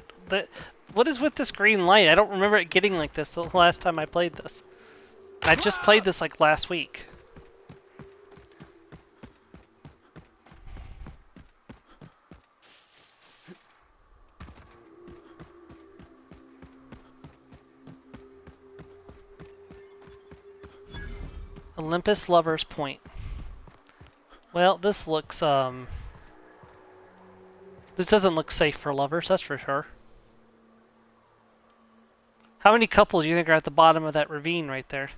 What is with this green light? I don't remember it getting like this the last time I played this. I just played this like last week. Olympus Lover's Point. Well, this looks, this doesn't look safe for lovers, that's for sure. How many couples do you think are at the bottom of that ravine right there?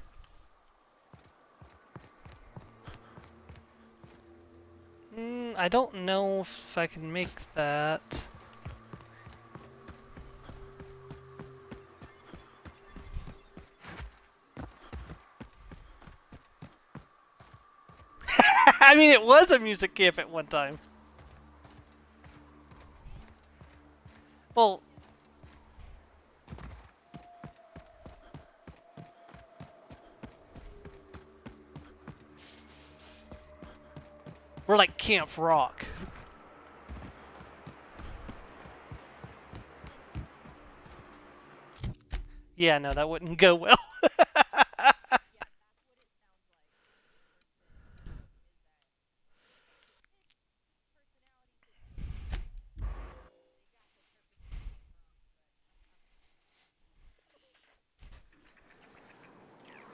I don't know if I can make that. I mean, it was a music camp at one time. Well, we're like Camp Rock. Yeah, no, that wouldn't go well.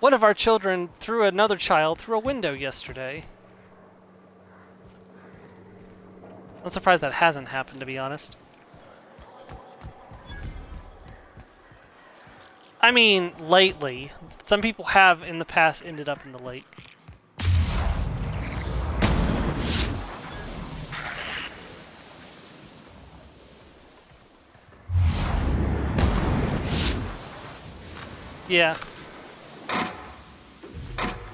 One of our children threw another child through a window yesterday. I'm surprised that hasn't happened, to be honest. I mean, lately. Some people have, in the past, ended up in the lake. Yeah.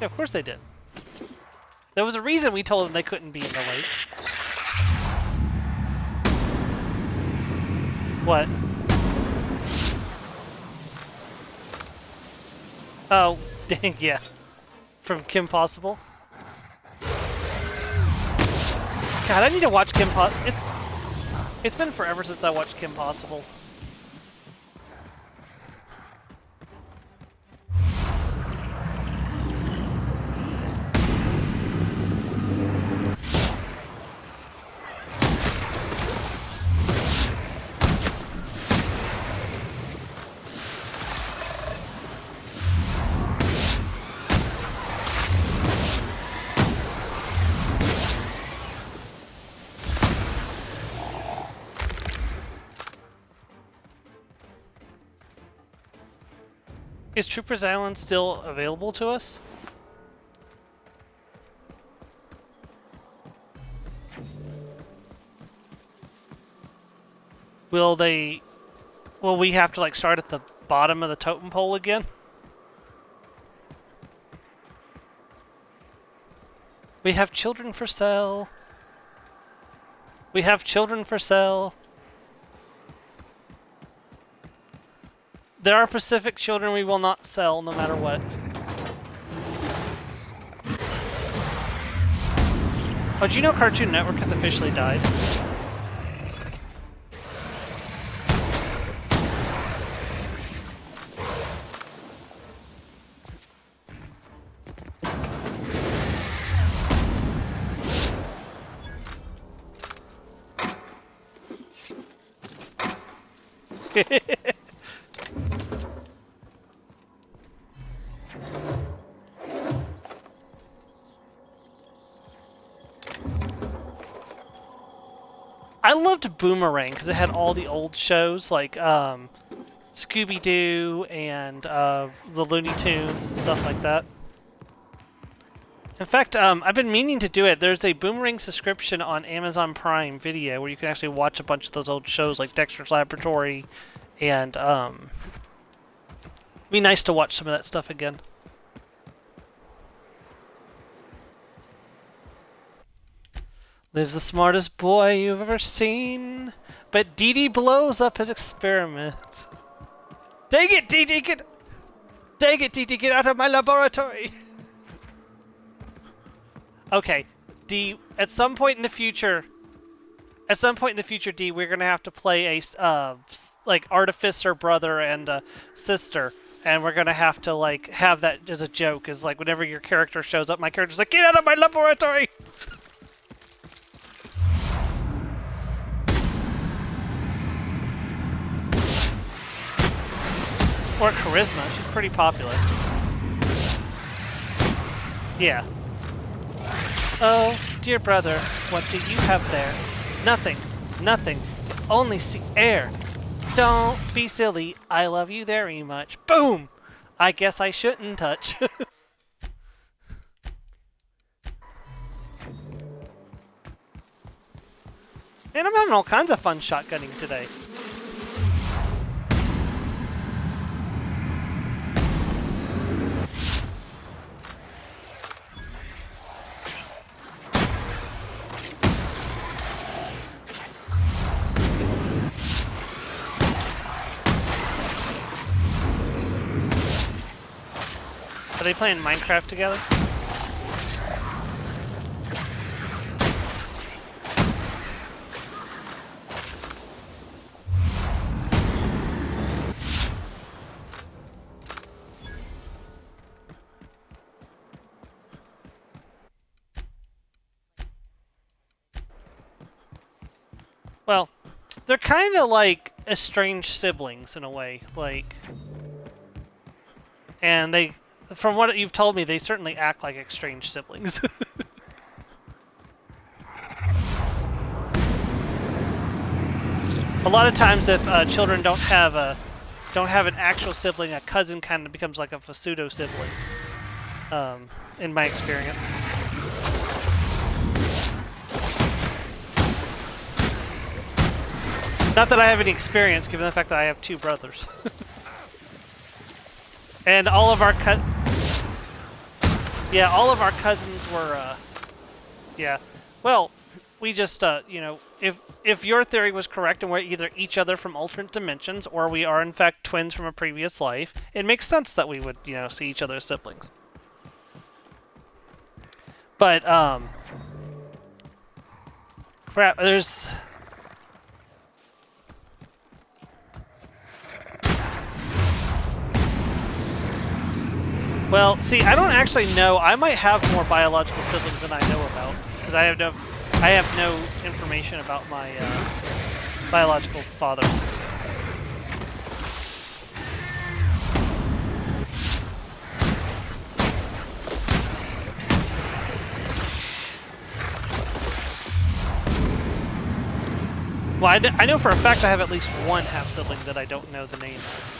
Yeah, of course they did. There was a reason we told them they couldn't be in the lake. What? Oh, dang, yeah. From Kim Possible. God, I need to watch Kim Possible. It's been forever since I watched Kim Possible. Is Troopers Island still available to us? Will we have to like start at the bottom of the totem pole again? We have children for sale. We have children for sale. There are Pacific children we will not sell no matter what. Oh, do you know Cartoon Network has officially died? I loved Boomerang because it had all the old shows like Scooby-Doo and the Looney Tunes and stuff like that. In fact, I've been meaning to do it. There's a Boomerang subscription on Amazon Prime Video where you can actually watch a bunch of those old shows like Dexter's Laboratory and it'd be nice to watch some of that stuff again. Lives the smartest boy you've ever seen, but Dee Dee blows up his experiments. Dang it, Dee Dee, get... Dang it, Dee Dee, get out of my laboratory! Okay, Dee, at some point in the future, Dee, we're gonna have to play a, like, Artificer brother and sister, and we're gonna have to, like, have that as a joke, is like, whenever your character shows up, my character's like, get out of my laboratory! Or Charisma, she's pretty popular. Yeah. Oh, dear brother, what do you have there? Nothing. Nothing. Only sea air. Don't be silly. I love you very much. Boom! I guess I shouldn't touch. And I'm having all kinds of fun shotgunning today. Are they playing Minecraft together? Well, they're kind of like estranged siblings in a way, like, and they, from what you've told me, they certainly act like estranged siblings. A lot of times, if children don't have an actual sibling, a cousin kind of becomes like a pseudo sibling. In my experience. Not that I have any experience, given the fact that I have 2 brothers. And all of our all of our cousins were, yeah. Well, we just, you know, if your theory was correct and we're either each other from alternate dimensions or we are in fact twins from a previous life, it makes sense that we would, you know, see each other as siblings. But, crap, there's... Well, see, I don't actually know. I might have more biological siblings than I know about, because I have no information about my biological father. Well, I know for a fact I have at least one half-sibling that I don't know the name of.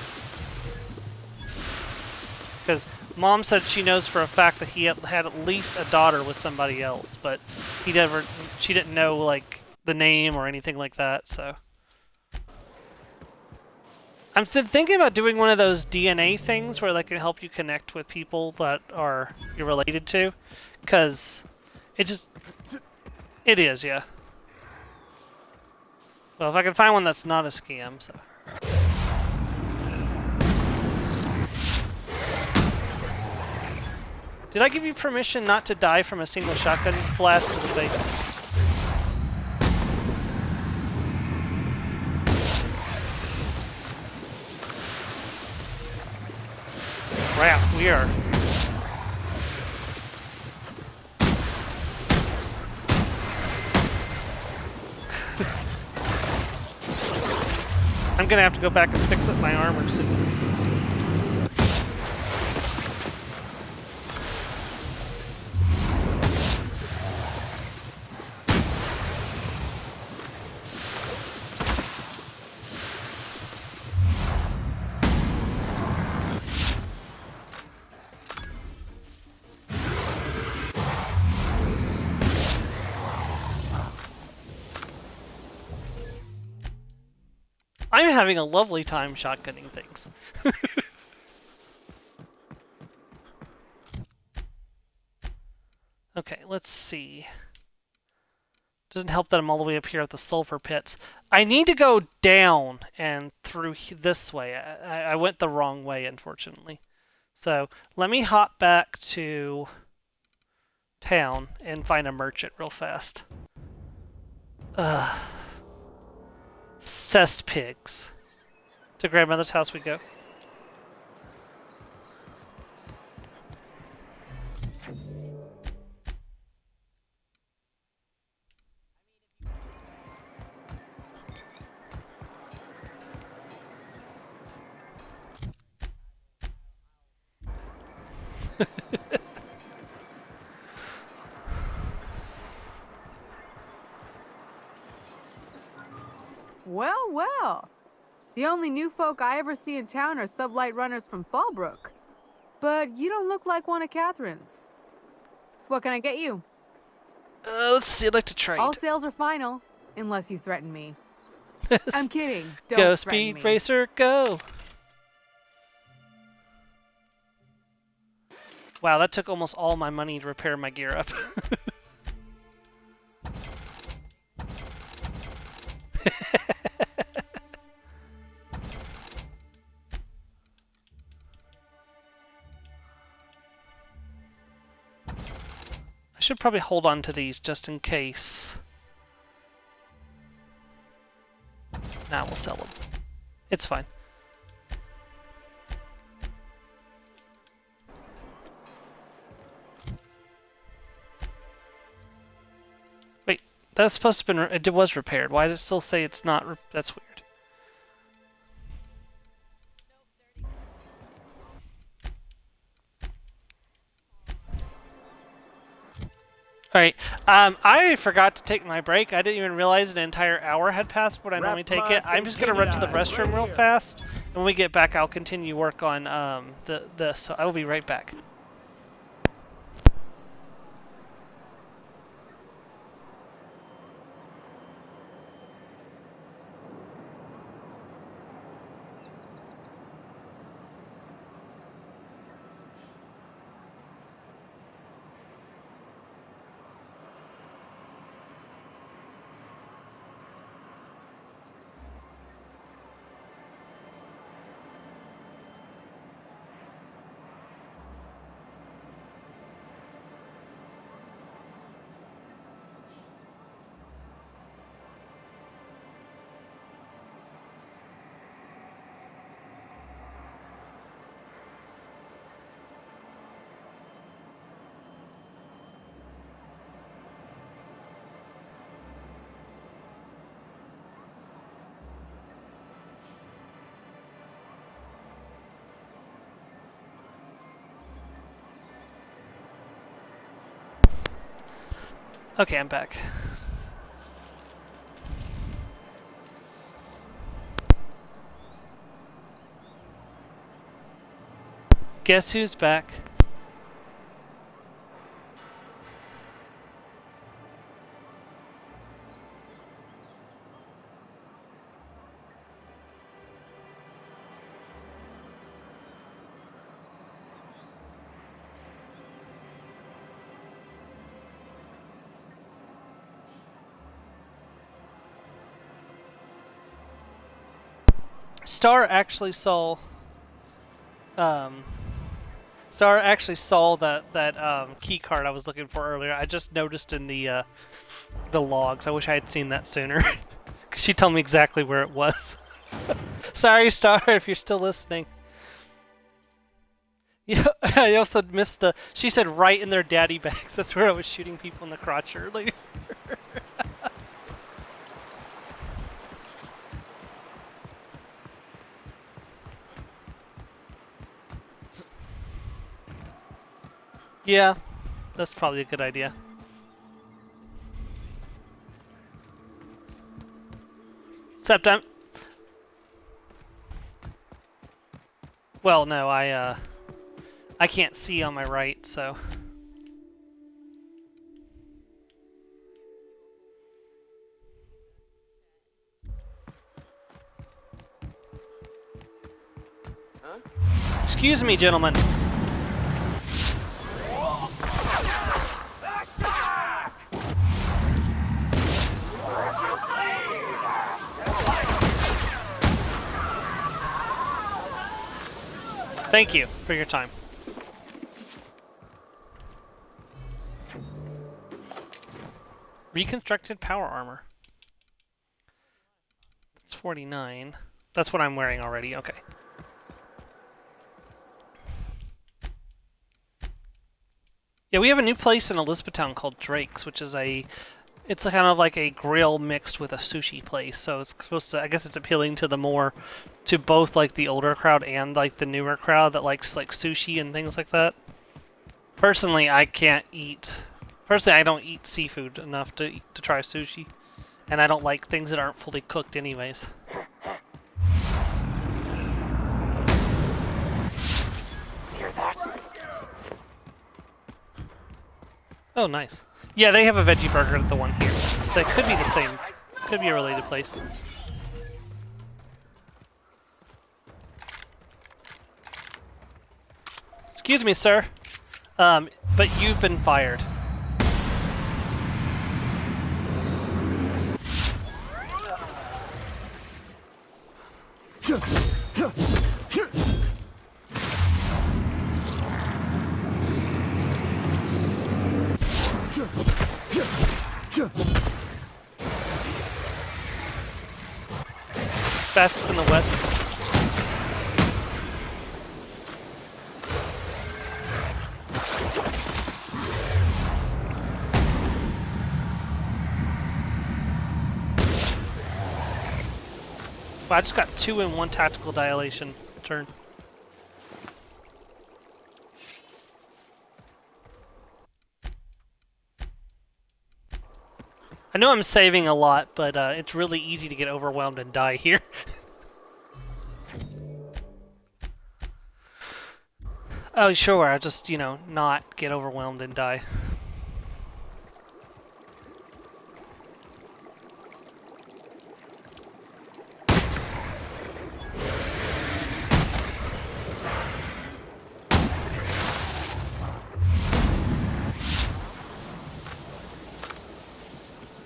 Because Mom said she knows for a fact that he had at least a daughter with somebody else, but she didn't know like the name or anything like that. So I'm thinking about doing one of those DNA things where they can help you connect with people that you're related to, because it is, yeah. Well, if I can find one that's not a scam, so. Did I give you permission not to die from a single shotgun blast to the face? Crap, we are. I'm gonna have to go back and fix up my armor soon. I'm having a lovely time shotgunning things. Okay, let's see. Doesn't help that I'm all the way up here at the sulfur pits. I need to go down and through this way. I went the wrong way, unfortunately. So let me hop back to town and find a merchant real fast. Cesspigs. To grandmother's house we go. Well, well. The only new folk I ever see in town are sublight runners from Fallbrook. But you don't look like one of Catherine's. What can I get you? Let's see, I'd like to trade. All sales are final, unless you threaten me. I'm kidding. Don't Go, threaten Speed me. Racer, go! Wow, that took almost all my money to repair my gear up. I should probably hold on to these just in case. Now we'll sell them. It's fine. Wait, that's supposed to have been... It was repaired. Why does it still say it's not... That's weird. Alright, I forgot to take my break. I didn't even realize an entire hour had passed when I normally take it. I'm just going to run to the restroom real fast, and when we get back I'll continue work on this, so I will be right back. Okay, I'm back. Guess who's back? Star actually saw that key card I was looking for earlier. I just noticed in the logs. I wish I had seen that sooner. Cause she told me exactly where it was. Sorry, Star, if you're still listening. Yeah, I also missed the. She said right in their daddy bags. That's where I was shooting people in the crotch earlier. Yeah, that's probably a good idea. Except well, no, I can't see on my right, so. Huh? Excuse me, gentlemen. Thank you for your time. Reconstructed power armor. That's 49. That's what I'm wearing already. Okay. Yeah, we have a new place in Elizabethtown called Drake's, which is it's kind of like a grill mixed with a sushi place. So it's supposed to, I guess it's appealing to to both like the older crowd and like the newer crowd that likes like sushi and things like that. Personally, I don't eat seafood enough to try sushi, and I don't like things that aren't fully cooked anyways. Hear that? Oh, nice. Yeah, they have a veggie burger at the one here, so it could be the same. Could be a related place. Excuse me, sir. But you've been fired. That's in the west. Well, I just got 2 in 1 tactical dilation turn. I know I'm saving a lot, but it's really easy to get overwhelmed and die here. Oh, sure, I'll just, not get overwhelmed and die.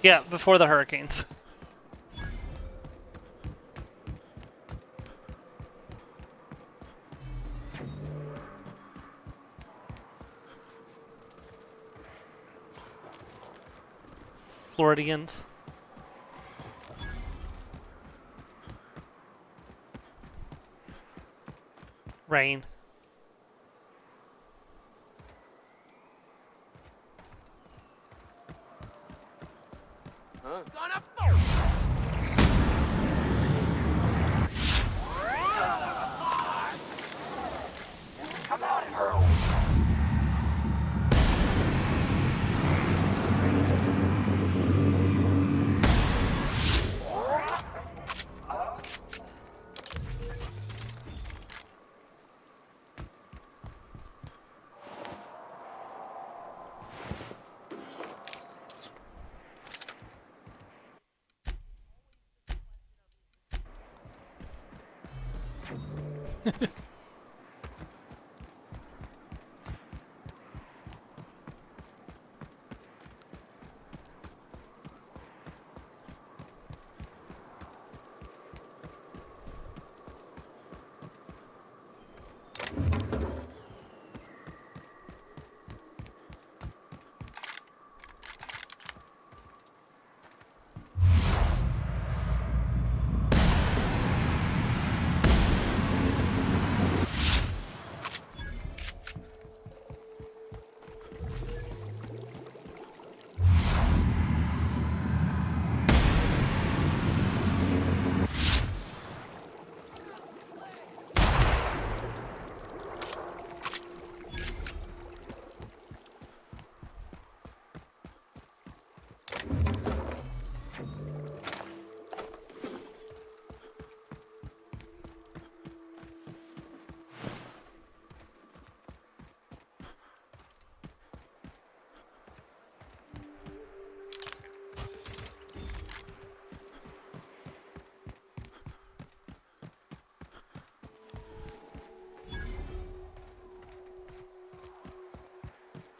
Yeah, before the hurricanes. Floridians. Rain. Come out and hurl.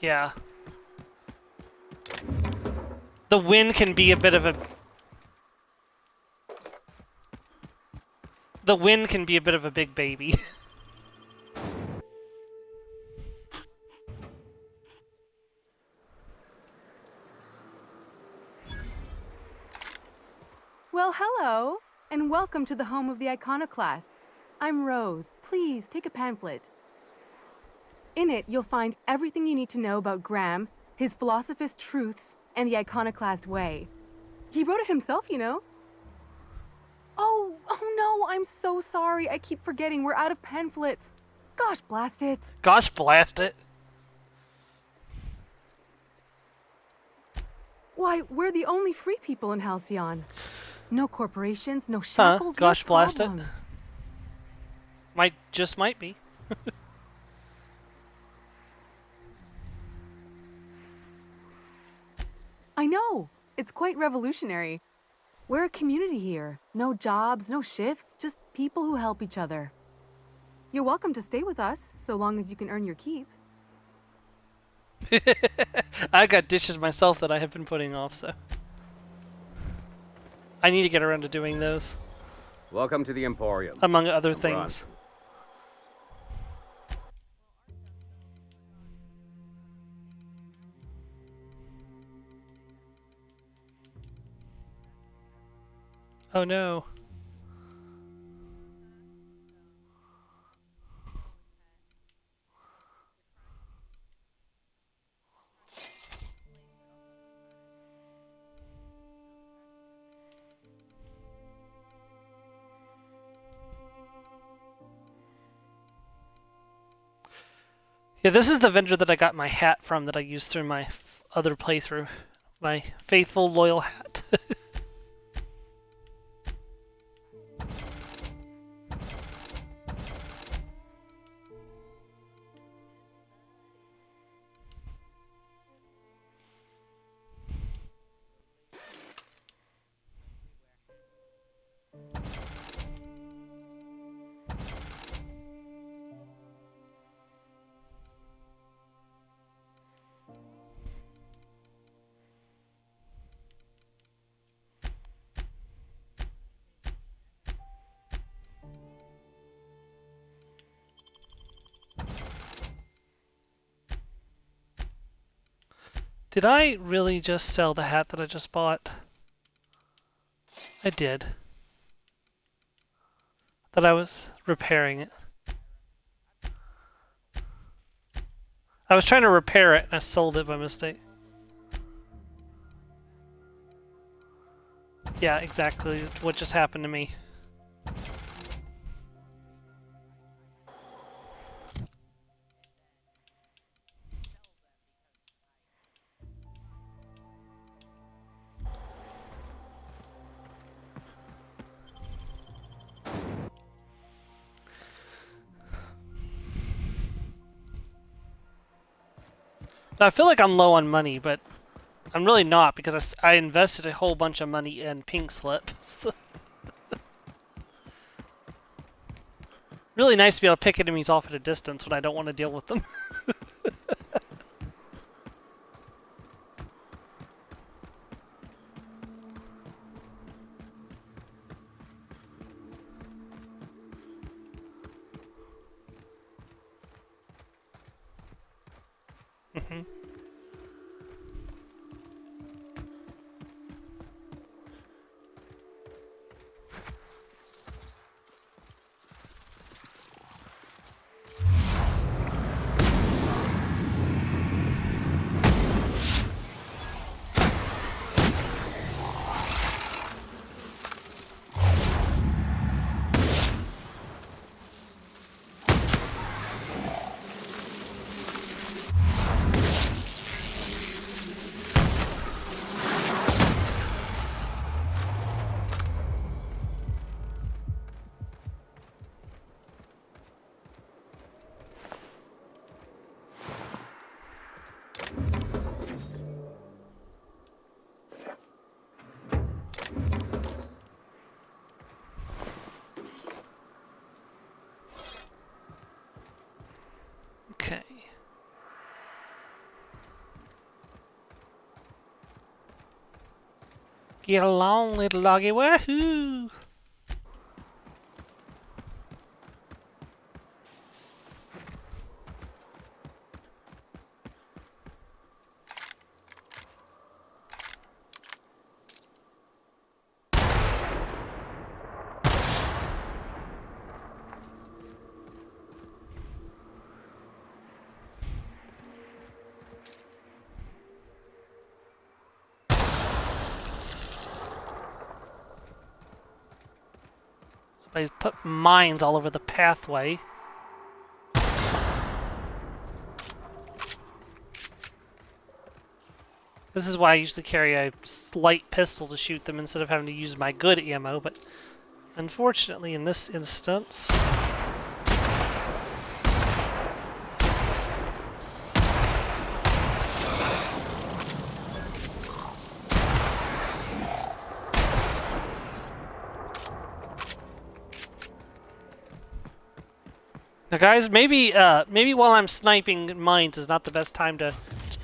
Yeah. The wind can be a bit of a... The wind can be a bit of a big baby. Well, hello, and welcome to the home of the Iconoclasts. I'm Rose. Please take a pamphlet. In it, you'll find everything you need to know about Graham, his Philosophist truths, and the Iconoclast way. He wrote it himself, you know. Oh no, I'm so sorry. I keep forgetting we're out of pamphlets. Gosh blast it. Gosh blast it. Why, we're the only free people in Halcyon. No corporations, no shackles, gosh no blast it. problems. Might be. I know. It's quite revolutionary. We're a community here. No jobs, no shifts, just people who help each other. You're welcome to stay with us, so long as you can earn your keep. I got dishes myself that I have been putting off, so... I need to get around to doing those. Welcome to the Emporium. Among other I'm things. Oh no. Yeah, this is the vendor that I got my hat from that I used through my other playthrough. My faithful, loyal hat. Did I really just sell the hat that I just bought? I did. That I was repairing it. I was trying to repair it and I sold it by mistake. Yeah, exactly what just happened to me. I feel like I'm low on money, but I'm really not because I invested a whole bunch of money in Pink Slip. So really really nice to be able to pick enemies off at a distance when I don't want to deal with them. Mm-hmm. Okay. Get along, little doggy. Wahoo! Somebody's put mines all over the pathway. This is why I usually carry a light pistol to shoot them instead of having to use my good ammo, but unfortunately in this instance... Now guys, maybe while I'm sniping mines is not the best time to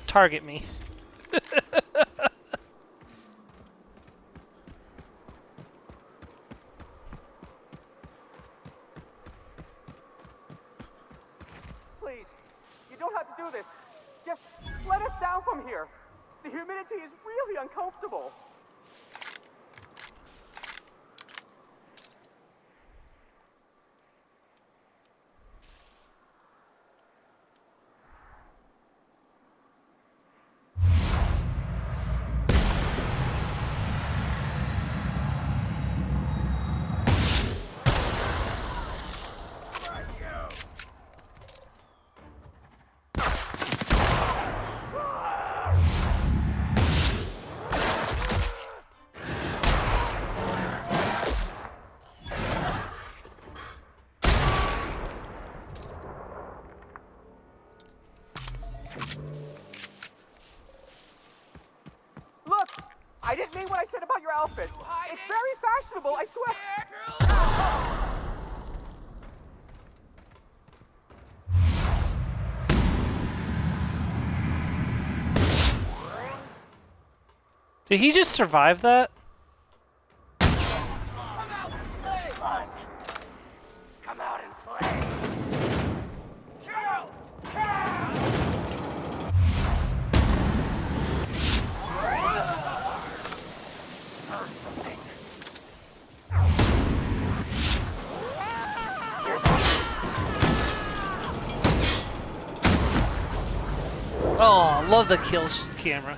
target me. Please, you don't have to do this. Just let us down from here. The humidity is really uncomfortable. Look! I didn't mean what I said about your outfit. It's very fashionable, I swear. Did he just survive that? Come out and play. Kill! Oh, love the kill camera.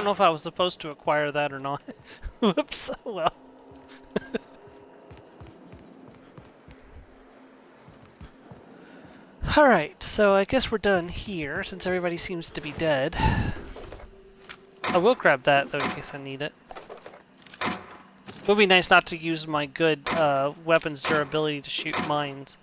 don't know if I was supposed to acquire that or not. Whoops. Well. Alright, so I guess we're done here, since everybody seems to be dead. I will grab that, though, in case I need it. It would be nice not to use my good weapons durability to shoot mines.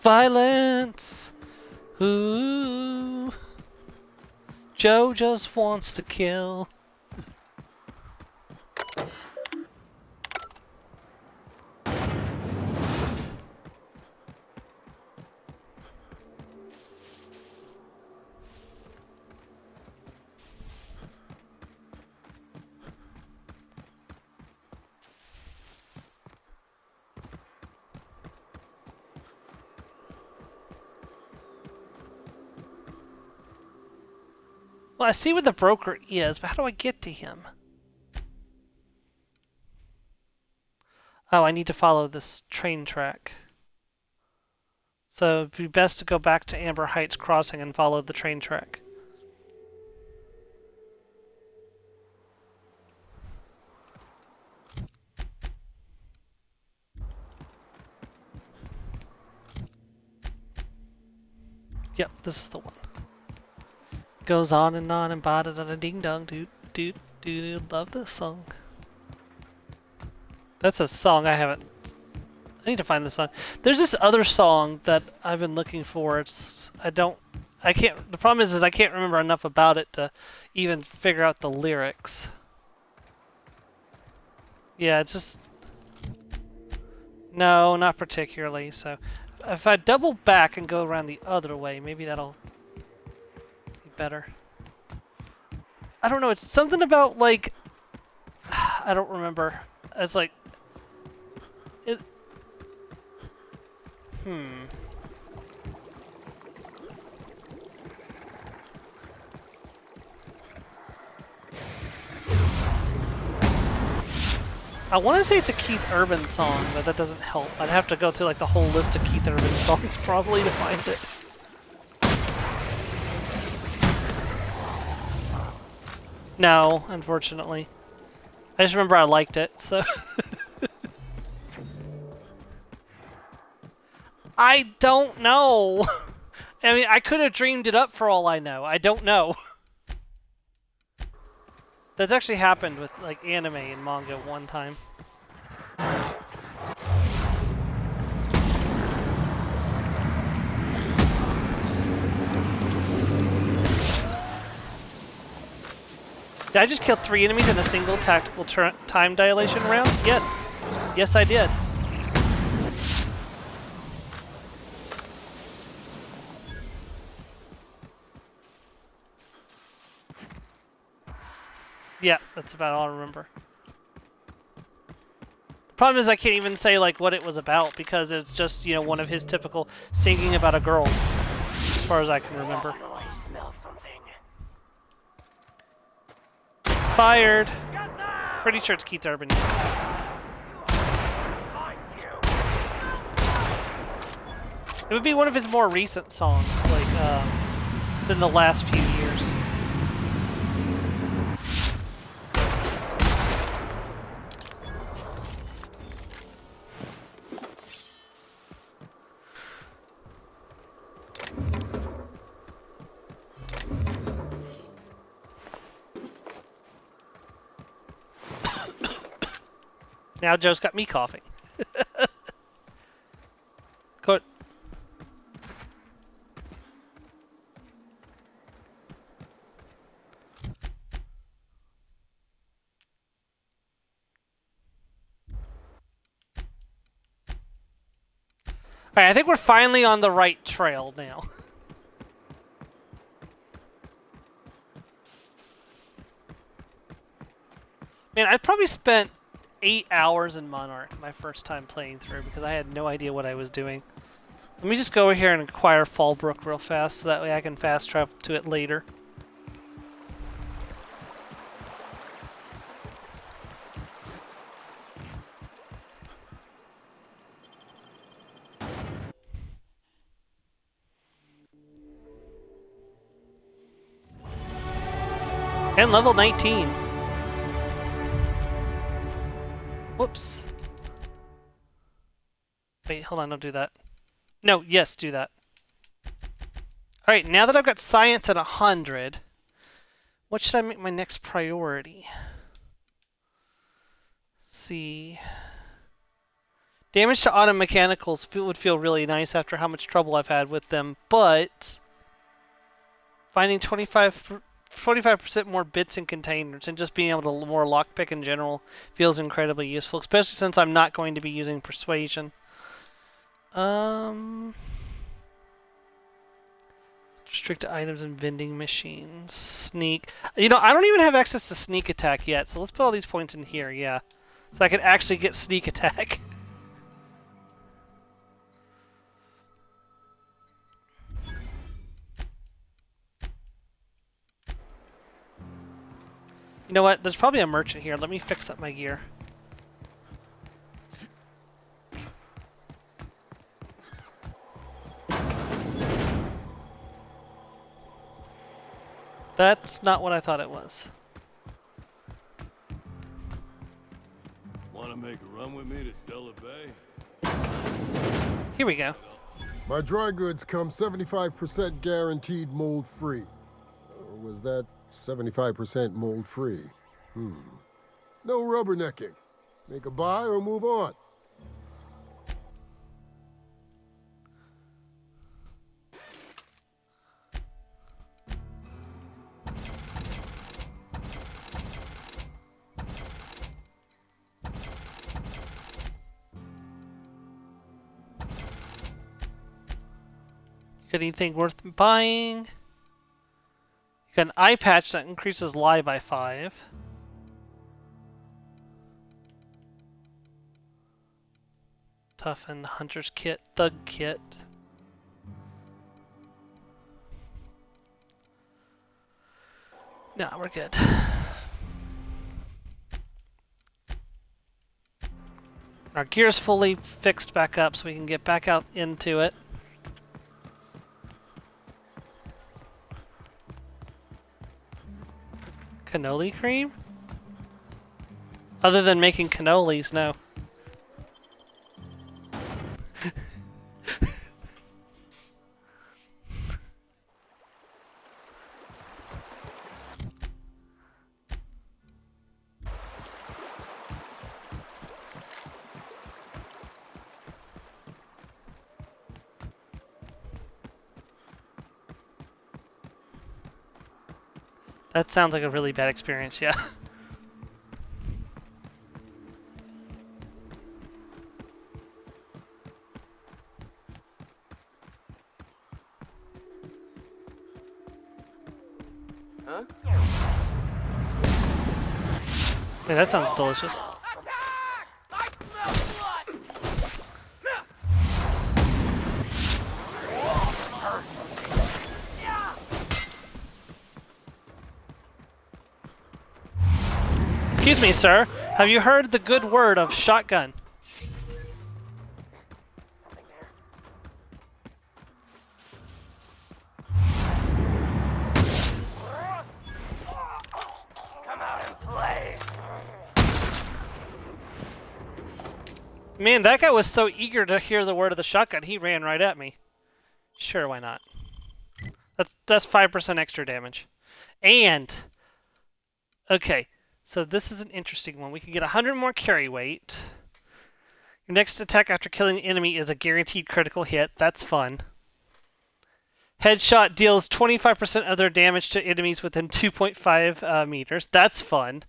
Violence! Ooh. Joe just wants to kill. Well, I see where the broker is, but how do I get to him? Oh, I need to follow this train track. So it'd be best to go back to Amber Heights Crossing and follow the train track. Yep, this is the one. Goes on and ba da da da ding dong, doot doot doot. Love this song. That's a song I haven't. I need to find this song. There's this other song that I've been looking for. I can't. The problem is I can't remember enough about it to even figure out the lyrics. Yeah, it's just. No, not particularly. So, if I double back and go around the other way, maybe that'll better. I don't know, it's something about like I don't remember. It's like it I want to say it's a Keith Urban song, but that doesn't help. I'd have to go through like the whole list of Keith Urban songs probably to find it. No, unfortunately. I just remember I liked it, so... I don't know! I mean, I could have dreamed it up for all I know. I don't know. That's actually happened with, like, anime and manga one time. Did I just kill 3 enemies in a single tactical time dilation round? Yes. Yes, I did. Yeah, that's about all I remember. The problem is I can't even say like what it was about because it's just, you know, one of his typical singing about a girl, as far as I can remember. Fired. Pretty sure it's Keith Urban. It would be one of his more recent songs, like than the last few years. Now Joe's got me coughing. Good. Alright, I think we're finally on the right trail now. Man, I've probably spent 8 hours in Monarch my first time playing through because I had no idea what I was doing. Let me just go over here and acquire Fallbrook real fast so that way I can fast travel to it later. And level 19. Whoops. Wait, hold on, don't do that. No, yes, do that. Alright, now that I've got science at 100, what should I make my next priority? Let's see. Damage to auto mechanicals would feel really nice after how much trouble I've had with them, but finding 25% more bits in containers and just being able to more lockpick in general feels incredibly useful, especially since I'm not going to be using persuasion. Restricted items and vending machines. Sneak. You know, I don't even have access to sneak attack yet, so let's put all these points in here, yeah. So I can actually get sneak attack. You know what? There's probably a merchant here. Let me fix up my gear. That's not what I thought it was. Want to make a run with me to Stellar Bay? Here we go. My dry goods come 75% guaranteed mold-free. Or was that 75% mold-free? No rubbernecking. Make a buy or move on. Got anything worth buying? You got an eye patch that increases lie by 5. Toughen, hunter's kit, thug kit. No, we're good. Our gear's fully fixed back up so we can get back out into it. Cannoli cream? Other than making cannolis, no. That sounds like a really bad experience, yeah. Huh? Hey, that sounds delicious. Excuse me, sir. Have you heard the good word of shotgun? Come out and play. Man, that guy was so eager to hear the word of the shotgun, he ran right at me. Sure, why not? That's 5% extra damage. And okay. So this is an interesting one. We can get 100 more carry weight. Your next attack after killing an enemy is a guaranteed critical hit. That's fun. Headshot deals 25% of their damage to enemies within 2.5 meters. That's fun.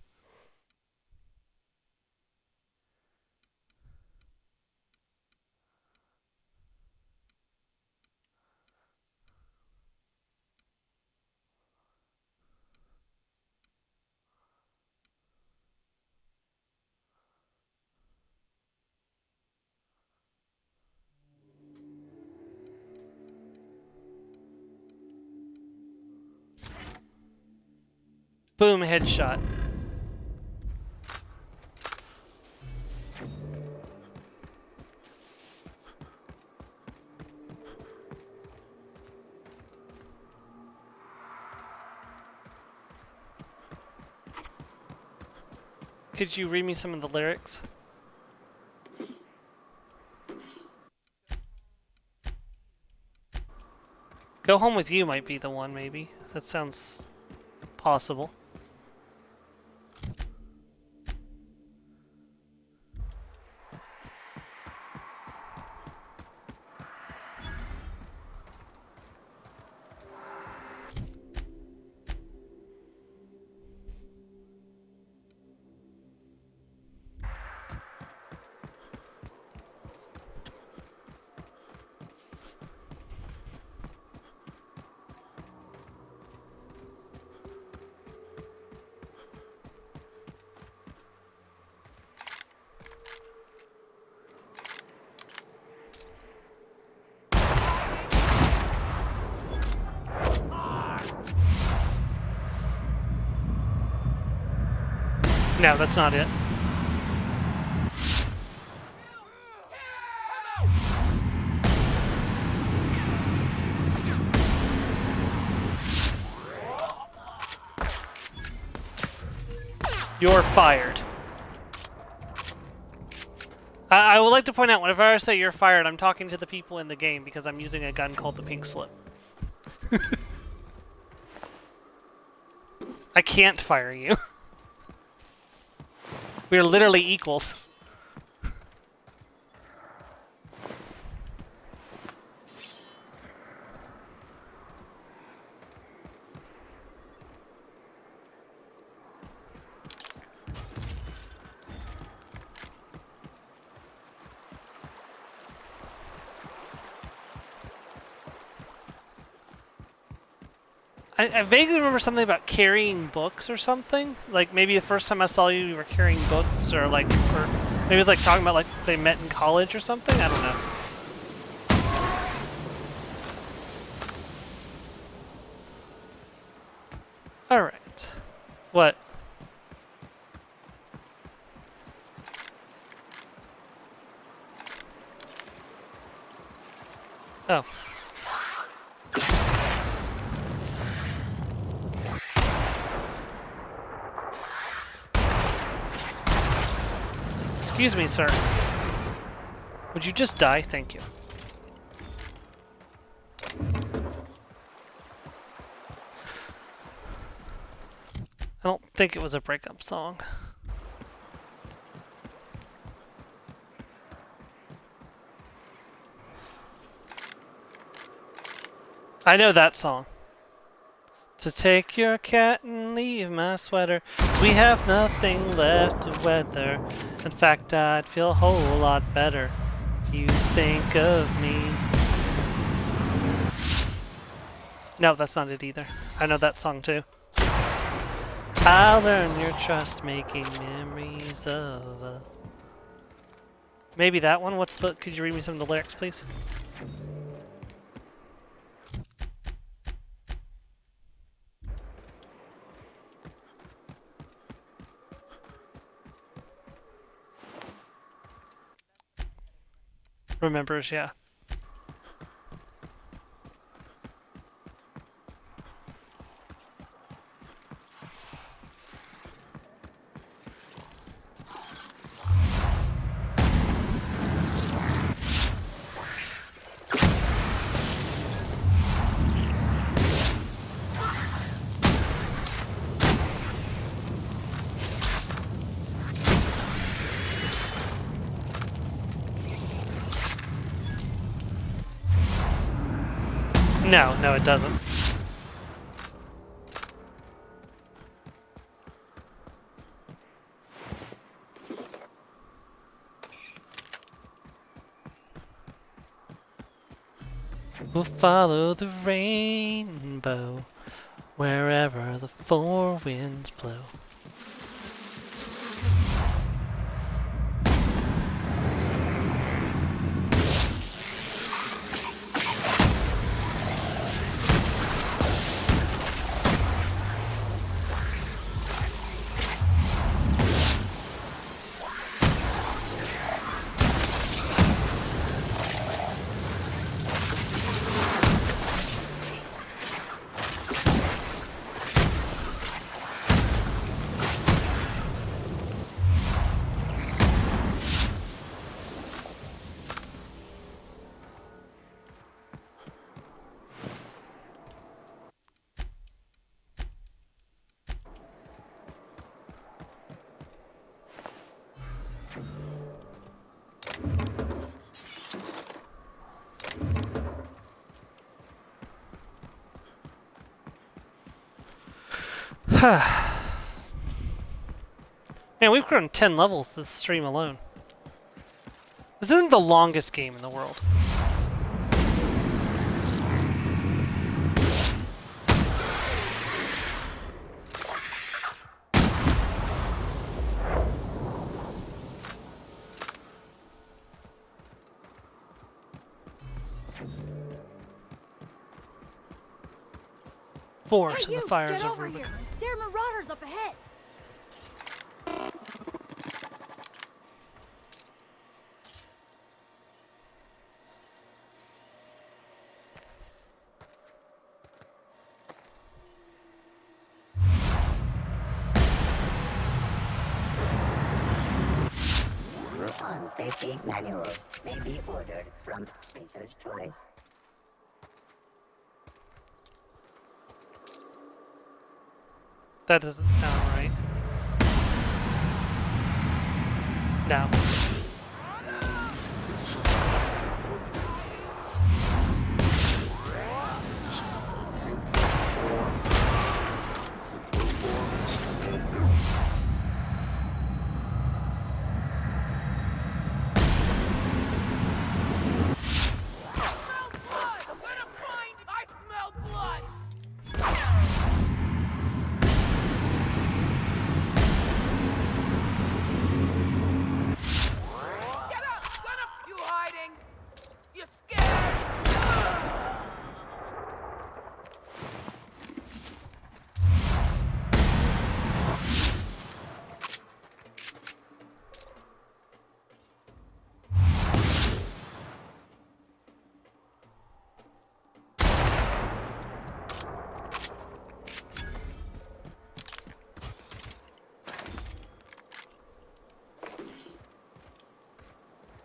Boom, headshot. Could you read me some of the lyrics? Go Home With You might be the one, maybe. That sounds possible. No, that's not it. You're fired. I would like to point out, whenever I say you're fired, I'm talking to the people in the game because I'm using a gun called the Pink Slip. I can't fire you. We are literally equals. I vaguely remember something about carrying books or something. Like maybe the first time I saw you, you were carrying books, or like, or maybe it was like talking about like they met in college or something. I don't know. All right. What? Oh. Excuse me, sir. Would you just die? Thank you. I don't think it was a breakup song. I know that song. To take your cat and leave my sweater. We have nothing left to weather. In fact, I'd feel a whole lot better if you think of me. No, that's not it either. I know that song too. I'll earn your trust, making memories of us. Maybe that one? What's the... Could you read me some of the lyrics, please? Remembers, yeah. No, it doesn't. We'll follow the rainbow wherever the four winds blow. Man, we've grown 10 levels this stream alone. This isn't the longest game in the world. Force and the fires get of over Rubik. here. There are marauders up ahead. Arm safety manuals may be ordered from Research Choice. That doesn't sound right. No.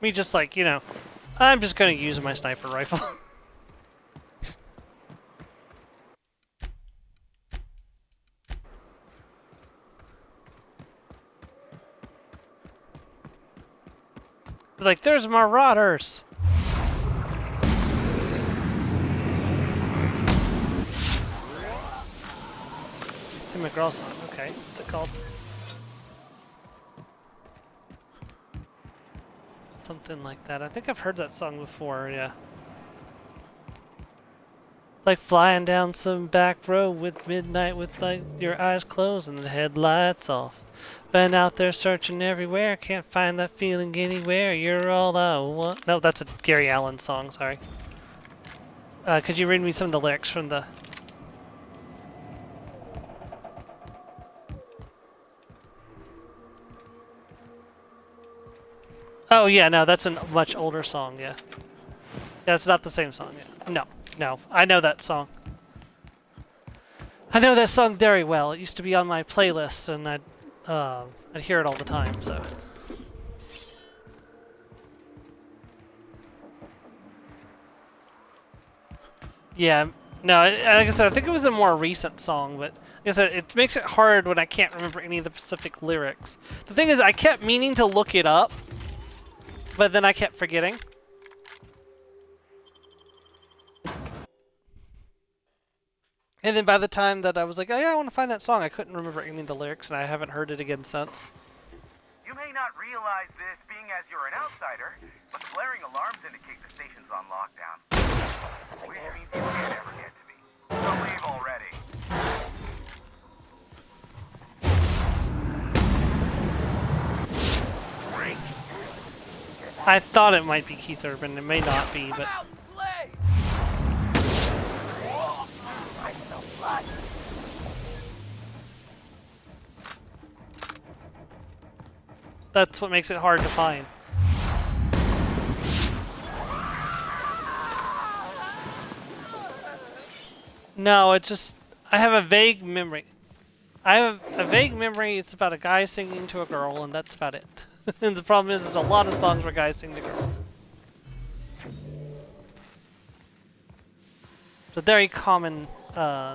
Me just like, you know, I'm just gonna use my sniper rifle. Like, there's marauders! Tim McGraw song, okay. What's it called? Something like that. I think I've heard that song before, yeah. Like flying down some back road with midnight with like your eyes closed and the headlights off. Been out there searching everywhere, can't find that feeling anywhere. You're all I want. No, that's a Gary Allan song, sorry. Could you read me some of the lyrics from the... Oh yeah, no, that's a much older song, yeah. Yeah, it's not the same song, yeah. No, no, I know that song. I know that song very well. It used to be on my playlist, and I'd hear it all the time, so... Yeah, no, like I said, I think it was a more recent song, but like I said, it makes it hard when I can't remember any of the specific lyrics. The thing is, I kept meaning to look it up, but then I kept forgetting. And then by the time that I was like, oh yeah, I want to find that song, I couldn't remember any of the lyrics, and I haven't heard it again since. You may not realize this, being as you're an outsider, but the blaring alarms indicate the station's on lockdown. Which means you can't ever get to me. So leave already. I thought it might be Keith Urban, it may not be, but... That's what makes it hard to find. No, it just... I have a vague memory. I have a vague memory, it's about a guy singing to a girl, and that's about it. And the problem is, there's a lot of songs where guys sing to girls. It's a very common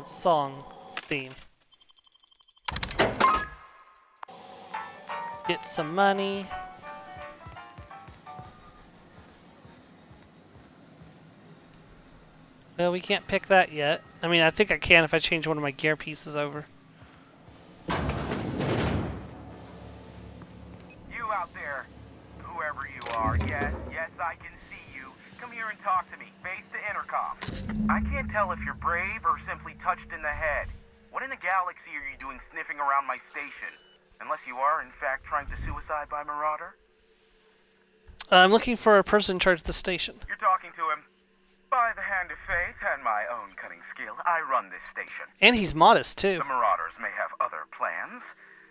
song theme. Get some money. Well, we can't pick that yet. I mean, I think I can if I change one of my gear pieces over. I can see you. Come here and talk to me, face to intercom. I can't tell if you're brave or simply touched in the head. What in the galaxy are you doing sniffing around my station? Unless you are, in fact, trying to suicide by Marauder? I'm looking for a person in charge of the station. You're talking to him. By the hand of fate and my own cunning skill, I run this station. And he's modest, too. The Marauders may have other plans,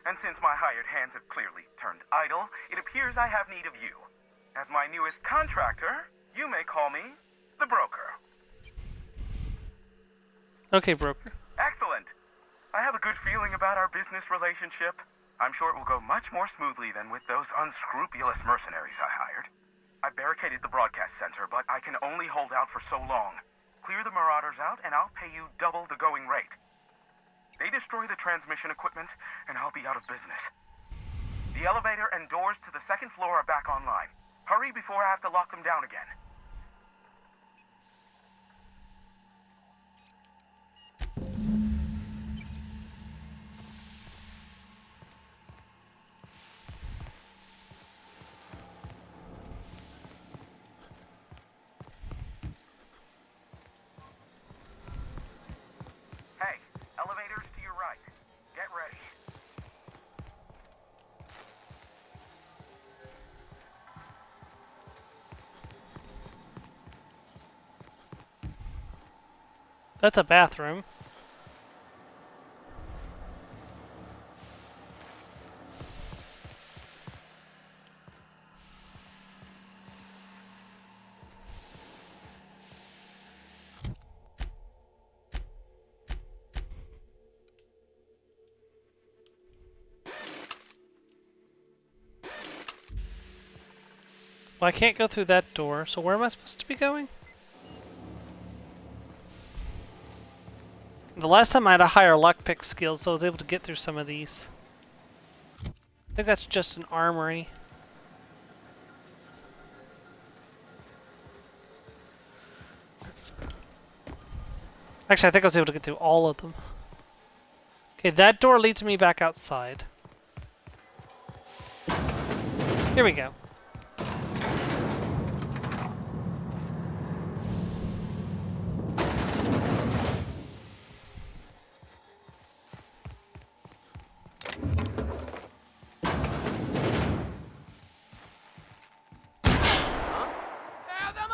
and since my hired hands have clearly turned idle, it appears I have need of you. As my newest contractor, you may call me the Broker. Okay, Broker. Excellent. I have a good feeling about our business relationship. I'm sure it will go much more smoothly than with those unscrupulous mercenaries I hired. I barricaded the broadcast center, but I can only hold out for so long. Clear the Marauders out, and I'll pay you double the going rate. They destroy the transmission equipment, and I'll be out of business. The elevator and doors to the second floor are back online. Hurry before I have to lock them down again. Hey, elevators to your right. Get ready. That's a bathroom. Well, I can't go through that door, so where am I supposed to be going? The last time I had a higher lockpick skill, so I was able to get through some of these. I think that's just an armory. Actually, I think I was able to get through all of them. Okay, that door leads me back outside. Here we go.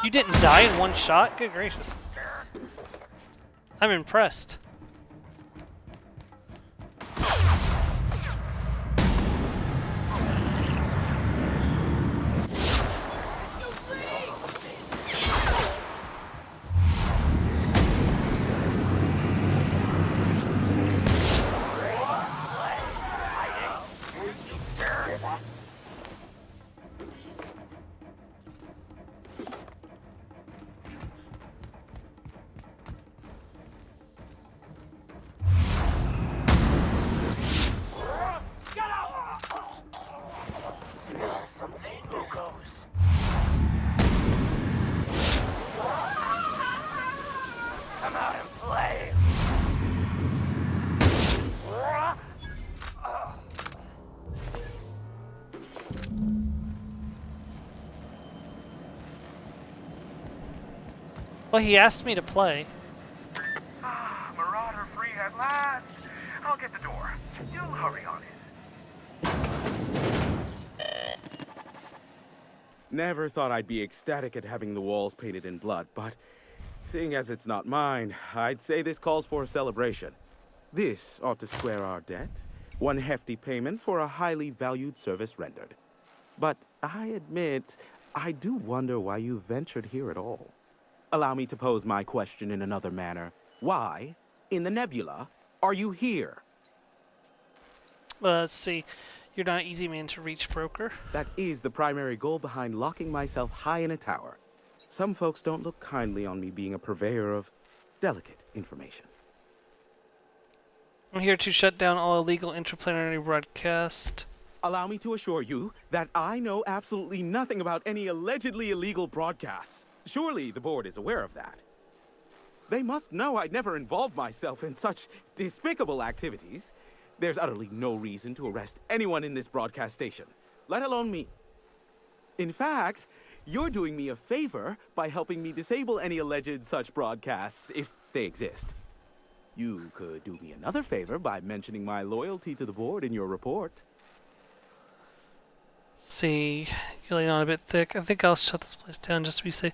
You didn't die in one shot? Good gracious. I'm impressed. Come out and play. Well, he asked me to play. Marauder free at last. I'll get the door. You hurry on it. Never thought I'd be ecstatic at having the walls painted in blood, but seeing as it's not mine, I'd say this calls for a celebration. This ought to square our debt. One hefty payment for a highly valued service rendered. But I admit, I do wonder why you ventured here at all. Allow me to pose my question in another manner. Why, in the nebula, are you here? Let's see. You're not an easy man to reach, Broker. That is the primary goal behind locking myself high in a tower. Some folks don't look kindly on me being a purveyor of delicate information. I'm here to shut down all illegal interplanetary broadcast. Allow me to assure you that I know absolutely nothing about any allegedly illegal broadcasts. Surely the board is aware of that. They must know I'd never involved myself in such despicable activities. There's utterly no reason to arrest anyone in this broadcast station, let alone me. In fact, you're doing me a favor by helping me disable any alleged such broadcasts, if they exist. You could do me another favor by mentioning my loyalty to the board in your report. See, you're laying on a bit thick. I think I'll shut this place down just to be safe.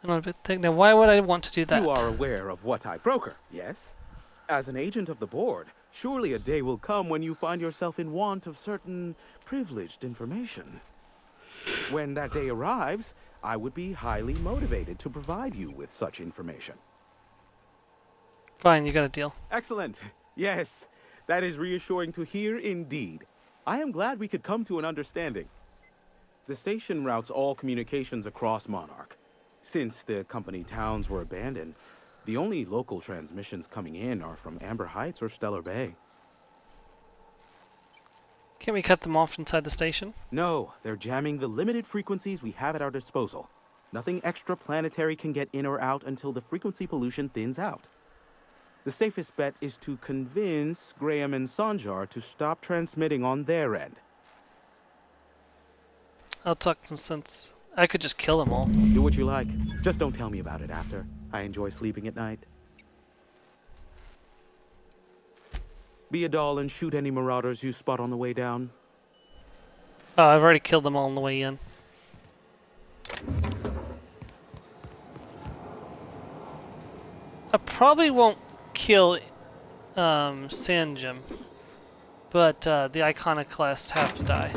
Laying on a bit thick. Now, why would I want to do that? You are aware of what I broker, yes? As an agent of the board, surely a day will come when you find yourself in want of certain privileged information. When that day arrives, I would be highly motivated to provide you with such information. Fine, you got a deal. Excellent. Yes, that is reassuring to hear indeed. I am glad we could come to an understanding. The station routes all communications across Monarch. Since the company towns were abandoned, the only local transmissions coming in are from Amber Heights or Stellar Bay. Can't we cut them off inside the station? No, they're jamming the limited frequencies we have at our disposal. Nothing extraplanetary can get in or out until the frequency pollution thins out. The safest bet is to convince Graham and Sanjar to stop transmitting on their end. I'll talk some sense. I could just kill them all. Do what you like. Just don't tell me about it after. I enjoy sleeping at night. Be a doll and shoot any marauders you spot on the way down. Oh, I've already killed them all on the way in. I probably won't kill Sanjum, but the Iconoclasts have to die.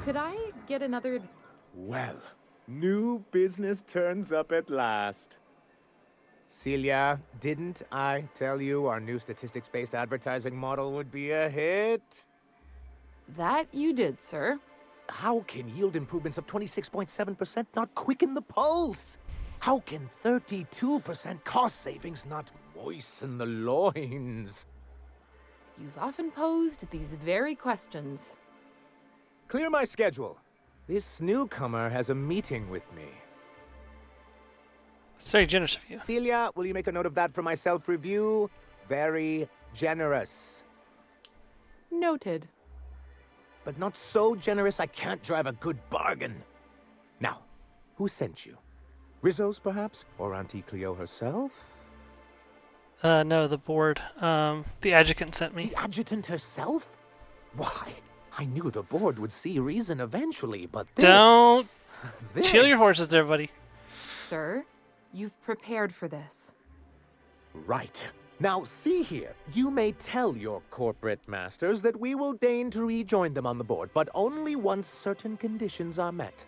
Could I get another... Well, new business turns up at last. Celia, didn't I tell you our new statistics-based advertising model would be a hit? That you did, sir. How can yield improvements of 26.7% not quicken the pulse? How can 32% cost savings not moisten the loins? You've often posed these very questions. Clear my schedule. This newcomer has a meeting with me. It's very generous of you. Celia, will you make a note of that for my self-review? Very generous. Noted. But not so generous I can't drive a good bargain. Now, who sent you? Rizzo's, perhaps? Or Auntie Cleo herself? No, the board. The adjutant sent me. The adjutant herself? Why? I knew the board would see reason eventually, but this... Don't chill your horses there, buddy. Sir, you've prepared for this. Right. Now, see here. You may tell your corporate masters that we will deign to rejoin them on the board, but only once certain conditions are met.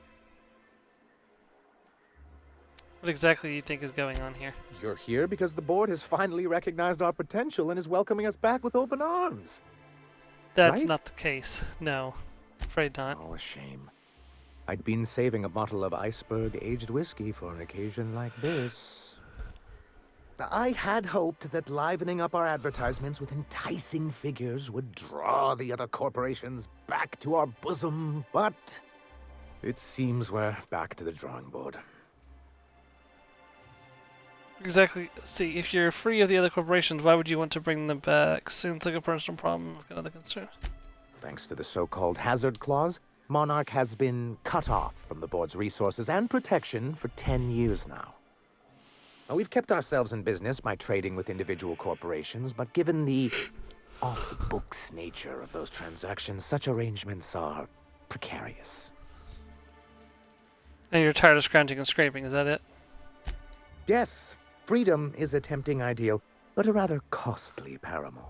What exactly do you think is going on here? You're here because the board has finally recognized our potential and is welcoming us back with open arms. That's right? not the case. No. Afraid not. Oh, a shame. I'd been saving a bottle of iceberg-aged whiskey for an occasion like this. I had hoped that livening up our advertisements with enticing figures would draw the other corporations back to our bosom, but it seems we're back to the drawing board. Exactly. See, if you're free of the other corporations, why would you want to bring them back? Seems like a personal problem with other concerns. Thanks to the so-called hazard clause, Monarch has been cut off from the board's resources and protection for 10 years now. Now, we've kept ourselves in business by trading with individual corporations, but given the off-the-books nature of those transactions, such arrangements are precarious. And you're tired of scrounging and scraping, is that it? Yes, freedom is a tempting ideal, but a rather costly paramour.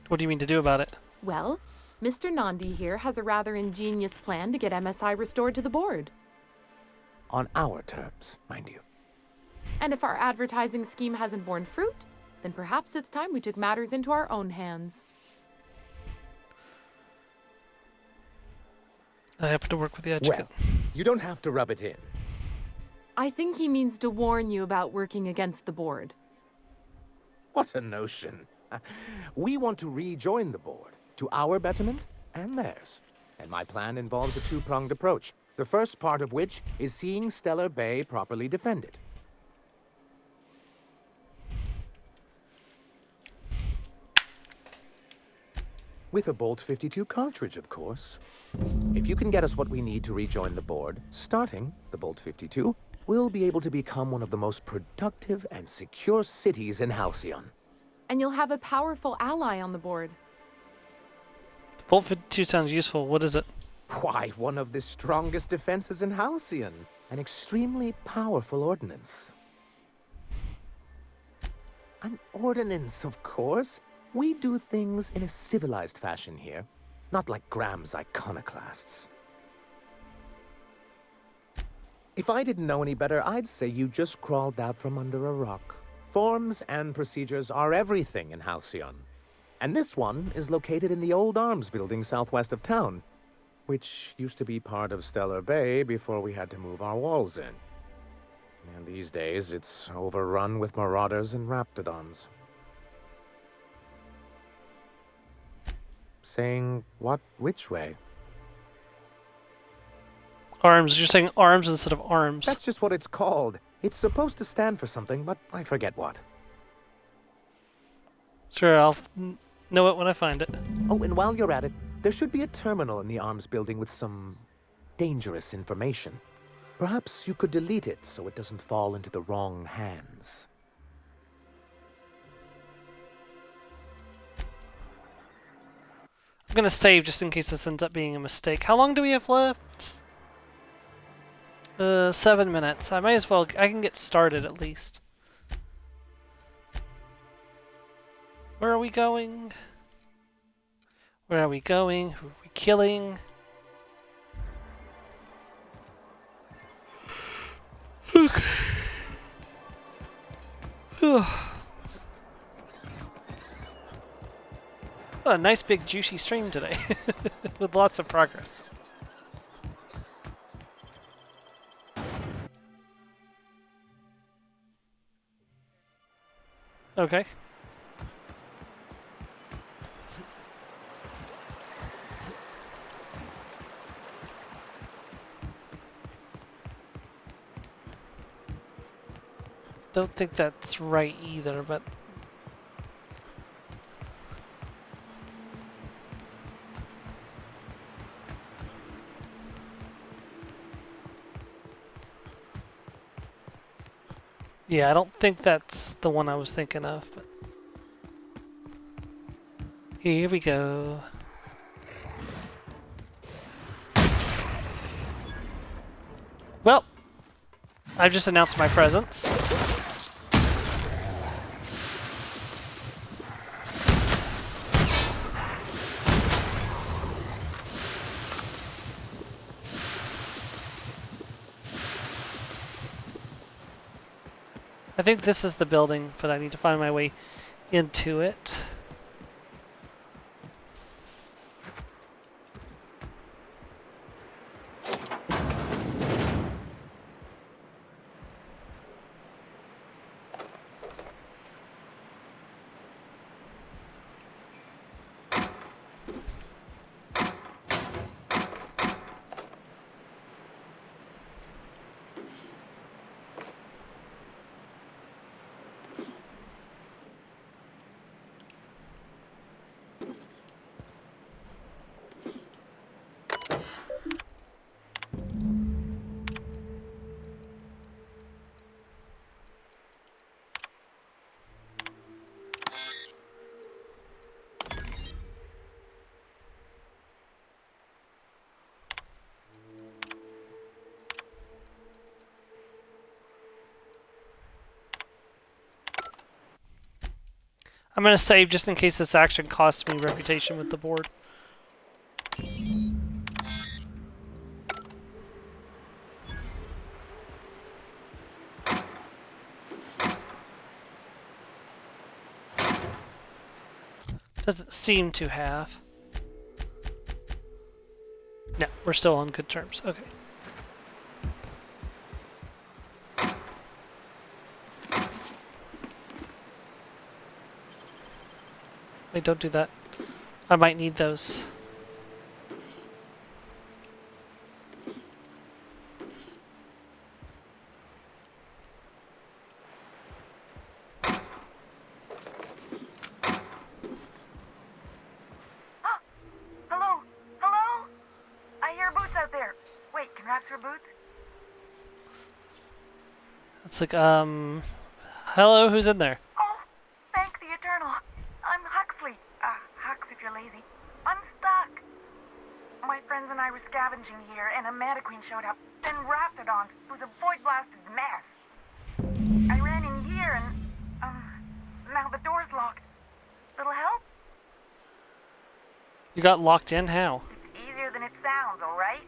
What do you mean to do about it? Well, Mr. Nandi here has a rather ingenious plan to get MSI restored to the board. On our terms, mind you. And if our advertising scheme hasn't borne fruit, then perhaps it's time we took matters into our own hands. I happen to work with the advocate. Well, you don't have to rub it in. I think he means to warn you about working against the board. What a notion. We want to rejoin the board, to our betterment and theirs. And my plan involves a two-pronged approach, the first part of which is seeing Stellar Bay properly defended. With a Bolt 52 cartridge, of course. If you can get us what we need to rejoin the board, starting the Bolt 52, we'll be able to become one of the most productive and secure cities in Halcyon. And you'll have a powerful ally on the board. Bolt 52 sounds useful. What is it? Why, one of the strongest defenses in Halcyon. An extremely powerful ordnance. An ordnance, of course. We do things in a civilized fashion here, not like Graham's iconoclasts. If I didn't know any better, I'd say you just crawled out from under a rock. Forms and procedures are everything in Halcyon. And this one is located in the old arms building southwest of town, which used to be part of Stellar Bay before we had to move our walls in. And these days, it's overrun with marauders and raptidons. Saying what? Which way? Arms. You're saying arms instead of arms. That's just what it's called. It's supposed to stand for something, but I forget what. Sure, I'll know it when I find it. Oh, and while you're at it, there should be a terminal in the arms building with some dangerous information. Perhaps you could delete it so it doesn't fall into the wrong hands. I'm gonna save just in case this ends up being a mistake. How long do we have left? 7 minutes. I might as well. I can get started at least. Where are we going? Where are we going? Who are we killing? Okay. What a nice big juicy stream today with lots of progress. Okay. Don't think that's right either, but yeah, I don't think that's the one I was thinking of, but here we go. Well, I've just announced my presence. I think this is the building, but I need to find my way into it. I'm gonna save just in case this action costs me reputation with the board. Doesn't seem to have. No, we're still on good terms. Okay. Wait, don't do that. I might need those. Hello? Hello? I hear boots out there. Wait, can rats hear boots? It's like, hello, who's in there? Oh, thank the Eternal. I'm Huxley. Hux if you're lazy. I'm stuck. My friends and I were scavenging here, and a Meta Queen showed up. Then Raptidons. It was a void-blasted mess. I ran in here, and, now the door's locked. Little help? You got locked in? How? It's easier than it sounds, alright?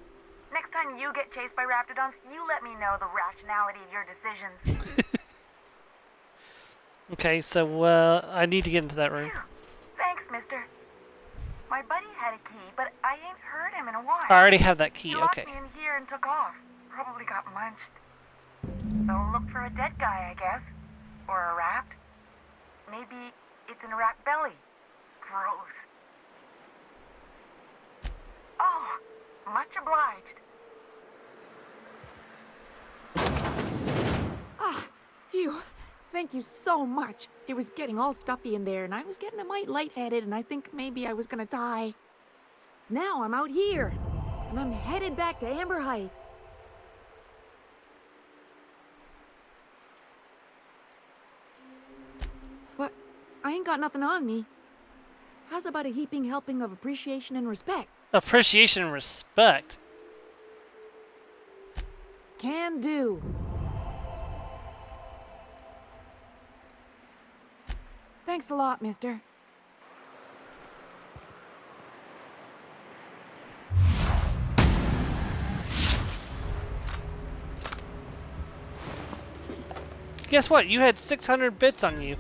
Next time you get chased by Raptidons, you let me know the rationality of your decisions. Okay, so, I need to get into that room. Thanks, mister. My buddy had a key, but I ain't heard him in a while. I already have that key, He locked okay. me in here and took off. Probably got munched. So look for a dead guy, I guess. Or a rat. Maybe it's in a rat belly. Gross. Oh, much obliged. Ah, phew. Thank you so much. It was getting all stuffy in there, and I was getting a mite lightheaded, and I think maybe I was gonna die. Now I'm out here, and I'm headed back to Amber Heights. But I ain't got nothing on me. How's about a heaping helping of appreciation and respect? Appreciation and respect? Can do. Thanks a lot, mister. Guess what? You had 600 bits on you.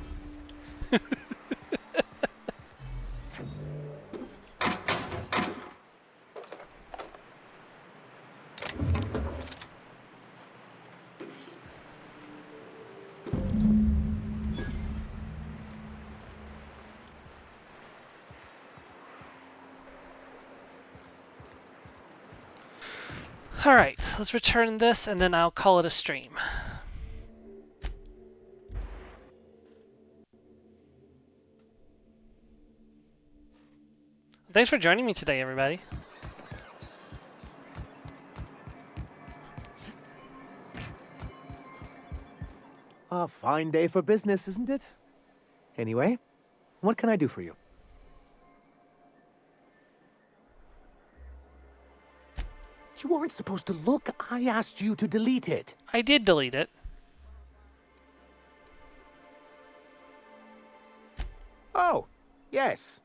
Alright, let's return this and then I'll call it a stream. Thanks for joining me today, everybody. A fine day for business, isn't it? Anyway, what can I do for you? You weren't supposed to look. I asked you to delete it. I did delete it. Oh, yes.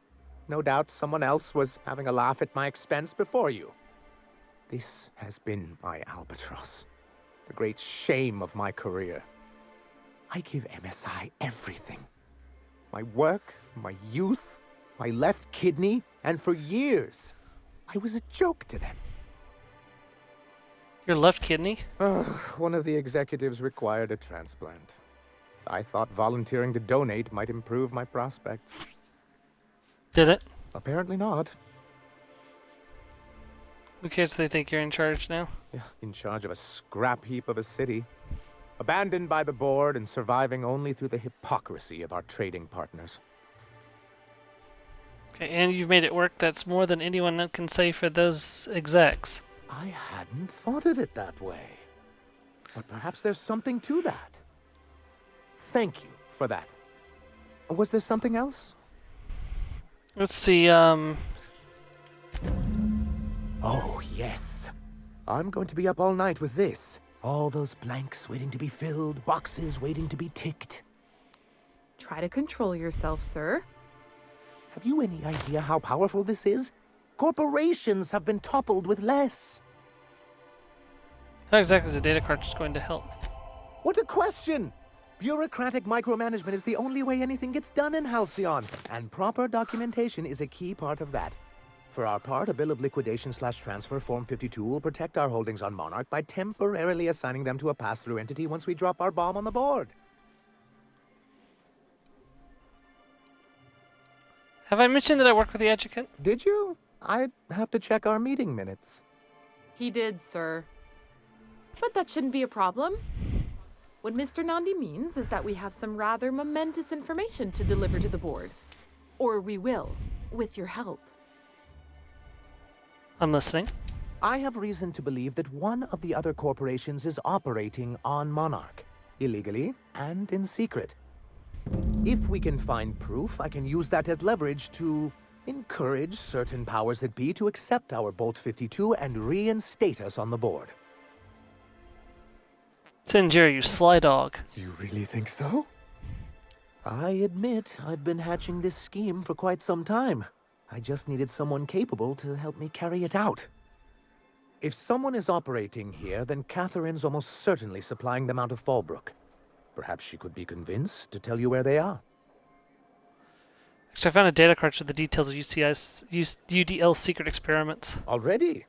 No doubt someone else was having a laugh at my expense before you. This has been my albatross. The great shame of my career. I give MSI everything. My work, my youth, my left kidney, and for years, I was a joke to them. Your left kidney? One of the executives required a transplant. I thought volunteering to donate might improve my prospects. Did it? Apparently not. Who cares if they think you're in charge now? Yeah, in charge of a scrap heap of a city. Abandoned by the board and surviving only through the hypocrisy of our trading partners. Okay, and you've made it work. That's more than anyone can say for those execs. I hadn't thought of it that way. But perhaps there's something to that. Thank you for that. Was there something else? Let's see, Oh, yes. I'm going to be up all night with this. All those blanks waiting to be filled, boxes waiting to be ticked. Try to control yourself, sir. Have you any idea how powerful this is? Corporations have been toppled with less. How exactly is the data cartridge going to help? What a question! Bureaucratic micromanagement is the only way anything gets done in Halcyon, and proper documentation is a key part of that. For our part, a bill of liquidation/transfer Form 52 will protect our holdings on Monarch by temporarily assigning them to a pass-through entity once we drop our bomb on the board. Have I mentioned that I work with the Adjudant? Did you? I'd have to check our meeting minutes. He did, sir. But that shouldn't be a problem. What Mr. Nandi means is that we have some rather momentous information to deliver to the board. Or we will, with your help. I'm listening. I have reason to believe that one of the other corporations is operating on Monarch, illegally and in secret. If we can find proof, I can use that as leverage to encourage certain powers that be to accept our Bolt 52 and reinstate us on the board. Tanjiro, you sly dog. You really think so? I admit I've been hatching this scheme for quite some time. I just needed someone capable to help me carry it out. If someone is operating here, then Catherine's almost certainly supplying them out of Fallbrook. Perhaps she could be convinced to tell you where they are. Actually, I found a data cartridge with the details of UDL's secret experiments. Already?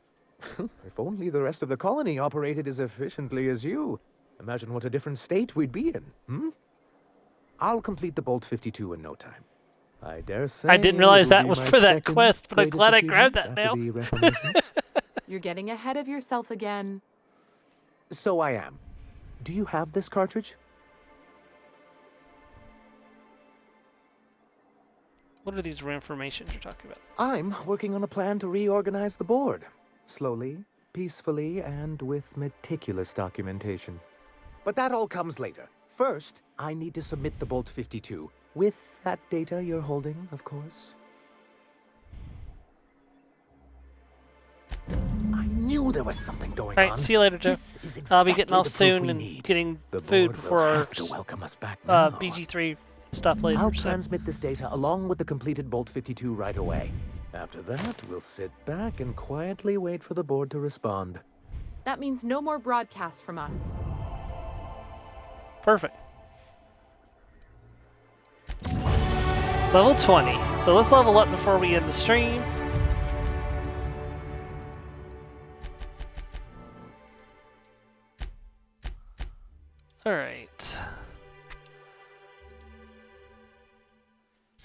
If only the rest of the colony operated as efficiently as you. Imagine what a different state we'd be in, hmm? I'll complete the Bolt 52 in no time. I dare say I didn't realize that was for that quest, but I'm glad I grabbed that now. You're getting ahead of yourself again. So I am. Do you have this cartridge? What are these reformations you're talking about? I'm working on a plan to reorganize the board. Slowly, peacefully, and with meticulous documentation. But that all comes later. First, I need to submit the Bolt 52. With that data you're holding, of course. I knew there was something going on. Alright, see you later, Joe. I'll be getting off soon and getting food before our BG3 stuff later. I'll transmit this data along with the completed Bolt 52 right away. After that, we'll sit back and quietly wait for the board to respond. That means no more broadcasts from us. Perfect. Level 20. So let's level up before we end the stream. Alright.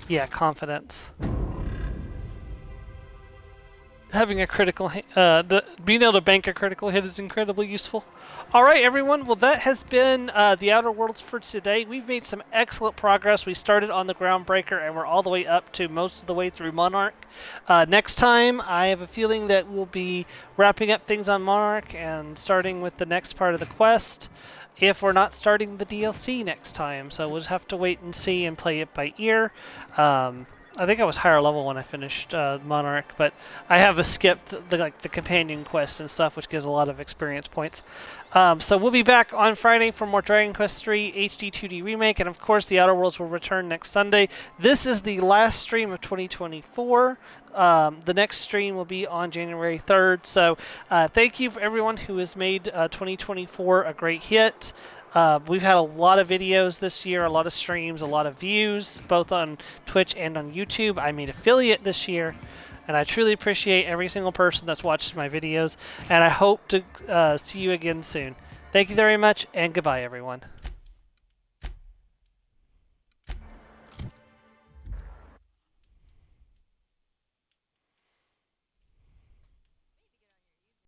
Yeah, confidence. Having a critical being able to bank a critical hit is incredibly useful. All right, everyone. Well, that has been the Outer Worlds for today. We've made some excellent progress. We started on the Groundbreaker, and we're all the way up to most of the way through Monarch. Next time, I have a feeling that we'll be wrapping up things on Monarch and starting with the next part of the quest, if we're not starting the DLC next time. So we'll just have to wait and see and play it by ear. I think I was higher level when I finished Monarch, but I have skipped the companion quest and stuff, which gives a lot of experience points. So we'll be back on Friday for more Dragon Quest III HD 2D Remake, and of course the Outer Worlds will return next Sunday. This is the last stream of 2024. The next stream will be on January 3rd. So thank you for everyone who has made 2024 a great hit. We've had a lot of videos this year, a lot of streams, a lot of views, both on Twitch and on YouTube. I made affiliate this year, and I truly appreciate every single person that's watched my videos, and I hope to see you again soon. Thank you very much, and goodbye, everyone.